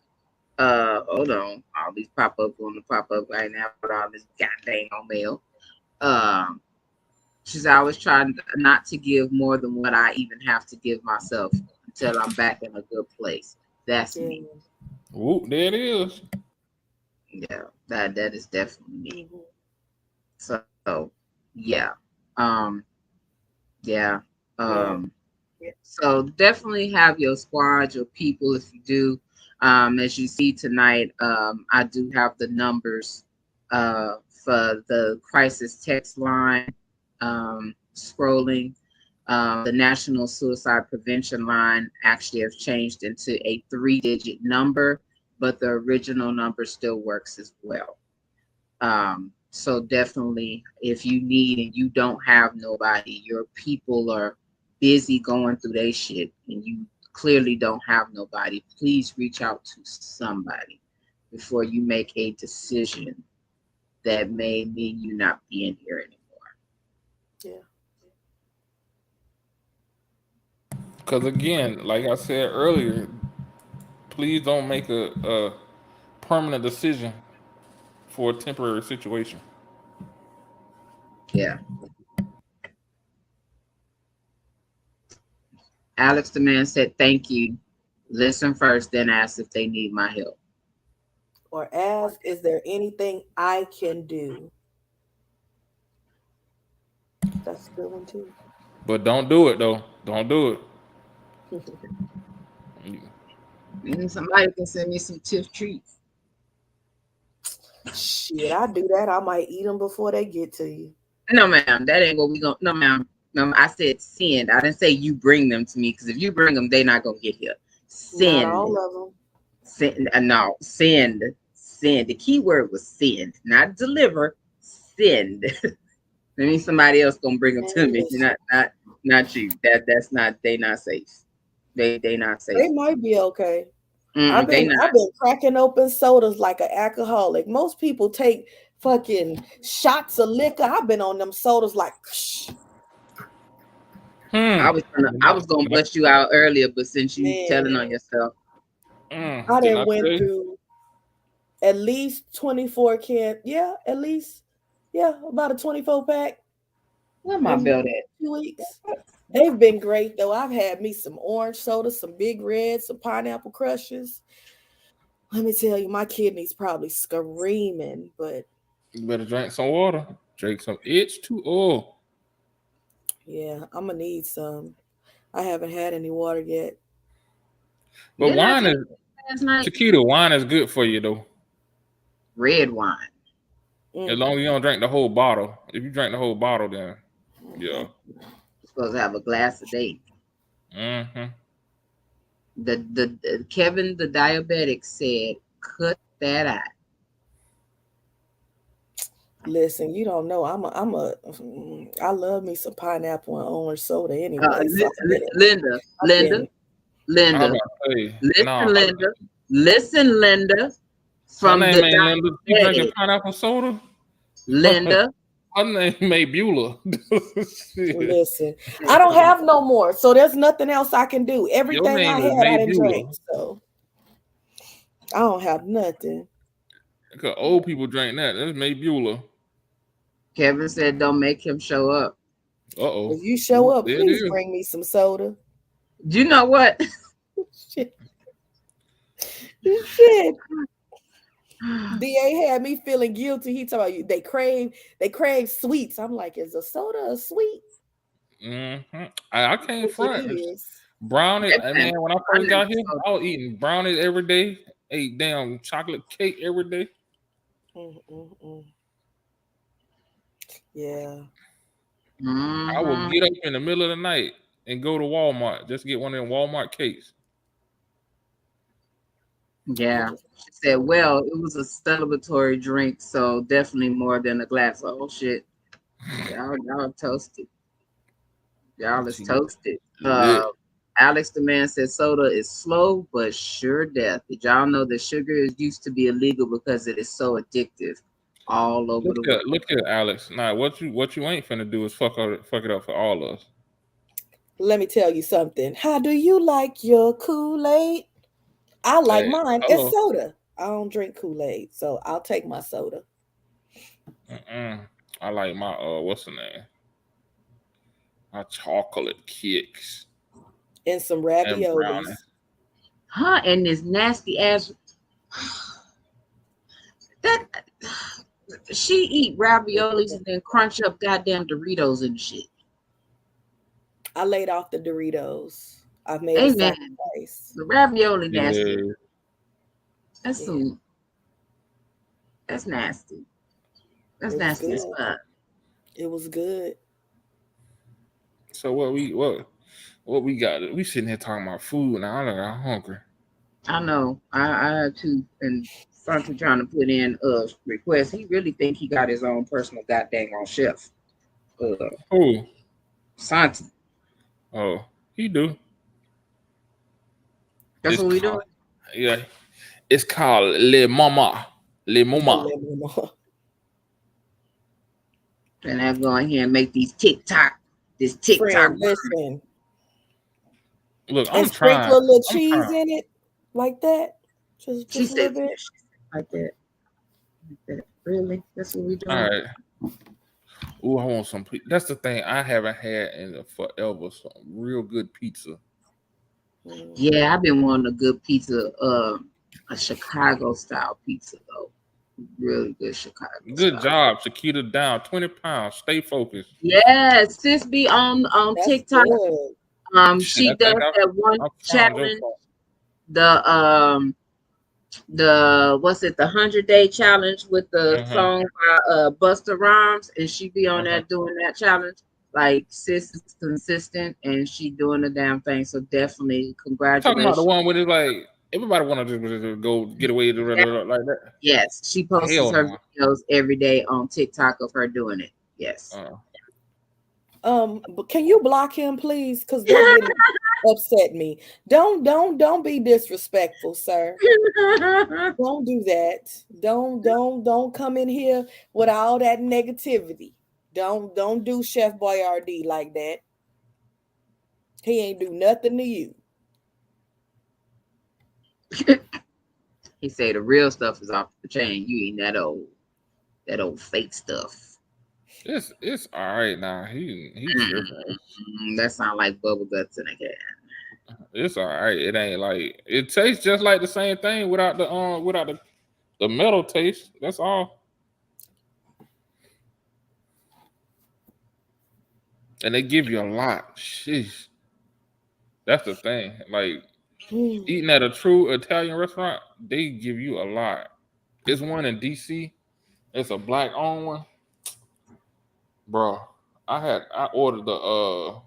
Hold on. All these pop up on the pop up right now with all this goddamn mail. Um, She said, I was trying not to give more than what I even have to give myself until I'm back in a good place. That's Yeah. me. Whoop, there it is. Yeah, that is definitely me. Mhm. So yeah. Um yeah. Yeah. Um so definitely have your squad, your people if you do. As you see tonight, I do have the numbers for the crisis text line scrolling. The National Suicide Prevention Line actually have changed into a 3-digit number, but the original number still works as well. So definitely, if you need and you don't have nobody, your people are busy going through their shit, and you clearly don't have nobody, please reach out to somebody before you make a decision that may mean you not being here anymore. Yeah. Because again, like I said earlier, please don't make a permanent decision for a temporary situation. Yeah. Alex the man said, thank you. Listen first, then ask if they need my help. Or ask, is there anything I can do? That's a good one too. But don't do it though. Don't do it. And somebody can send me some Tiff treats. Shit, I do that. I might eat them before they get to you. No, ma'am, that ain't what we gonna. No, ma'am. No, I said send. I didn't say you bring them to me because if you bring them, they're not gonna get here. Not Send, all of them. send. No, send, send. The key word was send, not deliver. Send. That means somebody else gonna bring them Man, to me, listen, not you. That's not. They not safe. They not safe. they might be okay. They not. I've been cracking open sodas like an alcoholic. Most people take fucking shots of liquor. I've been on them sodas like, Hmm. I was gonna Can I, bust you out earlier, but since you telling on man. yourself, I can done I went say? through at least 24 can. Yeah, at least. Yeah, about a 24 pack where my in belt at? 2 weeks. They've been great though. I've had me some orange soda, some Big Red, some pineapple crushes. Let me tell you, my kidneys probably screaming, but You better drink some water. Drink some H2O. yeah, I'm gonna need some. I haven't had any water yet. But Didn't I wine tell is you last night? Chiquita. Wine is good for you though. Red wine. As Mm, long as you don't drink the whole bottle. If you drink the whole bottle, then yeah. mhm. You're supposed to have a glass a day. Mm-hmm. The Kevin the diabetic said, cut that out. Listen, you don't know. I love me some pineapple and orange soda anyway. So Linda, I've Linda, been I was Linda. about to say, Listen, nah. Linda. Listen, Linda. Her From name the ain't Linda. You drinking diabetic. pineapple soda? Linda. Her name May Beulah. Shit. listen. I don't have no more, so there's nothing else I can do. Your Everything I name is had, I May didn't drink. Beulah. So I don't have nothing. Because old people drink that. That's May Beulah. Kevin said, don't make him show up. Uh-oh. If you show Whoop, up, there it please is. bring me some soda. You know what? Shit. Shit. DA had me feeling guilty. He told you they crave sweets. I'm like, is a soda a sweet? Mm-hmm. I can't It front. is. Brownie, That man, when I first got here, pineapple I was eating brownies every day. Ate damn chocolate cake every day. Mm, mm, mm. Yeah. I would Mm-hmm. get up in the middle of the night and go to Walmart just to get one of them Walmart cakes. I Yeah. just She said, well, it was a celebratory drink, so definitely more than a glass. Oh shit. Y'all toasted. Y'all is She toasted. lit. Alex the man said soda is slow but sure death. Did y'all know that sugar is used to be illegal because it is so addictive all over the world? Look at Alex. Now what you ain't finna do is fuck it up for all of us. let me tell you something. How do you like your Kool-Aid? I like Hey, mine. It's hello. soda. I don't drink Kool-Aid, so I'll take my soda. Mm-mm. I like my what's the name? My chocolate kicks And some and brownie. raviolis. Huh? And this nasty ass that she eat raviolis and then crunch up goddamn Doritos and shit. I laid off the Doritos. I've made a Amen. sacrifice. The ravioli nasty. Yeah. That's Yeah. some. That's nasty. That's It was nasty as good. fuck. It was good. So what we got? We sitting here talking about food now. I'm hungry. I know. I have too. And Santi trying to put in a request. He really think he got his own personal goddamn on chef. Oh, Santi. oh, he do. That's It's what we called, doing. yeah. It's called Le Mama. Le Mama. And I go in here and make these TikTok. This TikTok. Friend, listen. Look, And I'm sprinkle trying. a little cheese in it like that. She Just a said little bit. like that. Like that. Really? That's what we doing. All right. Ooh, I want some. That's the thing I haven't had in forever. Some real good pizza. Yeah, I've been wanting a good pizza, a Chicago style pizza though. Really good Chicago. Good style. job, Shakita. Down 20 pounds. Stay focused. Yes, sis be on That's TikTok. good. She does that one challenge. The what's it? The 100-day challenge with the song by Busta Rhymes, and she be on that doing that challenge. Like sis is consistent, and she doing the damn thing. So definitely, congratulations. Talking about the one where it's like everybody want to just go get away to like that. Yes, she posts her videos every day on TikTok of her doing it. Yes. But can you block him, please? Because that didn't upset me. Don't be disrespectful, sir. Don't do that. Don't come in here with all that negativity. Don't do Chef Boyardee like that. He ain't do nothing to you. He say the real stuff is off the chain. You eating that old fake stuff. It's all right now. He that sound like bubble guts in a can. It's all right. It ain't like it tastes just like the same thing without the metal taste. That's all. And they give you a lot. Sheesh. That's the thing. Like eating at a true Italian restaurant, they give you a lot. There's one in DC. It's a black owned one. Bro, I ordered the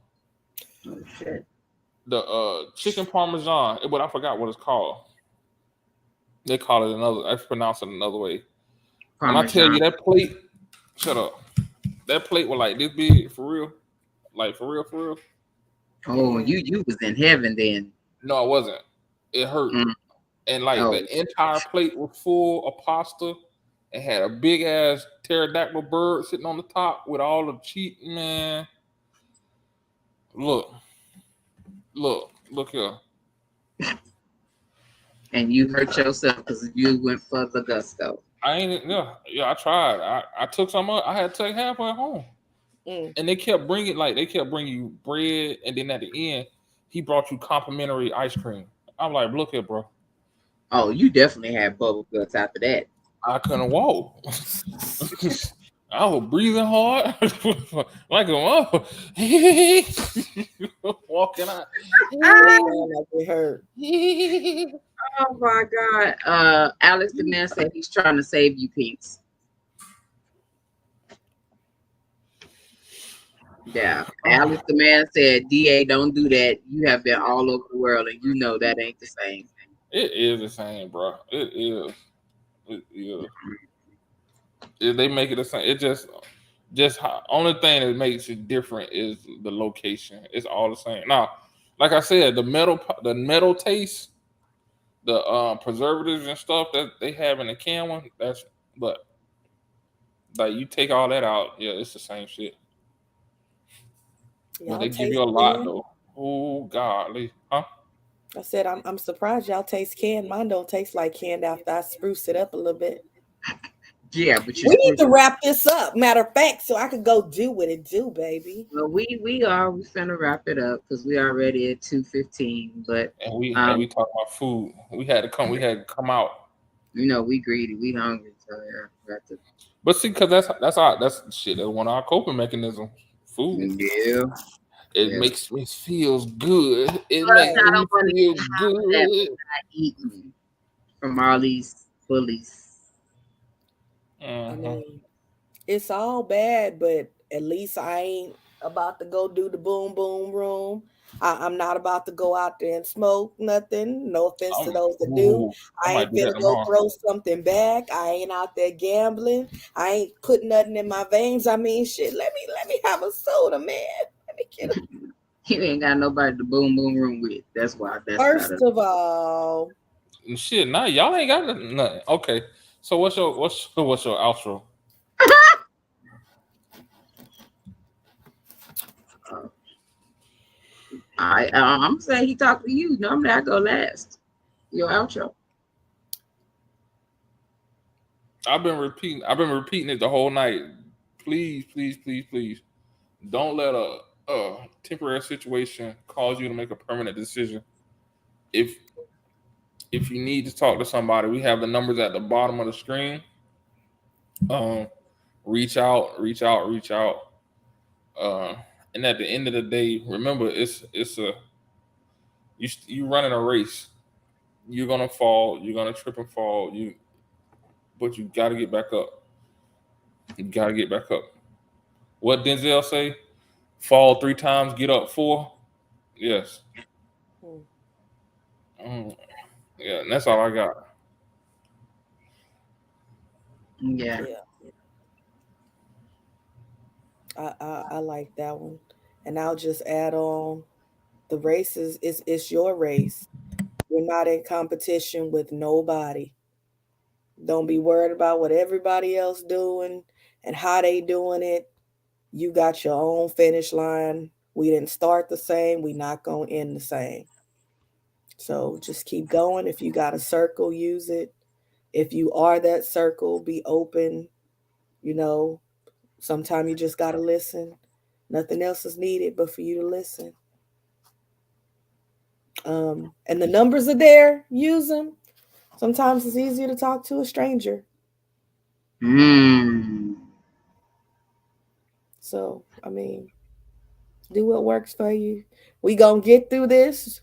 chicken parmesan, but I forgot what it's called. They call it another. I pronounce it another way. Parmesan. And I tell you that plate, shut up. That plate was like this big for real, like for real. Oh, you was in heaven then. No, I wasn't. It hurt, and like the entire plate was full of pasta. It had a big ass pterodactyl bird sitting on the top with all the cheese. Man, look here. And you hurt yourself because you went for the gusto. I ain't. Yeah. I tried. I took some. I had to take half at home, and they kept bringing you bread, and then at the end, he brought you complimentary ice cream. I'm like, look here, bro. Oh, you definitely had bubble guts after that. I couldn't walk. I was breathing hard, like a walking out. It hurt. Oh my God! Alex the man said he's trying to save you, Pinks. Yeah, Alex the man said, "Da, don't do that. You have been all over the world, and you know that ain't the same." It is the same, bro. It is. If they make it the same, it just only thing that makes it different is the location. It's all the same. Now, like I said, the metal taste, the preservatives and stuff that they have in the can one, but like you take all that out, yeah, it's the same shit. But they give you a lot though. Oh golly, huh? I said I'm surprised y'all taste canned. Mine don't taste like canned after I spruce it up a little bit. Yeah, but you We need still. to wrap this up. Matter of fact, so I could go do what it do, baby. Well, we finna wrap it up because we already at 2:15. But And we talk about food. We had to come out. you know, we greedy, we hungry, so yeah, we have to. But see, because that's shit. That's one of our coping mechanisms. Food. Yeah, It yeah. makes me feels good. It Plus, makes Right. I me don't want to feel get half of that good. I eating from all these bullies. I Uh-huh. mean, it's all bad, but at least I ain't about to go do the boom boom room. I'm not about to go out there and smoke nothing. No offense to those that do. I I might ain't do that finna go tomorrow. throw something back. I ain't out there gambling. I ain't putting nothing in my veins. I mean, shit. Let me have a soda, man. Let me get a. You ain't got nobody to boom boom room with. That's why. That's First gotta. of all, And shit, nah, y'all ain't got nothing. Okay. So what's your outro? I'm saying he talked to you. Normally I go last. Your outro. I've been repeating it the whole night. Please, please, please, please, don't let a temporary situation cause you to make a permanent decision. If if you need to talk to somebody, we have the numbers at the bottom of the screen. Um, reach out, reach out, reach out. Uh, and at the end of the day, remember it's a you running a race. You're gonna fall. You're gonna trip and fall. But you got to get back up. You got to get back up. What Denzel say? Fall 3 times, get up 4. Yes. hmm, Mm, yeah, and that's all I got. Yeah. yeah, I like that one, and I'll just add on. The race is it's your race. You're not in competition with nobody. Don't be worried about what everybody else doing and how they doing it. You got your own finish line. We didn't start the same. We not gonna end the same. So just keep going. If you got a circle, use it. If you are that circle, be open. You know, sometimes you just gotta listen. Nothing else is needed but for you to listen. And the numbers are there. Use them. Sometimes it's easier to talk to a stranger. Mm. So, I mean, do what works for you. We gonna get through this.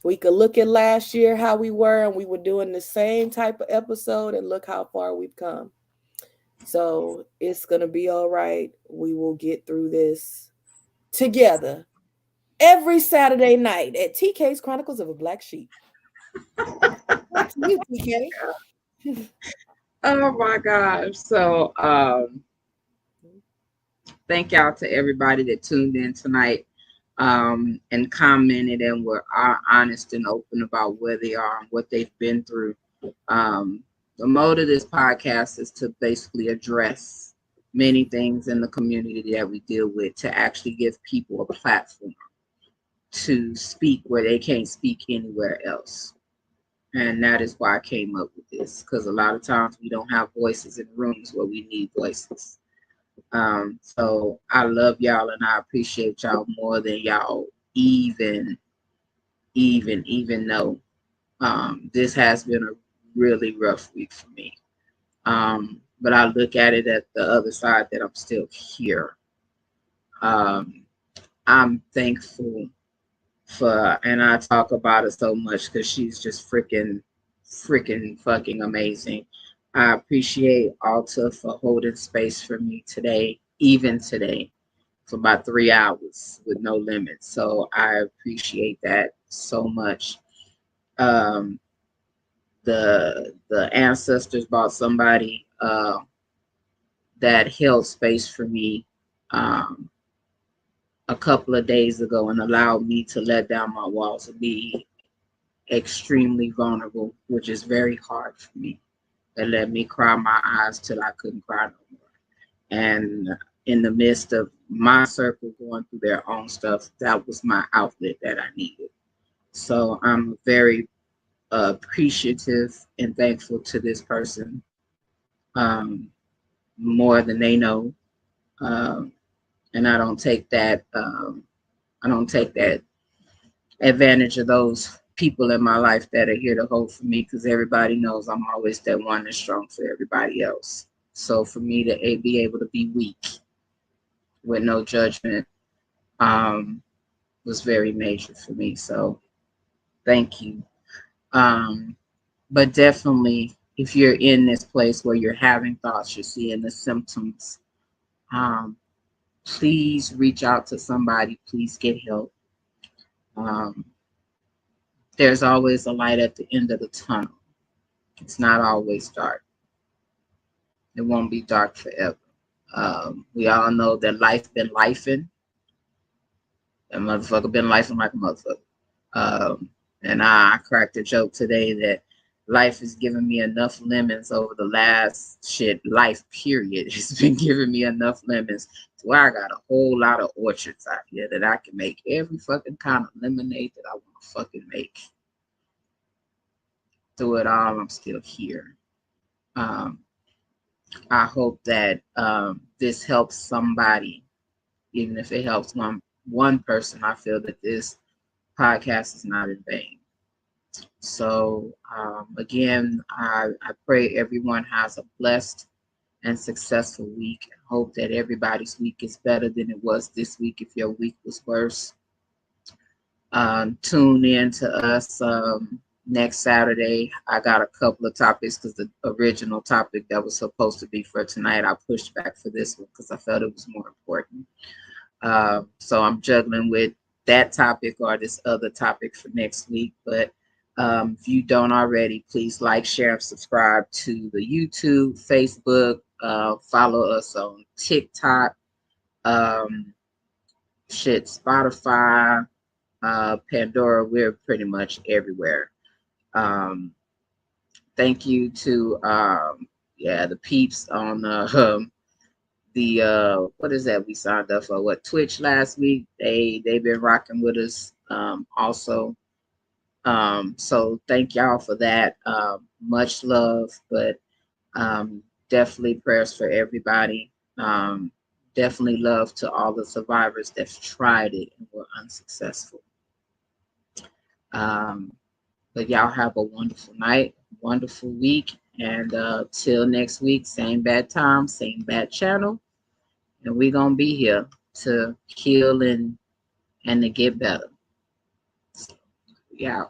We could look at last year how we were, and we were doing the same type of episode, and look how far we've come. So it's gonna be all right. We will get through this together every Saturday night at TK's Chronicles of a Black Sheep. Back to you, TK. Oh my gosh. So thank y'all to everybody that tuned in tonight and commented and were honest and open about where they are and what they've been through. The mode of this podcast is to basically address many things in the community that we deal with to actually give people a platform to speak where they can't speak anywhere else. And that is why I came up with this, because a lot of times we don't have voices in rooms where we need voices. So I love y'all and I appreciate y'all more than y'all even know. This has been a really rough week for me. But I look at it at the other side that I'm still here. Um, I'm thankful for, and I talk about her so much because she's just freaking fucking amazing. I appreciate Alta for holding space for me today, even today, for about 3 hours with no limit. So I appreciate that so much. Um, the ancestors bought somebody that held space for me um, a couple of days ago and allowed me to let down my walls and be extremely vulnerable, which is very hard for me. That let me cry my eyes till I couldn't cry no more. And in the midst of my circle going through their own stuff, that was my outlet that I needed. So I'm very appreciative and thankful to this person. Um, more than they know. And I don't take that advantage of those people in my life that are here to hold for me, because everybody knows I'm always that one that's strong for everybody else. So for me to be able to be weak with no judgment was very major for me. So thank you. But definitely, if you're in this place where you're having thoughts, you're seeing the symptoms, please reach out to somebody. Please get help. There's always a light at the end of the tunnel. It's not always dark. It won't be dark forever. We all know that life been lifing. That motherfucker been lifing like a motherfucker. And I cracked a joke today that life has given me enough lemons over the last life period. It's been giving me enough lemons to where I got a whole lot of orchards out here that I can make every fucking kind of lemonade that I want to fucking make. Through it all, I'm still here. I hope that this helps somebody, even if it helps one person. I feel that this podcast is not in vain. So again, I pray everyone has a blessed and successful week. I hope that everybody's week is better than it was this week. If your week was worse, tune in to us next Saturday. I got a couple of topics because the original topic that was supposed to be for tonight, I pushed back for this one because I felt it was more important. So I'm juggling with that topic or this other topic for next week. But if you don't already, please like, share, and subscribe to the YouTube, Facebook. Follow us on TikTok, Spotify, Pandora. We're pretty much everywhere. Thank you to the peeps on the what is that we signed up for? Twitch last week. They've been rocking with us also. So thank y'all for that. Much love, but definitely prayers for everybody. Definitely love to all the survivors that tried it and were unsuccessful. But y'all have a wonderful night, wonderful week, and till next week, same bad time, same bad channel, and we're gonna be here to heal and to get better. Yeah.